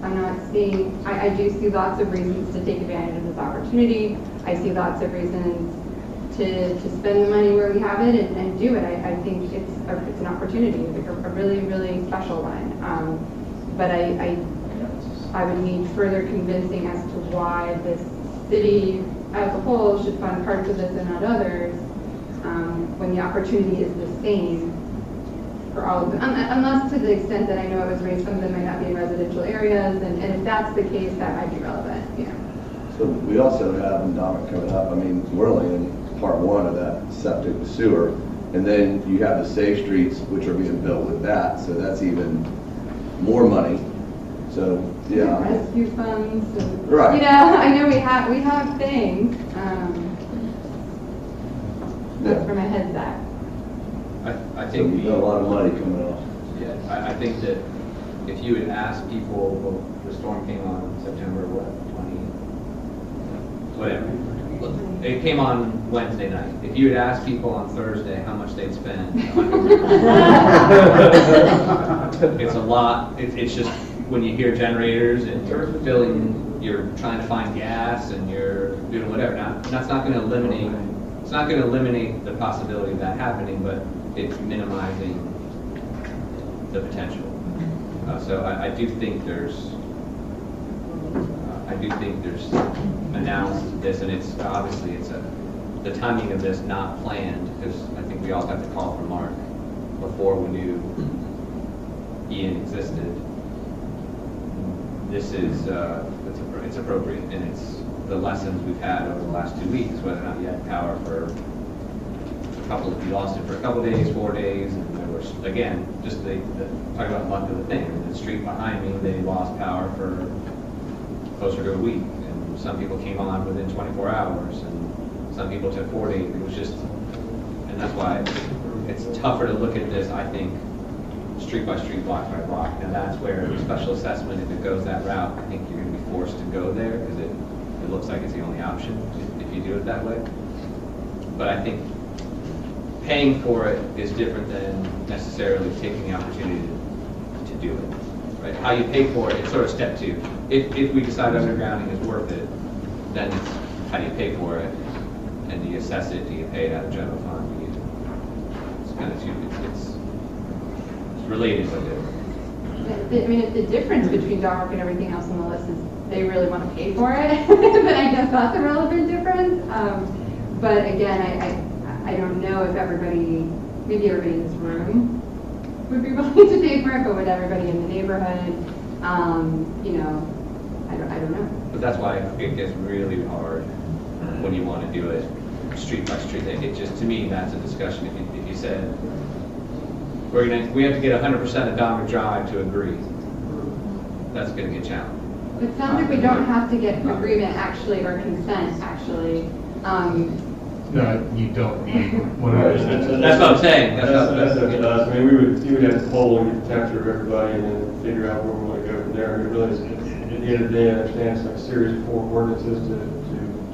I'm not seeing, I do see lots of reasons to take advantage of this opportunity. I see lots of reasons to spend the money where we have it and do it. I think it's an opportunity, like a really, really special one. But I would need further convincing as to why this city as a whole should fund parts of this and not others, when the opportunity is the same for all of them. Unless to the extent that I know it was raised, some of them might not be in residential areas, and if that's the case, that might be relevant, you know. So we also have in Dominic coming up, I mean, we're only in part one of that septic sewer, and then you have the safe streets, which are being built with that, so that's even more money. So, yeah. Rescue funds, and, Right. you know, I know we have things. That's where my head's at. So I think we've got a lot of money coming off. Yeah, I think that if you had asked people, well, the storm came on September, 20, whatever. It came on Wednesday night. If you had asked people on Thursday how much they'd spend, it's a lot. It's just when you hear generators and you're filling, you're trying to find gas and you're doing whatever. Now, that's not going to eliminate. It's not going to eliminate the possibility of that happening, but it's minimizing the potential. So I do think there's analysis of this, and it's obviously the timing of this not planned, because I think we all got the call from Mark before we knew Ian existed. This is it's appropriate, and it's the lessons we've had over the last 2 weeks, whether or not you had power for you lost it for a couple of days, 4 days, and there was, again, just talk about luck of the thing. The street behind me, they lost power for closer to a week, and some people came on within 24 hours, and some people took 4 days. It was just, and that's why it's tougher to look at this, I think, street by street, block by block. Now that's where the special assessment, if it goes that route, I think you're going to be forced to go there, because it looks like it's the only option if you do it that way. But I think paying for it is different than necessarily taking the opportunity to do it. Right? How you pay for it, it's sort of step two. If we decide undergrounding is worth it, then it's how do you pay for it, and do you assess it? Do you pay it out of general fund? It's kind of it's related but different. I mean, the difference between Domrick and everything else on the list is they really want to pay for it, but I guess that's a relevant difference. But again, I don't know if maybe everybody in this room would be willing to pay for it, but would everybody in the neighborhood, you know, I don't know. But that's why it gets really hard when you want to do it street by street. It just, to me, that's a discussion. If you said, we have to get 100% of Domrick Drive to agree, that's going to get challenged. It sounds like we don't have to get agreement actually, or consent actually. No, you don't need 100%. That's what I'm saying. That's up to us. I mean, you would have to poll and get the temperature of everybody and then figure out where we want to go from there. And it really is, at the end of the day, I understand it's like a series of 4 ordinances to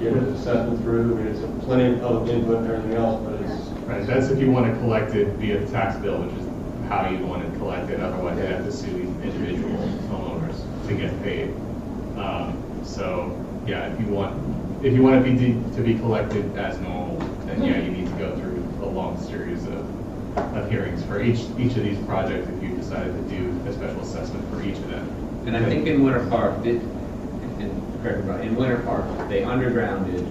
get an assessment through. I mean, it's plenty of public input and everything else, but it's... Right, that's if you want to collect it via the tax bill, which is how you want to collect it. Otherwise, you have to sue individual homeowners to get paid. So, yeah, if you want it to be collected as normal, then yeah, you need to go through a long series of hearings for each of these projects if you decided to do a special assessment for each of them. And I think in Winter Park, in Winter Park, they undergrounded,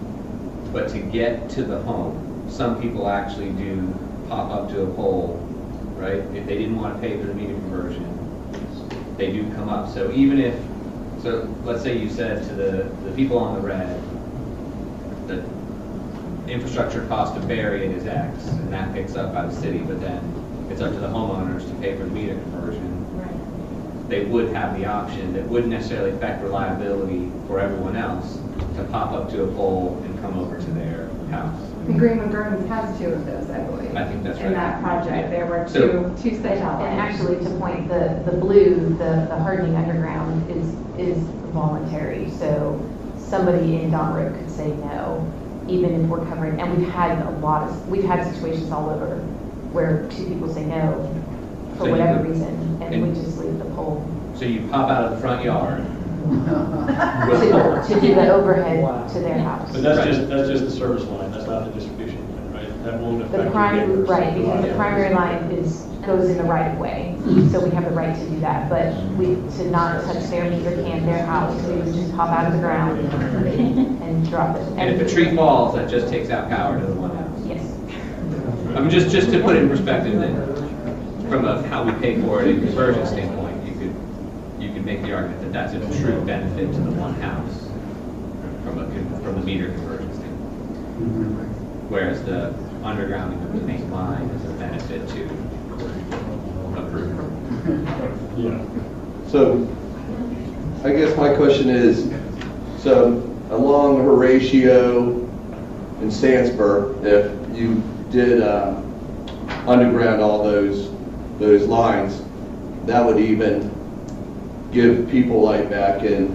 but to get to the home, some people actually do pop up to a pole, right? If they didn't want to pay for the meter conversion, they do come up. So even if, let's say you said to the people on the red, the infrastructure cost to bury it is X, and that picks up by the city, but then it's up to the homeowners to pay for the meter conversion. Right. They would have the option that wouldn't necessarily affect reliability for everyone else to pop up to a pole and come over to their house. And Greenwood Gardens has 2 of those, I believe. I think that's right. In that project, Yeah. there were So- two special And actually, to point, the blue, the hardening underground is voluntary. So somebody in Domrick could say no, even if we're covering. And we've had situations all over where 2 people say no, for So whatever you- reason, and we just leave the pole So you pop out of the front yard. to do the overhead to their house. But that's just the service line, that's not the distribution line, right? That won't affect The your primary, neighbors. right, because the primary line goes in the right of way, so we have the right to do that, but to not touch their meter can, their house, we would just pop out of the ground and drop it. And if a tree falls, that just takes out power to the one house. Yes. I mean, just to put it in perspective, that from how we pay for it in conversion standpoint, you could make the argument that that's a true benefit to the one house from the meter conversion standpoint. Whereas the undergrounding of the main line is a benefit to a group. Yeah. So, I guess my question is, so along Horatio and Sandsburg, if you did underground all those lines, that would even give people like back in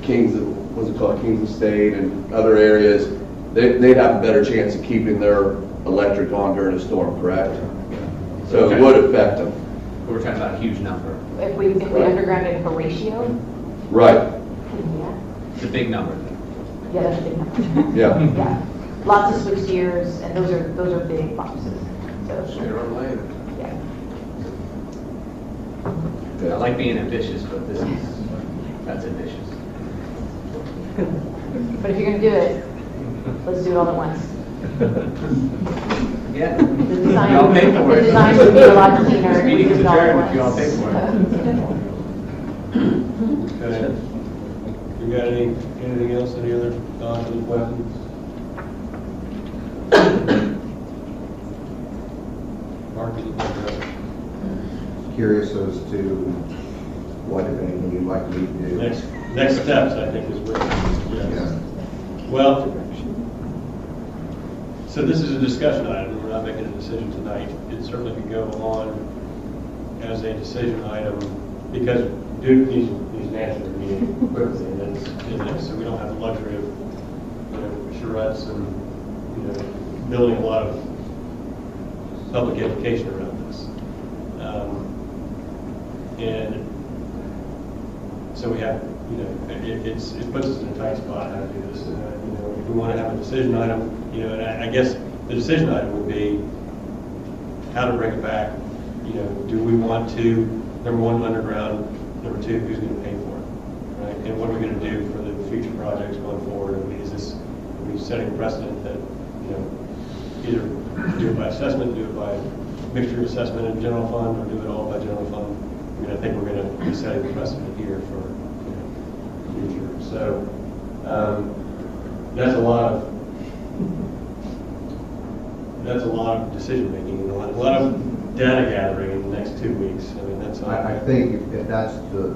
Kings, what's it called, Kings Estate and other areas, they'd have a better chance of keeping their electric on during a storm, correct? So it would affect them. We're talking about a huge number. If we undergrounded Horatio, Right. yeah, It's a big number. yeah, that's a big number. Yeah. Yeah, lots of switch gears, and those are big boxes, so. Sooner or later. Yeah. I like being ambitious, but that's ambitious. But if you're gonna do it, let's do it all at once. Yeah. The design, Y'all pay for the it. design would be a lot cleaner if we Meeting's did it all at adjourned once. if y'all pay for Okay. You got anything else, any other thoughts or questions? Mark, you can address. Curious as to what, if anything, you'd like me to do. Next steps, I think, is what, yes. Yeah. Well, so this is a discussion item, we're not making a decision tonight. It certainly could go on as a decision item, because Duke needs an answer immediately, quickly, and it's, so we don't have the luxury of, charrettes and, building a lot of public education around this. And so we have, it puts us in a tight spot how to do this. If we want to have a decision item, and I guess the decision item would be how to bring it back. Do we want to, number one, underground, number two, who's going to pay for it, right? And what are we going to do for the future projects going forward? Are we setting a precedent that, either do it by assessment, do it by mixture assessment and general fund, or do it all by general fund? I think we're going to be setting the precedent here for the future. So that's a lot of decision making and a lot of data gathering in the next 2 weeks. That's all. I think if that's the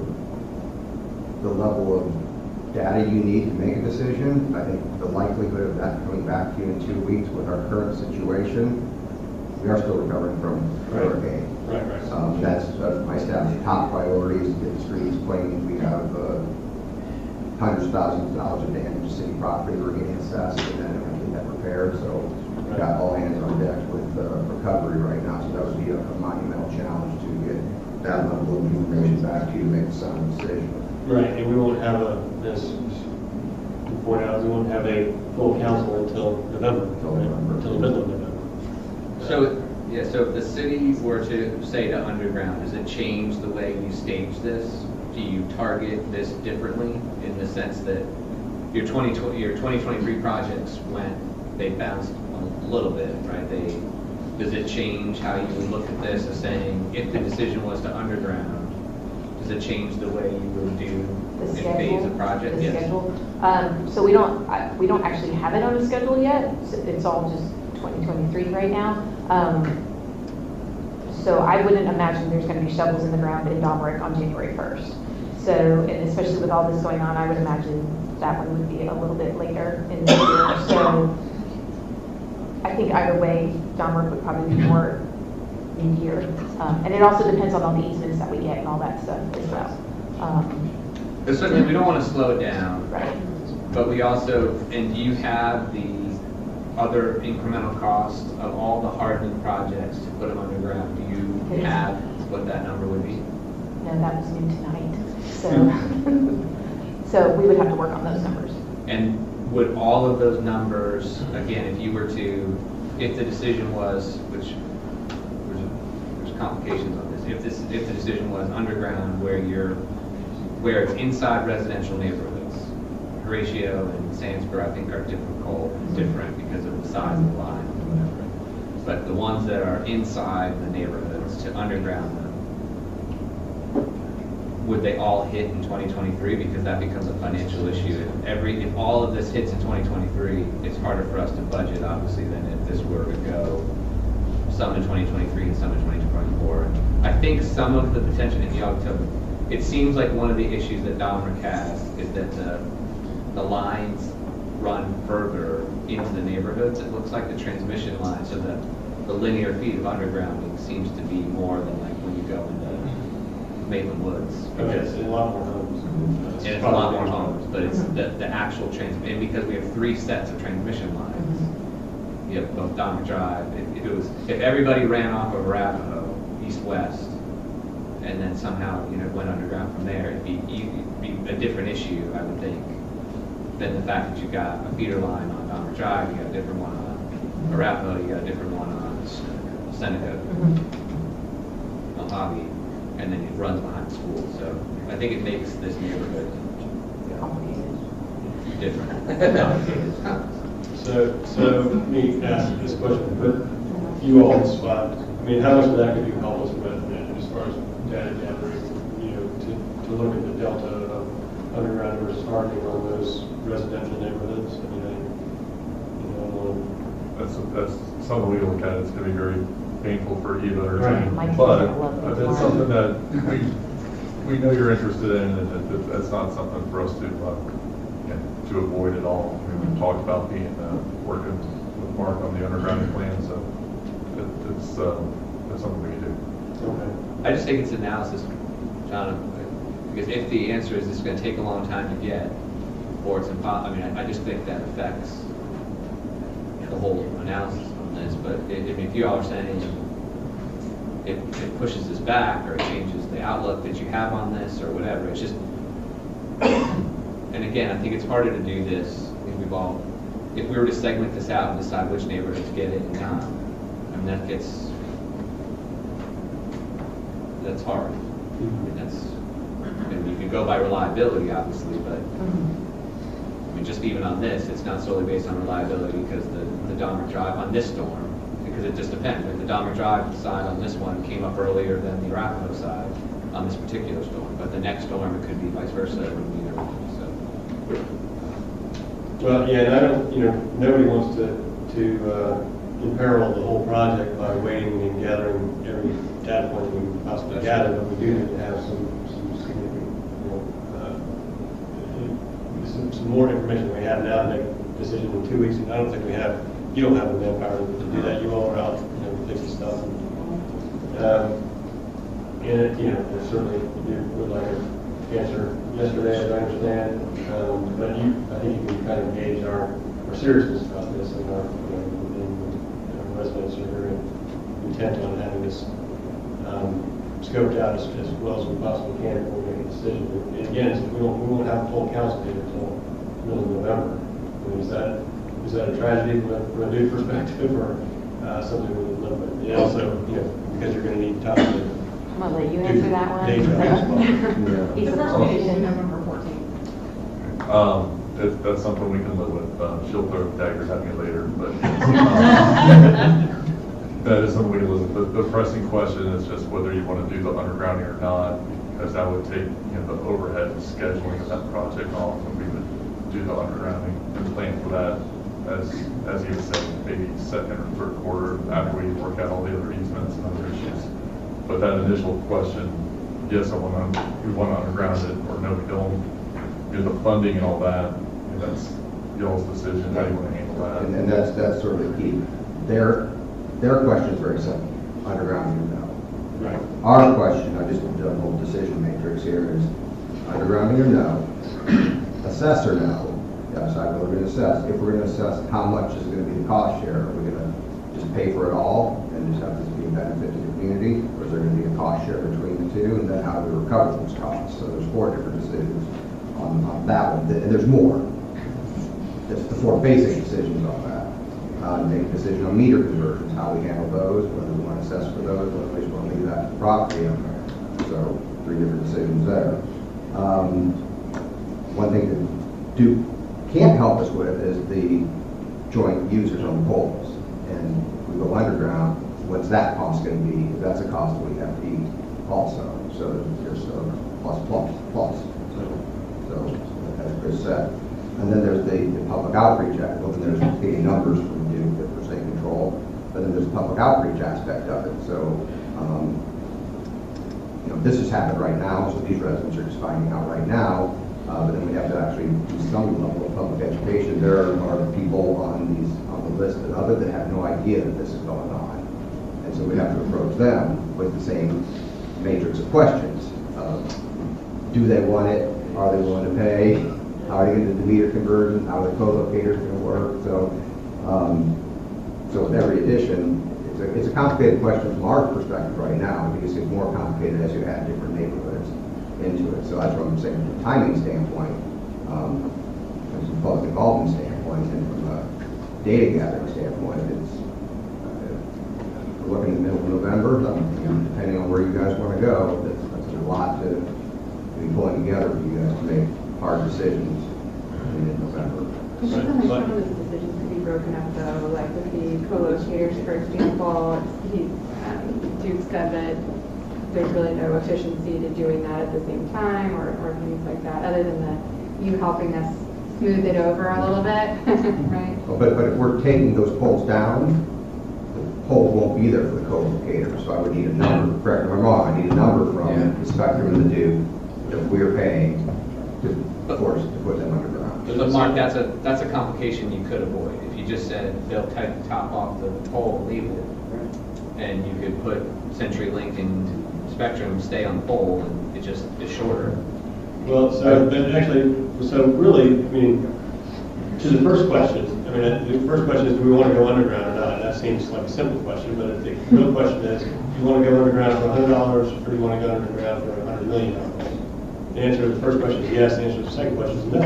level of data you need to make a decision, I think the likelihood of that coming back to you in 2 weeks with our current situation, we are still recovering from hurricane. Right. That's my staff's top priority is to get the streets clean. We have hundreds of thousands of dollars of damage to city property we're getting assessed, and then we get that repaired. So we've got all hands on deck with recovery right now. So that would be a monumental challenge to get that level of information back to you to make a sound decision. Right, and we won't have as you point out, we won't have a full council until November, until the middle of November. So if the city were to say to underground, does it change the way you stage this? Do you target this differently in the sense that your 2023 projects they bounced a little bit, right? Does it change how you would look at this as saying, if the decision was to underground, does it change the way you would do The and schedule, phase a project? the Yes. schedule. So we don't actually have it on a schedule yet. It's all just 2023 right now. So I wouldn't imagine there's going to be shovels in the ground in Domrick on January 1st. So, and especially with all this going on, I would imagine that one would be a little bit later in the year. So I think either way, Domrick would probably be more in year. And it also depends on all the easements that we get and all that stuff as well. But certainly, we don't want to slow it down. Right. But we also, and do you have other incremental cost of all the hardening projects to put them underground? Do you have what that number would be? No, that was new tonight, so, so we would have to work on those numbers. And would all of those numbers, again, if you were to, if the decision was, which there's complications on this, if the decision was underground where it's inside residential neighborhoods, Horatio and Sandsboro, I think, are different because of the size of the line or whatever. But the ones that are inside the neighborhoods to underground them, would they all hit in 2023? Because that becomes a financial issue. If all of this hits in 2023, it's harder for us to budget, obviously, than if this were to go some in 2023 and some in 2024. And I think some of the potential in the October, it seems like one of the issues that Dominic has is that the lines run further into the neighborhoods. It looks like the transmission line, so the linear feet of undergrounding seems to be more than like when you go into Maitland Woods. Okay, it's a lot more homes. And it's a lot more homes, but it's the actual and because we have 3 sets of transmission lines. You have both Dominic Drive. If everybody ran off of Arapahoe, east-west, and then somehow, went underground from there, it'd be a different issue, I would think, than the fact that you've got a feeder line on Dominic Drive, you got a different one on Arapahoe, you got a different one on Seneca, Mojave, and then it runs behind the school. So I think it makes this neighborhood different. So let me ask this question, put you all on the spot. I mean, how much of that could you help us with as far as data gathering, to look at the delta of underground versus hardening on those residential neighborhoods? I mean, That's something we look at. It's going to be very painful for either or Right. team. But it's something that we know you're interested in, and that's not something for us to avoid at all. I mean, we've talked about working with Mark on the undergrounding plan, so it's something we can do. Okay. I just think it's analysis, John, because if the answer is it's going to take a long time to get, or it's impossible, I mean, I just think that affects the whole analysis on this. But if you all are saying it pushes this back, or it changes the outlook that you have on this, or whatever, it's just, and again, I think it's harder to do this if we were to segment this out and decide which neighborhoods get it and not, I mean, that's hard. I mean, you can go by reliability, obviously, but I mean, just even on this, it's not solely based on reliability because the Dominic Drive on this storm, because it just depends. Like the Dominic Drive side on this one came up earlier than the Arapahoe side on this particular storm, but the next storm it could be vice versa. It wouldn't be either one. Well, yeah, and I don't, nobody wants to imperil the whole project by waiting and gathering every data point we can possibly gather, but we do need to have some significant, some more information than we have now to make a decision in 2 weeks. And I don't think you don't have the manpower to do that. You all are out, fixing stuff. And there's certainly you would like an answer yesterday, as I understand. But I think you can kind of gauge our seriousness about this, and our residents are very intent on having this scoped out as well as we possibly can before we make a decision. And again, we won't have a full council meeting until middle of November. I mean, is that a tragedy from a new perspective, or something we would live with? And also, because you're going to need time to. I'm gonna let you answer that one. Day job as well. He's The a first meeting is politician. November 14th. That's something we can live with. She'll throw daggers at me later, but that is something we can live with. The pressing question is just whether you want to do the undergrounding or not, because that would take the overhead and scheduling of that project off, and we would do the undergrounding and plan for that as you was saying, maybe second or third quarter after we work out all the other easements and other issues. But that initial question, yes, we want to underground it, or no, we don't. The funding and all that, that's y'all's decision. How do you want to handle that? And that's sort of the key. Their question is very simple: undergrounding or no. Right. Our question, I just the whole decision matrix here is undergrounding or no, assess or no, decide what we're going to assess. If we're going to assess how much is going to be the cost share, are we going to just pay for it all and just have this be a benefit to the community? Or is there going to be a cost share between the two? And then how do we recover those costs? So there's 4 different decisions on that one. And there's more. It's the 4 basic decisions on that. Make a decision on meter conversions, how we handle those, whether we want to assess for those, whether we just want to leave that to the property owner. So 3 different decisions there. One thing that Duke can't help us with is the joint users on the poles. And if we go underground, what's that cost going to be? That's a cost that we have to eat also. So there's a plus. So as Chris said. And then there's the public outreach aspect, and there's getting numbers from Duke that we're saying control, but then there's the public outreach aspect of it. So, this has happened right now, so these residents are just finding out right now, but then we have to actually do some level of public education. There are people on the list and other that have no idea that this is going on. And so we have to approach them with the same matrix of questions. Do they want it? Are they willing to pay? How are they going to do the meter conversion? How are the co-locators going to work? So, so with every addition, it's a complicated question from our perspective right now, because it's more complicated as you add different neighborhoods into it. So that's what I'm saying from a timing standpoint, from a public involvement standpoint, and from a data gathering standpoint, it's we're looking in the middle of November. Depending on where you guys want to go, that's a lot to be pulling together for you guys to make hard decisions in mid-November. Some of those decisions could be broken up though, like with the co-locators, for example, Duke said that there's really no efficiency to doing that at the same time or things like that, other than you helping us smooth it over a little bit, right? But if we're taking those poles down, the poles won't be there for the co-locators, so I would need a number, correct me if I'm wrong, I need a number from the Spectrum and the Duke that we're paying to force to put them underground. But Mark, that's a complication you could avoid. If you just said they'll take the top off the pole, leave it, and you could put CenturyLink and Spectrum stay on the pole, and it just is shorter. Well, so really, I mean, to the first question, the first question is, do we want to go underground or not? And that seems like a simple question, but the real question is, do you want to go underground for $100 or do you want to go underground for $100 million? The answer to the first question is yes. The answer to the second question is no.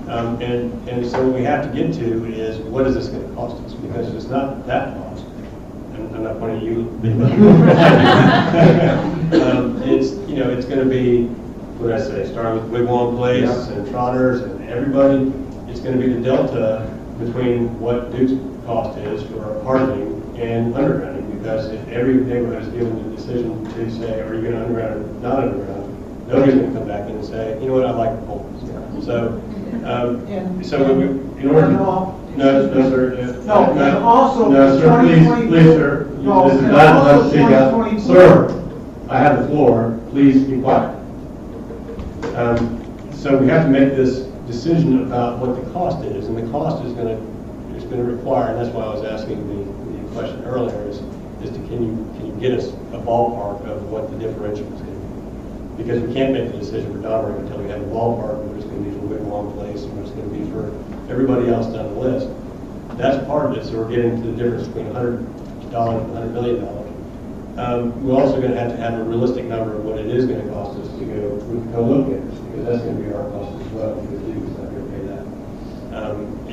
And so what we have to get to is, what is this going to cost us? Because it's not that cost. And I'm not pointing at you. It's going to be, what did I say, start with Wigwam Place and Trotters and everybody. It's going to be the delta between what Duke's cost is for hardening and undergrounding. Because if every neighborhood is given the decision to say, are you going to underground or not underground, nobody's going to come back in and say, you know what, I like the poles. So, in order to, no, sir. No, sir, please, sir. This is not to speak out. Sir, I have the floor. Please be quiet. So we have to make this decision about what the cost is, and the cost is going to require, and that's why I was asking the question earlier, is can you get us a ballpark of what the differential is going to be? Because we can't make the decision for Donnery until we have a ballpark of what it's going to be for Wigwam Place and what it's going to be for everybody else down the list. That's part of it, so we're getting to the difference between $100 and $100 million. We're also going to have a realistic number of what it is going to cost us to go with co-locators, because that's going to be our cost as well, because Duke is not going to pay that.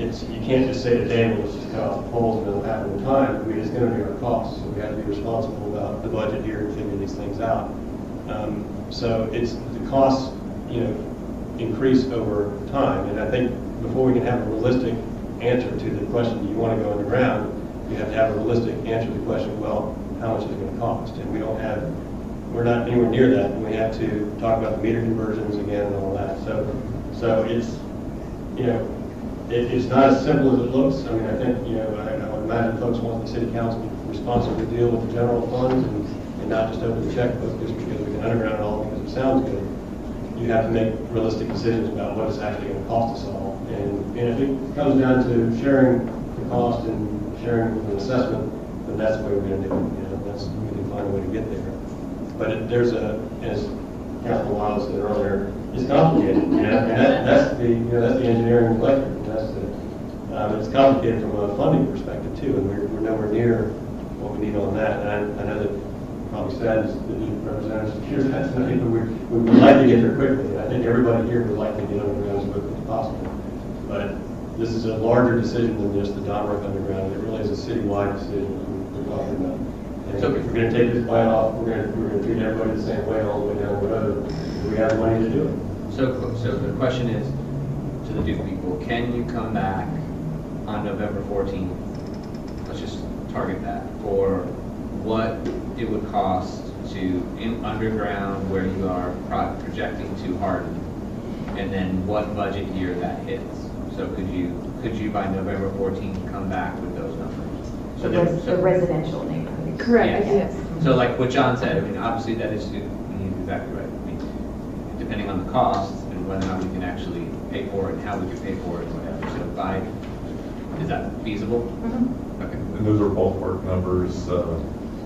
You can't just say today, well, let's just cut off the poles and it'll happen in time. It's going to be our cost, so we have to be responsible about the budget here and figure these things out. So it's the costs, increase over time, and I think before we can have a realistic answer to the question, do you want to go underground, you have to have a realistic answer to the question, well, how much is it going to cost? And we're not anywhere near that, and we have to talk about the meter conversions again and all that. So it's, it's not as simple as it looks. I mean, I think, I would imagine folks want the city council to responsibly deal with the general funds and not just open the checkbook just because we can underground it all because it sounds good. You have to make realistic decisions about what it's actually going to cost us all. And if it comes down to sharing the cost and sharing the assessment, then that's the way we're going to do it. We can find a way to get there. But as Councilman Wiles said earlier, it's complicated. And that's the engineering collector. It's complicated from a funding perspective too, and we're nowhere near what we need on that. And I know that probably sad as the representatives here tonight, but we would like to get there quickly. I think everybody here would like to get underground as quickly as possible. But this is a larger decision than just the Domrick underground. It really is a citywide decision we're talking about. And So if we're going to take this bite off, we're going to treat everybody the same way all the way down the road. We have the money to do it. So the question is, to the Duke people, can you come back on November 14th? Let's just target that, for what it would cost to, in underground where you are projecting to harden, and then what budget year that hits. So could you by November 14th come back with those numbers? So The residential neighborhood. Correct, yes. So like what John said, I mean, obviously that is, he's exactly right. I mean, depending on the cost and whether or not we can actually pay for it, and how we can pay for it, whatever. So is that feasible? Mm-hmm. Okay. And those are ballpark numbers.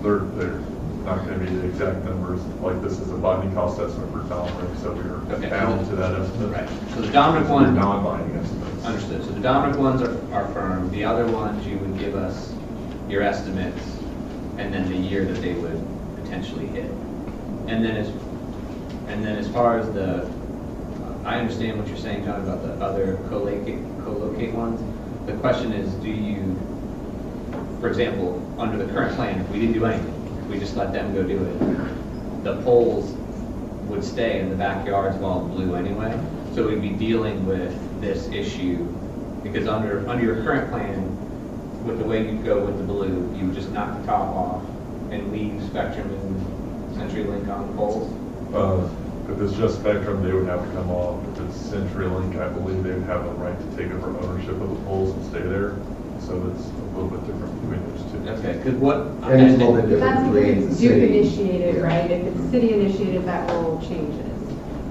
They're not going to be the exact numbers. Like this is a binding cost estimate for Domrick, so we're bound to that estimate. Right. So the Domrick one. Non-binding estimates. Understood. So the Domrick ones are firm. The other ones, you would give us your estimates and then the year that they would potentially hit. And then as far as I understand what you're saying, John, about the other co-locate ones. The question is, do you, for example, under the current plan, if we didn't do anything, if we just let them go do it, the poles would stay in the backyards of all the blue anyway. So we'd be dealing with this issue because under your current plan, with the way you go with the blue, you would just knock the top off and leave Spectrum and CenturyLink on the poles. If it's just Spectrum, they would have to come off. If it's CenturyLink, I believe they would have the right to take over ownership of the poles and stay there. So it's a little bit different between those two. Okay, because what? And it's a little bit different That's between because the it's Duke city. initiated, Yeah. right? If it's city initiated, that will change it.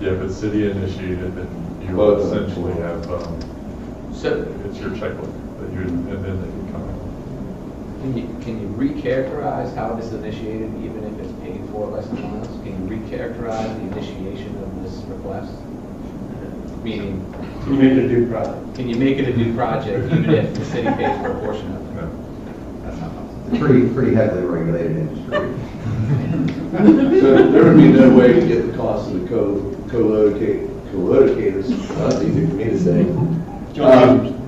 Yeah, if it's city initiated, then you Both will of them. essentially have, So it's your checkbook that you, and then they can come in. can you recharacterize how this is initiated, even if it's paid for by someone else? Can you recharacterize the initiation of this request? Meaning, Can you make it a Duke project? can you make it a new project even if the city pays for a portion of it? No. That's not possible. It's a pretty heavily regulated industry. So there would be no way to get the cost of the co-locators, that's easy for me to say.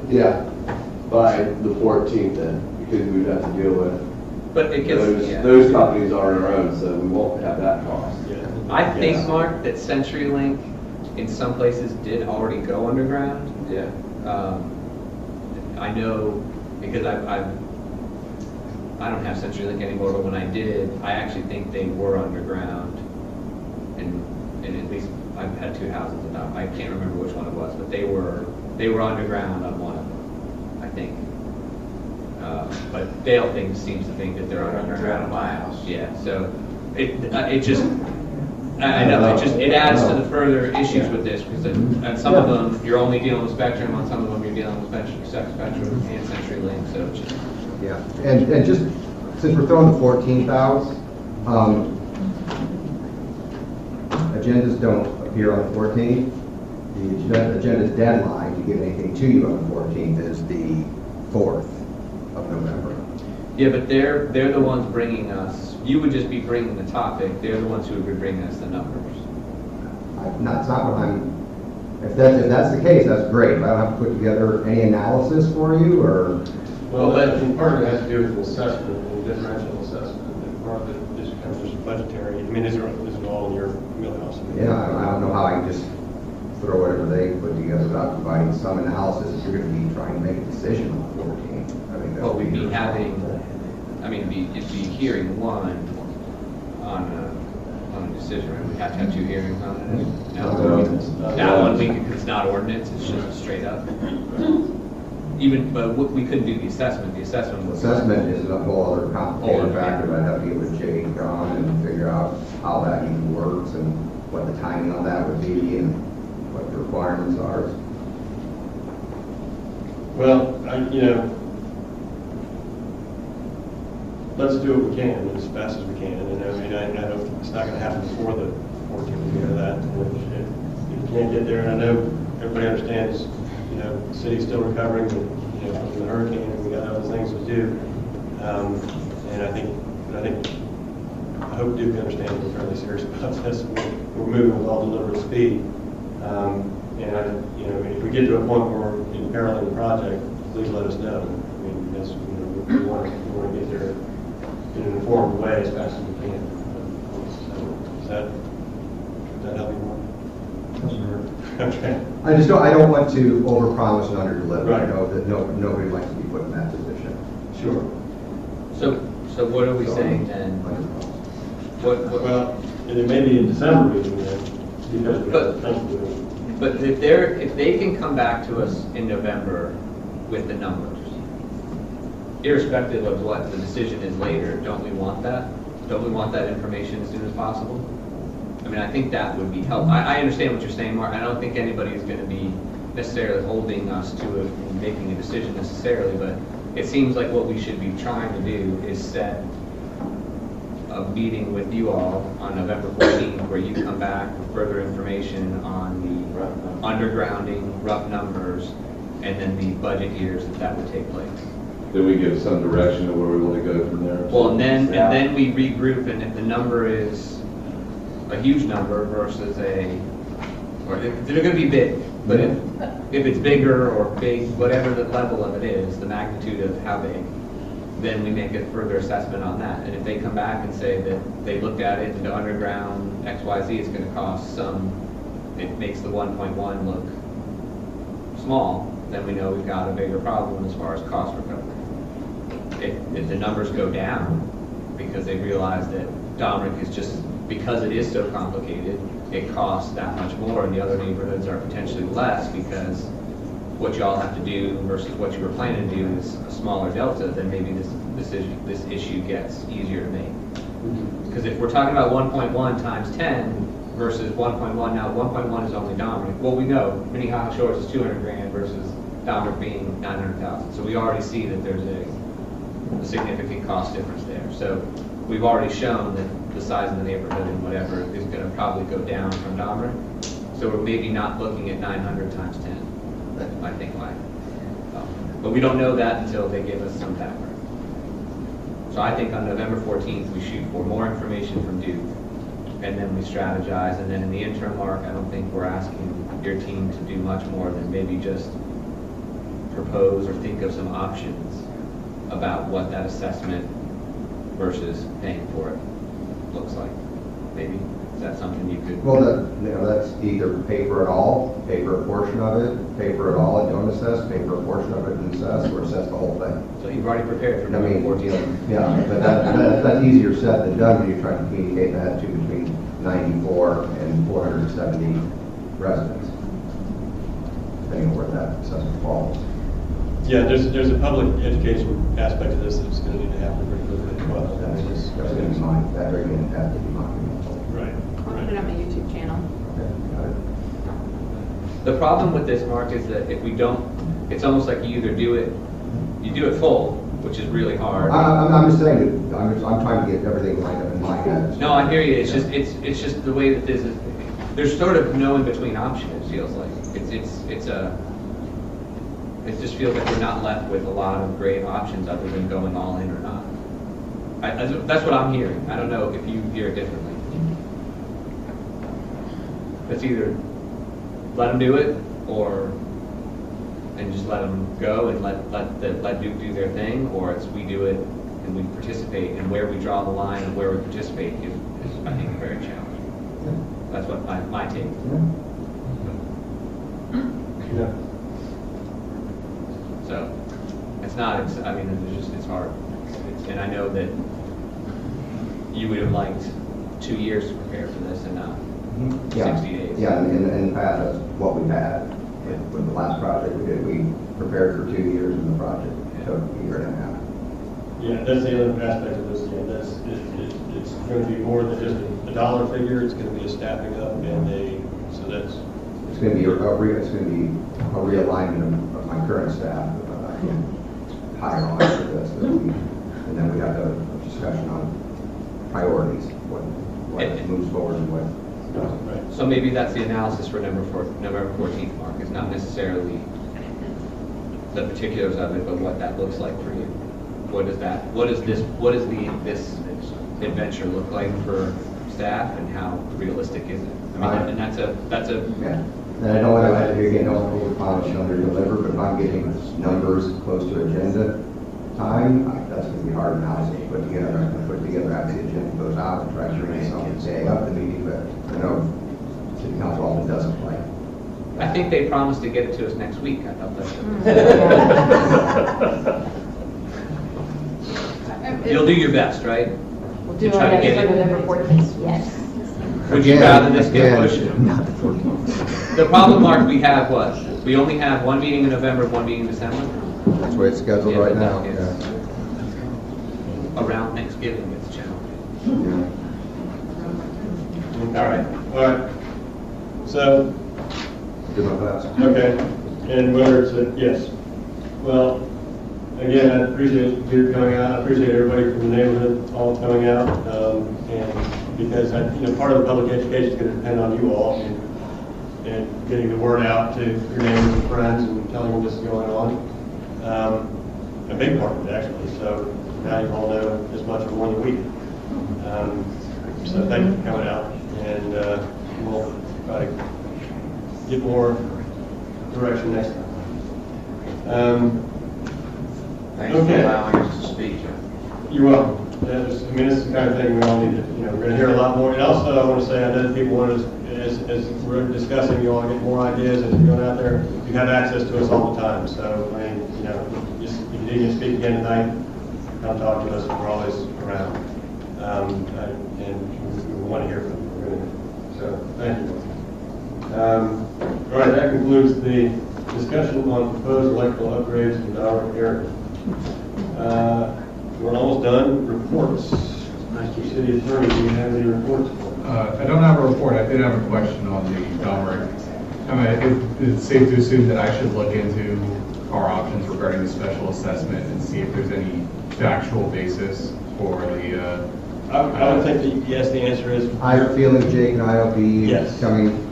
Yeah, by the 14th then, because we'd have to deal with But it gets, yeah. those companies are on our own, so we won't have that cost. I think, Mark, that CenturyLink in some places did already go underground. Yeah. I know because I don't have CenturyLink anymore, but when I did, I actually think they were underground. And at least I've had two houses about, I can't remember which one it was, but they were underground on one of them, I think. But Dale seems to think that they're underground on my house. Yeah, so it just, I know, it adds to the further issues with this, because on some of them, you're only dealing with Spectrum, on some of them, you're dealing with Spectrum and CenturyLink, so it's just. Yeah, and just, since we're throwing the 14th out, agendas don't appear on the 14th. The agenda's deadline to get anything to you on the 14th is the 4th of November. Yeah, but they're the ones bringing us, you would just be bringing the topic, they're the ones who would be bringing us the numbers. That's not what I'm, if that's the case, that's great. I don't have to put together any analysis for you, or? Well, I think part of it has to do with assessment and differential assessment, and part of it is kind of just budgetary. I mean, is it all in your wheelhouse? I mean, Yeah, I don't know how I can just throw whatever they put together without providing some analysis if you're going to be trying to make a decision on the 14th. I think that Well, would we'd be your having, responsibility. I mean, it'd be hearing one on a decision, right? We'd have to have two hearings on it. No, that one, because it's not ordinance, it's just straight up. But we couldn't do the assessment. The assessment was. Assessment is a whole other complicated Oh, factor. I'd have to get with Jay and John and figure out how that even works and what the timing on that would be and what the requirements are. Well, let's do what we can as fast as we can. And I mean, I know it's not going to happen before the 14th. We know that. If you can't get there, and I know everybody understands, the city's still recovering, and from the hurricane, and we got other things to do. And I hope Duke understands we're fairly serious about this. We're moving with all deliberate speed. And if we get to a point where we're imperiling the project, please let us know. I mean, that's, we want to get there in an informed way as fast as we can. So, does that help you more? Okay. I don't want to overpromise and underdeliver. Right. I know that nobody likes to be put in that position. Sure. So what are we saying then? Well, and it may be in December meeting then, because we have Thanksgiving. But if they can come back to us in November with the numbers, irrespective of what the decision is later, don't we want that? Don't we want that information as soon as possible? I mean, I think that would be helpful. I understand what you're saying, Mark. I don't think anybody is going to be necessarily holding us to making a decision necessarily, but it seems like what we should be trying to do is set a meeting with you all on November 14th where you come back with further information on the undergrounding, rough numbers, and then the budget years that would take place. Then we give some direction of where we want to go from there. Well, and then we regroup, and if the number is a huge number versus they're going to be big, but if it's bigger or big, whatever the level of it is, the magnitude of how big, then we make a further assessment on that. And if they come back and say that they looked at it and the underground XYZ is going to cost it makes the 1.1 look small, then we know we've got a bigger problem as far as cost recovery. If the numbers go down because they realize that Dominic is just, because it is so complicated, it costs that much more, and the other neighborhoods are potentially less because what you all have to do versus what you were planning to do is a smaller delta, then maybe this issue gets easier to make. Because if we're talking about 1.1 times 10 versus 1.1, now 1.1 is only Dominic. Well, we know Minnehaha Shores is 200 grand versus Dominic being 900,000. So we already see that there's a significant cost difference there. So we've already shown that the size of the neighborhood and whatever is going to probably go down from Dominic. So we're maybe not looking at 900 times 10. I think but we don't know that until they give us some background. So I think on November 14th, we shoot for more information from Duke, and then we strategize, and then in the interim, Mark, I don't think we're asking your team to do much more than maybe just propose or think of some options about what that assessment versus paying for it looks like. Maybe. Is that something you could? Well, that's either pay for it all, pay for a portion of it, pay for it all and don't assess, pay for a portion of it and assess, or assess the whole thing. So you've already prepared for I mean, 14th. yeah, but that's easier said than done when you're trying to communicate that to between 94 and 470 residents, depending on where that assessment falls. Yeah, there's a public education aspect to this that's going to need to happen pretty quickly as well. That's going to be mine, that again has to be monumental. Right. I'll put it on my YouTube channel. Okay, got it. The problem with this, Mark, is that if we don't, it's almost like you either do it full, which is really hard. I'm just saying, I'm trying to get everything lined up in my head. No, I hear you. It's just the way that this is. There's sort of no in between option. It feels like it just feels like we're not left with a lot of great options other than going all in or not. That's what I'm hearing. I don't know if you hear it differently. It's either let them do it, and just let them go and let Duke do their thing, or it's we do it and we participate, and where we draw the line of where we participate is I think very challenging. Yeah. That's what my take. Yeah. So it's not. It's hard, and I know that you would have liked 2 years to prepare for this and not 60 days. Yeah, and in the past, that's what we've had. With the last project we did, we prepared for 2 years and the project took a year and a half. Yeah, that's the other aspect of this. Yeah, it's going to be more than just a dollar figure. It's going to be a staffing up, It's going to be a realignment of my current staff. Hire on for this, and then we have a discussion on priorities, what moves forward and what doesn't. Right. So maybe that's the analysis for November 14th, Mark. It's not necessarily the particulars of it, but what that looks like for you. What does this adventure look like for staff, and how realistic is it? I mean, and that's a Yeah. And I don't want to, again, don't overpromise and under-deliver, but if I'm getting numbers close to agenda time, that's going to be hard now to put together. I'm going to put together after the agenda goes out and try to bring something day up the meeting, but I know city council often doesn't like. I think they promised to get it to us next week. I thought that's. You'll do your best, right? We'll To do try our to get best for it. November 14th, yes. Would you rather this get Again, pushed? not the 14th. The problem, Mark, we have what? We only have one meeting in November, one meeting in December. That's the way it's scheduled Yeah, right but now. that Yeah. is- Around Thanksgiving, it's challenging. Yeah. All right. So, Do my best. okay, and whether it's a, yes. Well, again, I appreciate you coming out, I appreciate everybody from the neighborhood all coming out, and because, part of the public education is going to depend on you all, and getting the word out to your neighbors and friends and telling them what's going on. A big part of it, actually, so now you all know as much or more than we do. So thank you for coming out, and we'll try to get more direction next time. Thanks for Okay. allowing us to speak, Joe. You're welcome. This is the kind of thing we all need to, we're going to hear a lot more. And also, I want to say, I know that people want to, as we're discussing, you all get more ideas as you're going out there. You have access to us all the time. So, I mean, just, if you need to speak again tonight, come talk to us. We're always around. And we want to hear from you. So, thank you. All right, that concludes the discussion on proposed electrical upgrades in the Dalrick area. We're almost done. Reports. Mr. City Attorney, do you have any reports? I don't have a report. I did have a question on the Dalrick. I mean, is it safe to assume that I should look into our options regarding the special assessment and see if there's any factual basis for the? I would think that, yes, the answer is. I have a feeling Jake and I will be Yes. becoming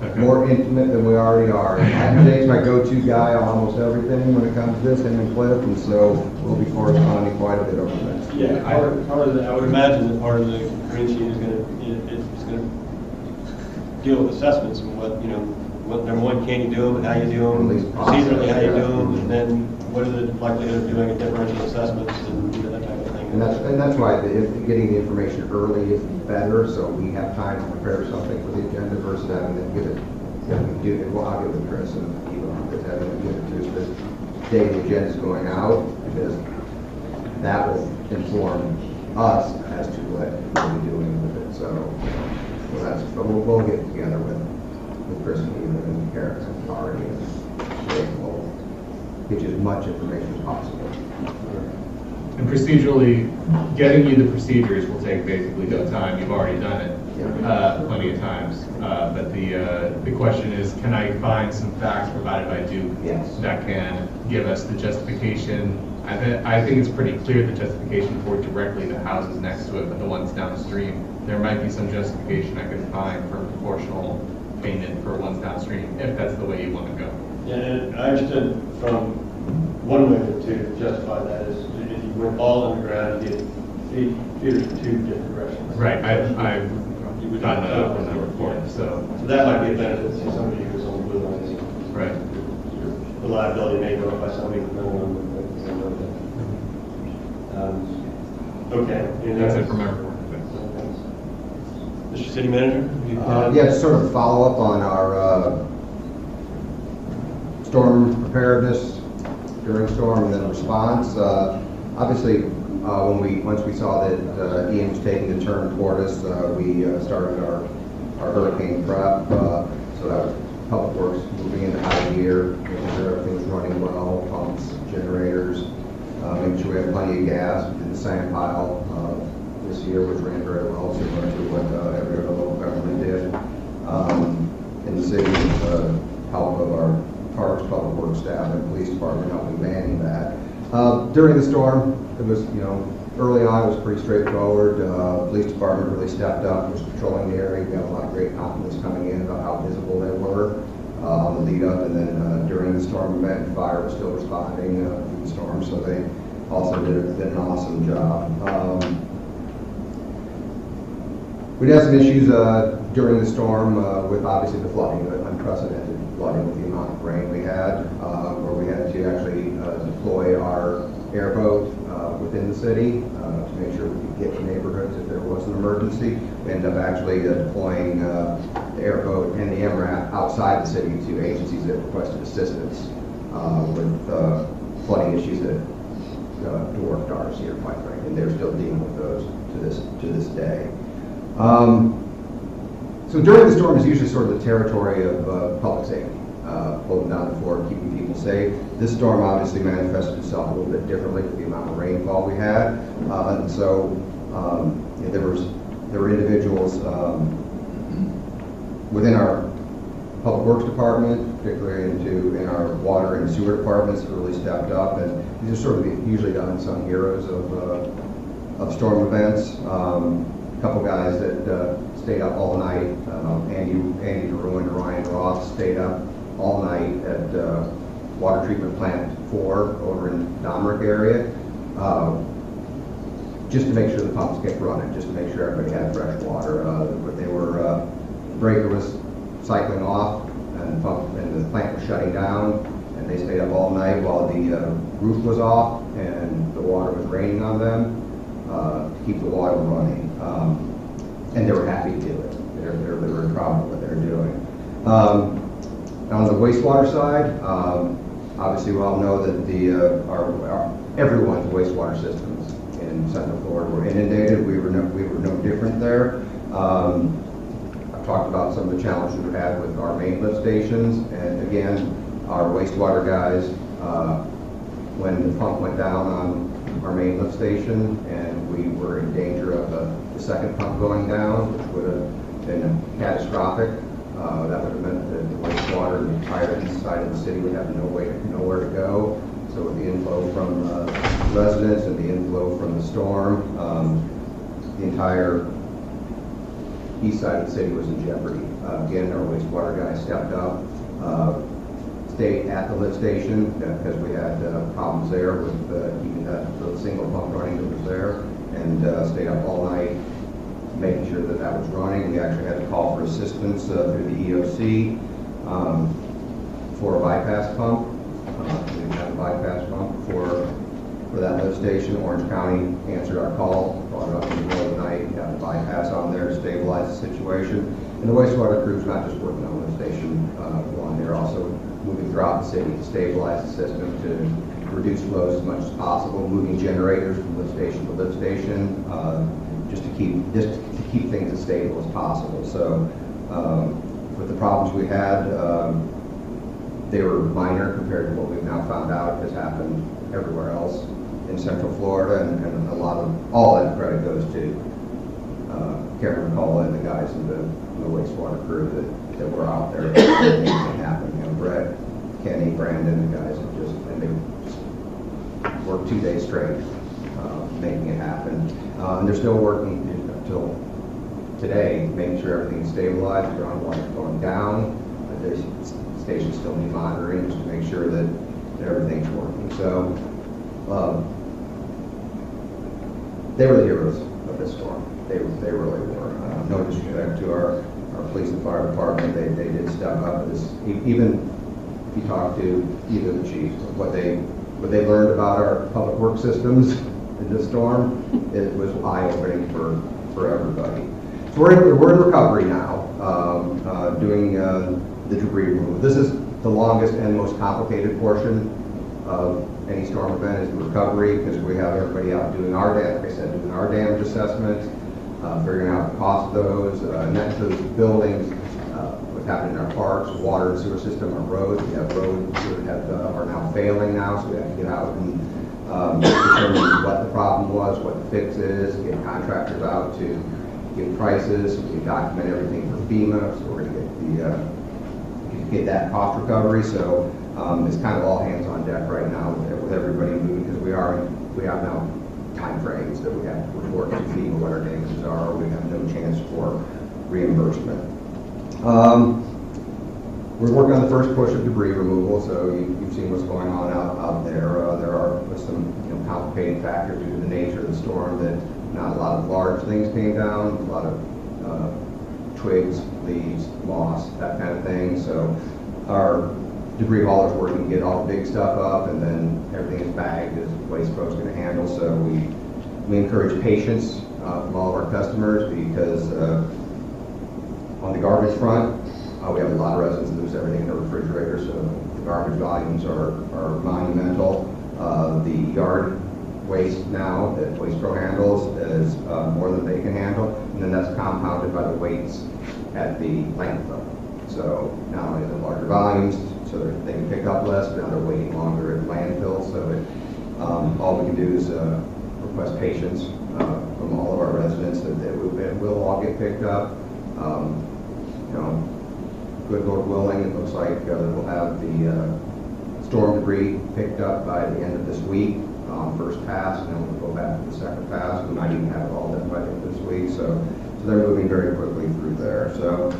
Okay. more intimate than we already are. Jake's my go-to guy on almost everything when it comes to this, him and Cliff, and so we'll be corresponding quite a bit over the next. Yeah, part of the, I would imagine that part of the green sheet is going to deal with assessments and what, number one, can you do them and how you do them, At least procedurally how you do process, them, and then what are the likelihood of doing a differential assessments and that type of thing. And that's why getting the information early is better, so we have time to prepare something for the agenda versus having to give it, well, I'll give it to Chris and because having to give it to us the day the agenda's going out, because that will inform us as to what we'll be doing with it. So we'll get together with Chris and Eva and Eric and Ari and Jake, and we'll get you as much information as possible. And procedurally, getting you the procedures will take basically no time. You've already done it plenty of times. But the question is, can I find some facts provided by Duke that can give us the justification? I think it's pretty clear the justification for directly the houses next to it, but the ones downstream, there might be some justification I could find for proportional payment for ones downstream, if that's the way you want to go. Yeah, and I understood from one way to justify that is if you went all underground, you get feeders in two different directions. Right, I've gotten that up in that report, so. So that might be a benefit to somebody who's on the blue line. Right. Your reliability may go up by somebody who's on okay. That's it from my report. Mr. City Manager? Yeah, just sort of follow up on our storm preparedness during storm and then response. Obviously, once we saw that Ian was taking a turn toward us, we started our hurricane prep. So that was Public Works moving into high gear, making sure everything was running well, pumps, generators, making sure we had plenty of gas. We did the sand pile this year, which ran very well, similar to what every other local government did. In the city, with the help of our Parks, Public Works staff, and police department helping manning that. During the storm, it was, early on it was pretty straightforward. Police department really stepped up, was patrolling the area. We got a lot of great compliments coming in about how visible they were. on the lead up, and then during the storm event, fire was still responding to the storm, so they also did an awesome job. We had some issues during the storm with obviously the flooding, the unprecedented flooding with the amount of rain we had, where we had to actually deploy our airboat within the city to make sure we could get to neighborhoods if there was an emergency. We ended up actually deploying the airboat and the MRAP outside the city to agencies that requested assistance with flooding issues that dwarfed ours here, quite frankly. And they're still dealing with those to this day. So during the storm is usually sort of the territory of public safety, holding down the fort, keeping people safe. This storm obviously manifested itself a little bit differently with the amount of rainfall we had, and so there were individuals within our public works department, particularly in our water and sewer departments, that really stepped up, and these are sort of usually the unsung heroes of storm events. A couple guys that stayed up all night. Andy DeRue and Ryan Roth stayed up all night at Water Treatment Plant 4 over in Domrick area, just to make sure the pumps kept running, just to make sure everybody had fresh water. The breaker was cycling off, and the plant was shutting down, and they stayed up all night while the roof was off and the water was raining on them to keep the water running. And they were happy to do it. They were very proud of what they were doing. On the wastewater side, obviously we all know that everyone's wastewater systems in Central Florida were inundated. We were no different there. I've talked about some of the challenges we've had with our main lift stations, and again, our wastewater guys, when the pump went down on our main lift station, and we were in danger of the second pump going down, which would have been catastrophic. That would have meant that the wastewater in the entire east side of the city would have nowhere to go. So with the inflow from residents and the inflow from the storm, the entire east side of the city was in jeopardy. Again, our wastewater guys stepped up, stayed at the lift station because we had problems there with keeping the single pump running that was there, and stayed up all night making sure that that was running. We actually had to call for assistance through the EOC for a bypass pump. We had a bypass pump for that lift station. Orange County answered our call, brought it up in the middle of the night, got the bypass on there to stabilize the situation. And the wastewater crew's not just working on lift station one, they're also moving throughout the city to stabilize the system, to reduce flows as much as possible, moving generators from lift station to lift station, just to keep things as stable as possible. So with the problems we had, they were minor compared to what we've now found out has happened everywhere else in Central Florida, and all that credit goes to Karen McCullough and the guys in the wastewater crew that were out there making it happen. Brett, Kenny, Brandon, the guys they worked 2 days straight making it happen. And they're still working until today, making sure everything's stabilized, groundwater's going down. The stations still need monitoring just to make sure that everything's working. So they were the heroes of this storm. They really were. No disrespect to our police and fire department. They did step up. Even if you talk to either of the chiefs, what they learned about our public works systems in this storm, it was eye-opening for everybody. So we're in recovery now, doing the debris removal. This is the longest and most complicated portion of any storm event, is the recovery, because we have everybody out doing our damage assessments, figuring out the cost of those, next to those buildings, what's happening in our parks, water and sewer system, our roads. We have roads that are now failing now, so we have to get out and determine what the problem was, what the fix is, get contractors out to give prices. We document everything for FEMA, so we're going to get that cost recovery. So it's kind of all hands on deck right now with everybody moving, because we have now time frames that we have to report to FEMA what our damages are, or we have no chance for reimbursement. We're working on the first push of debris removal, so you've seen what's going on out there. There are some complicating factors due to the nature of the storm that not a lot of large things came down, a lot of twigs, leaves, moss, that kind of thing. So our debris haulers working to get all the big stuff up, and then everything is bagged as waste pros going to handle. So we encourage patience from all of our customers, because on the garbage front, we have a lot of residents lose everything in the refrigerator, so the garbage volumes are monumental. The yard waste now that Waste Pro handles is more than they can handle, and then that's compounded by the weights at the landfill. So not only the larger volumes, so they can pick up less, but now they're waiting longer at landfill. So all we can do is request patience from all of our residents that it will all get picked up. Good Lord willing, it looks like we'll have the storm debris picked up by the end of this week, first pass, and then we'll go back to the second pass. We might even have it all done by the end of this week. So they're moving very quickly through there. So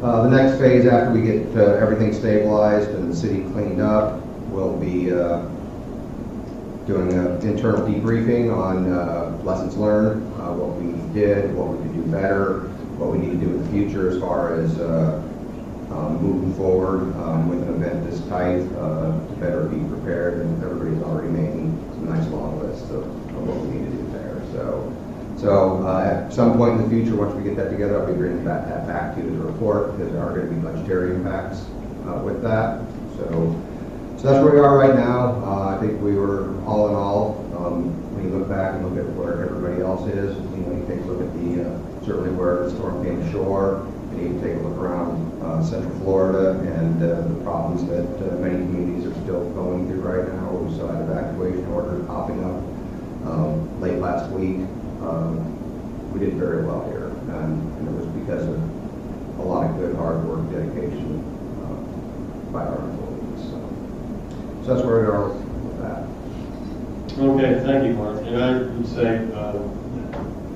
the next phase, after we get everything stabilized and the city cleaned up, we'll be doing an internal debriefing on lessons learned, what we did, what we could do better, what we need to do in the future as far as moving forward with an event this tight to better be prepared. And everybody's already making some nice long lists of what we need to do there. So at some point in the future, once we get that together, I'll be bringing that back to you as a report, because there are going to be budgetary impacts with that. So that's where we are right now. I think we were all in all, when you look back and look at where everybody else is, you take a look at certainly where the storm came ashore. You need to take a look around Central Florida and the problems that many communities are still going through right now. We saw evacuation orders popping up late last week. We did very well here, and it was because of a lot of good hard work, dedication by our employees. So that's where we are with that. Okay, thank you, Mark. And I would say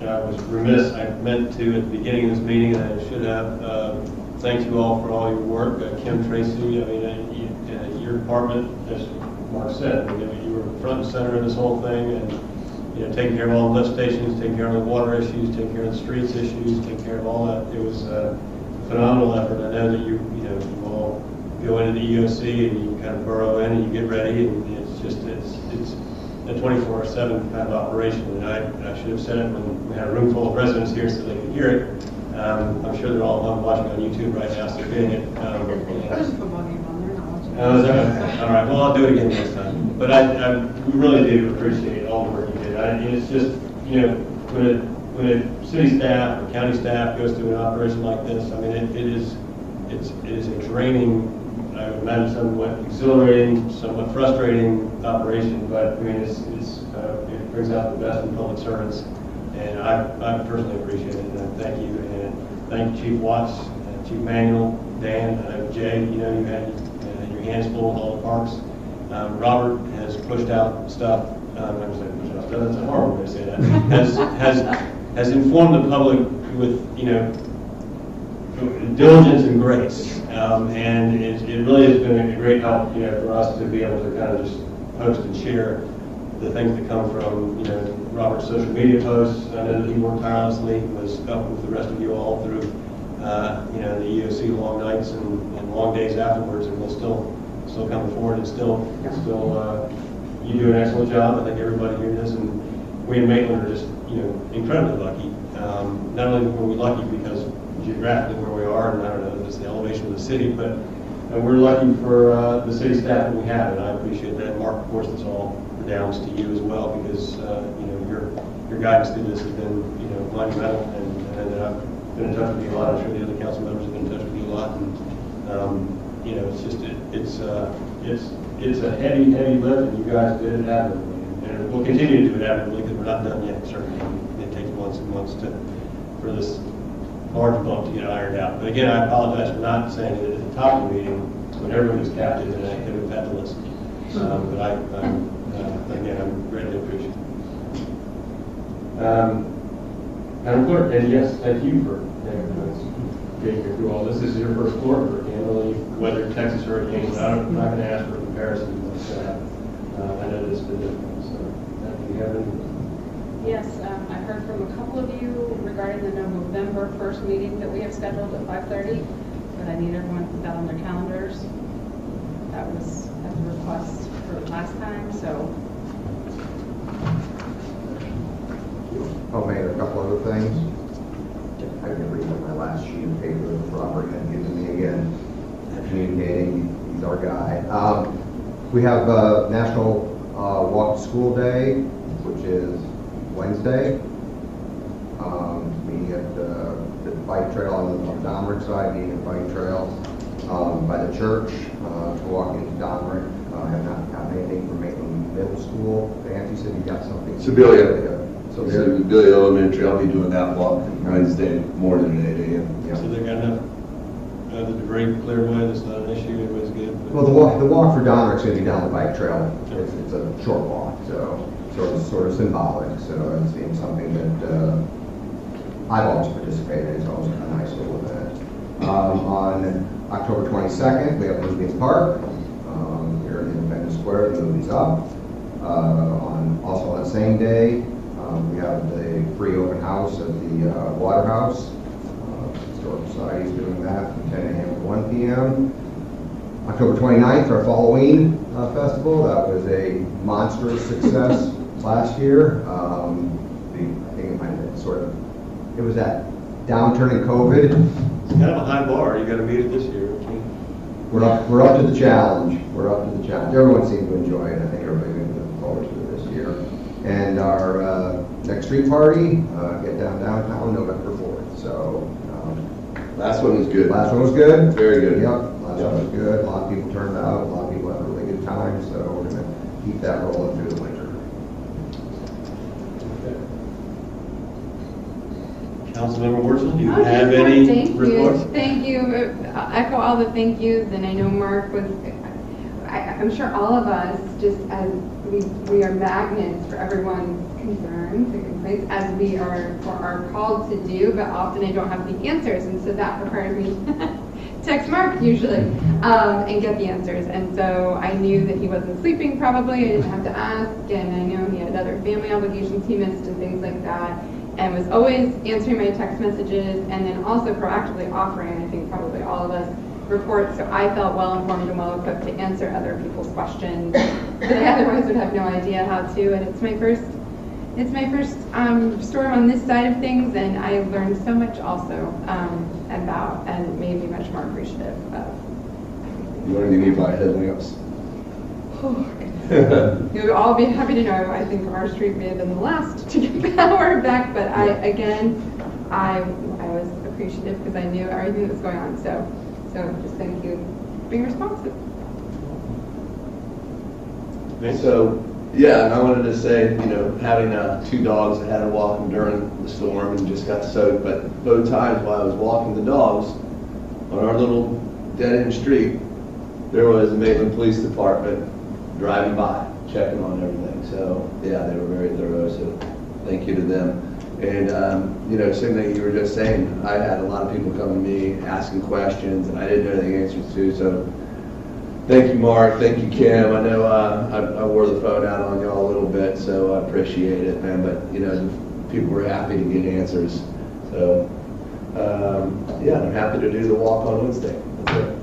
I was remiss. I meant to at the beginning of this meeting, and I should have. Thank you all for all your work. Kim, Tracy, I mean, your department, as Mark said, you were front and center in this whole thing, and taking care of all the lift stations, taking care of the water issues, taking care of the streets issues, taking care of all that. It was a phenomenal effort. I know that you all go into the EOC and you kind of burrow in and you get ready, and it's a 24/7 kind of operation. And I should have said it when we had a room full of residents here so they could hear it. I'm sure they're all watching on YouTube right now, so they're getting it. All right, well, I'll do it again next time. But we really do appreciate all the work you did. It's just, when a city staff or county staff goes through an operation like this, I mean, it is a draining, I would imagine somewhat exhilarating, somewhat frustrating operation, but I mean, it brings out the best in public servants, and I personally appreciate it, and thank you, and thank you, Chief Watts, Chief Manuel, Dan, Jay, you had your hands full with all the parks. Robert has pushed out stuff, I'm going to say pushed out stuff, that's a horrible way to say that, has informed the public with, diligence and grace, and it really has been a great help, for us to be able to kind of just post and share the things that come from, Robert's social media posts. I know that he worked tirelessly, was up with the rest of you all through, the EOC long nights and long days afterwards, and will still come forward and still, you do an excellent job. I think everybody here does, and we in Maitland are just, incredibly lucky. Not only were we lucky because geographically where we are, and I don't know if it's the elevation of the city, but we're lucky for the city staff that we have, and I appreciate that. Mark, of course, it's all downs to you as well, because your guidance through this has been monumental, and I've been in touch with you a lot. I'm sure the other council members have been in touch with you a lot, and it's just it's a heavy lift, and you guys did it admirably, and we'll continue to do it admirably because we're not done yet. Certainly, it takes months and months for this large bump to get ironed out. But again, I apologize for not saying it at the top of the meeting when everyone was captive and I could have had the list. But again, I'm greatly appreciative. Madam Clerk, and yes, thank you for getting through all this. This is your first floor for handle any weather, Texas hurricanes. I'm not gonna ask for comparisons like that. I know this is different, so, do you have any? Yes, I heard from a couple of you regarding the November 1st meeting that we have scheduled at 5:30, but I need everyone to put that on their calendars. That was at the request for last time, so. Oh, Mayor, a couple other things. I can read my last sheet of paper that Robert had given me again, communicating, he's our guy. We have National Walk to School Day, which is Wednesday. Meeting at the bike trail on the Domrick side, meeting at bike trail by the church to walk into Domrick. I have not gotten anything from Maitland Middle School. Nancy said you got something. Sibilia. So Sibilia Elementary, I'll be doing that walk Wednesday morning at 8 a.m. So they got enough, the debris cleared away, that's not an issue, everybody's good? Well, the walk for Domrick's going to be down the bike trail. It's a short walk, so sort of symbolic. So it's being something that I've always participated in. It's always a nice little event. On October 22nd, we have Movies Park here in Independence Square. The movie's up. Also on that same day, we have the free open house at the Waterhouse. Historical Society is doing that from 10 a.m. to 1 p.m. October 29th, our Halloween festival. That was a monstrous success last year. I think it might have been it was that downturn in COVID. It's kind of a high bar, you gotta meet it this year. We're up to the challenge. We're up to the challenge. Everyone seemed to enjoy it. I think everybody's going to look forward to it this year. And our next street party, get downtown November 4th. So last one was good. Last one was good? Very good. Yep, last one was good. A lot of people turned out. A lot of people had a really good time. So we're going to keep that rolling through the winter. Councilmember Worsland, do you Oh, have just any one thank reports? you. Thank you. Echo all the thank yous, and I know Mark was, I'm sure all of us, just as we are magnets for everyone's concerns and complaints, as we are called to do, but often I don't have the answers, and so that requires me to text Mark usually and get the answers. And so I knew that he wasn't sleeping probably, I didn't have to ask, and I know he had other family obligations he missed and things like that, and was always answering my text messages and then also proactively offering, I think probably all of us, reports, so I felt well informed and well equipped to answer other people's questions that I otherwise would have no idea how to. And it's my first storm on this side of things, and I learned so much also about and made me much more appreciative of. You learned you need to buy headlamps. You'll all be happy to know, I think our street may have been the last to get power back, but I was appreciative because I knew everything that was going on. So just thank you for being responsive. So, yeah, and I wanted to say, having 2 dogs, I had to walk them during the storm and just got soaked, but both times while I was walking the dogs on our little dead-end street, there was the Maitland Police Department driving by, checking on everything. So, yeah, they were very thorough, so thank you to them. And, same thing you were just saying, I had a lot of people come to me asking questions, and I didn't know the answers to, so thank you, Mark. Thank you, Kim. I know I wore the phone out on y'all a little bit, so I appreciate it, man. But, people were happy to get answers. So, yeah, I'm happy to do the walk on Wednesday. That's it.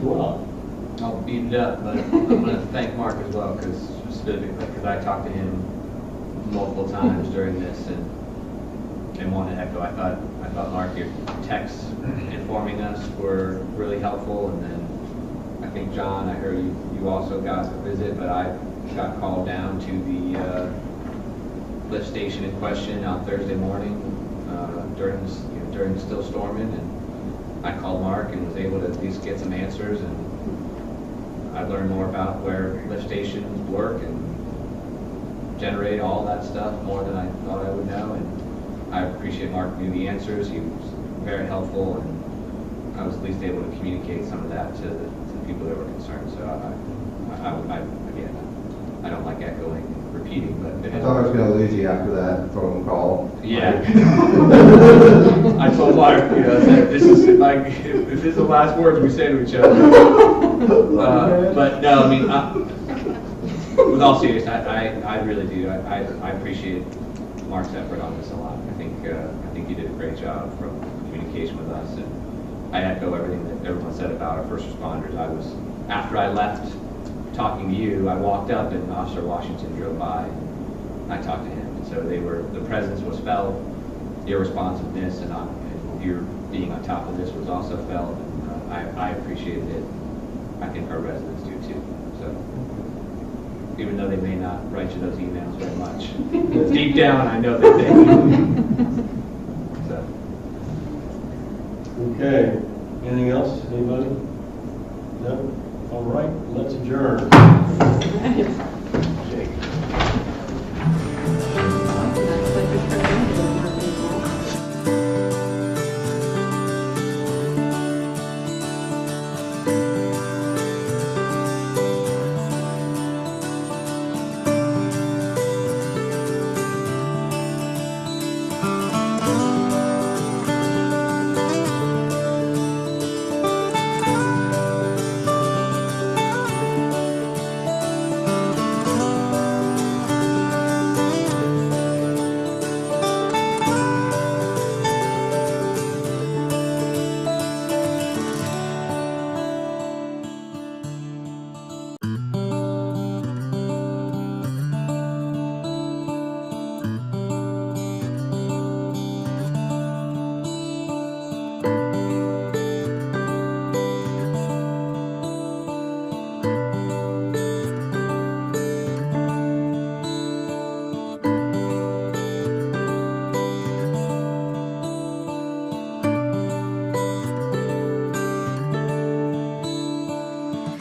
Wow. I'll beat it up, but I'm going to thank Mark as well, because I talked to him multiple times during this, and want to echo. I thought Mark, your texts informing us were really helpful, and then I think John, I heard you also got a visit, but I got called down to the lift station in question on Thursday morning during the still storming, and I called Mark and was able to at least get some answers, and I learned more about where lift stations work and generate all that stuff more than I thought I would know, and I appreciate Mark knew the answers. He was very helpful, and I was at least able to communicate some of that to the people that were concerned. So again, I don't like echoing and repeating, but. I thought I was gonna lose you after that phone call. Yeah. I told Mark, you know, that this is, if this is the last words we say to each other. But no, I mean, with all seriousness, I really do. I appreciate Mark's effort on this a lot. I think you did a great job from communication with us, and I echo everything that everyone said about our first responders. After I left talking to you, I walked up and Officer Washington drove by, and I talked to him. And so the presence was felt, your responsiveness and your being on top of this was also felt. And I appreciated it. I think our residents do too. So even though they may not write you those emails very much, deep down I know that they do. So. Okay, anything else, anybody? No? All right, let's adjourn.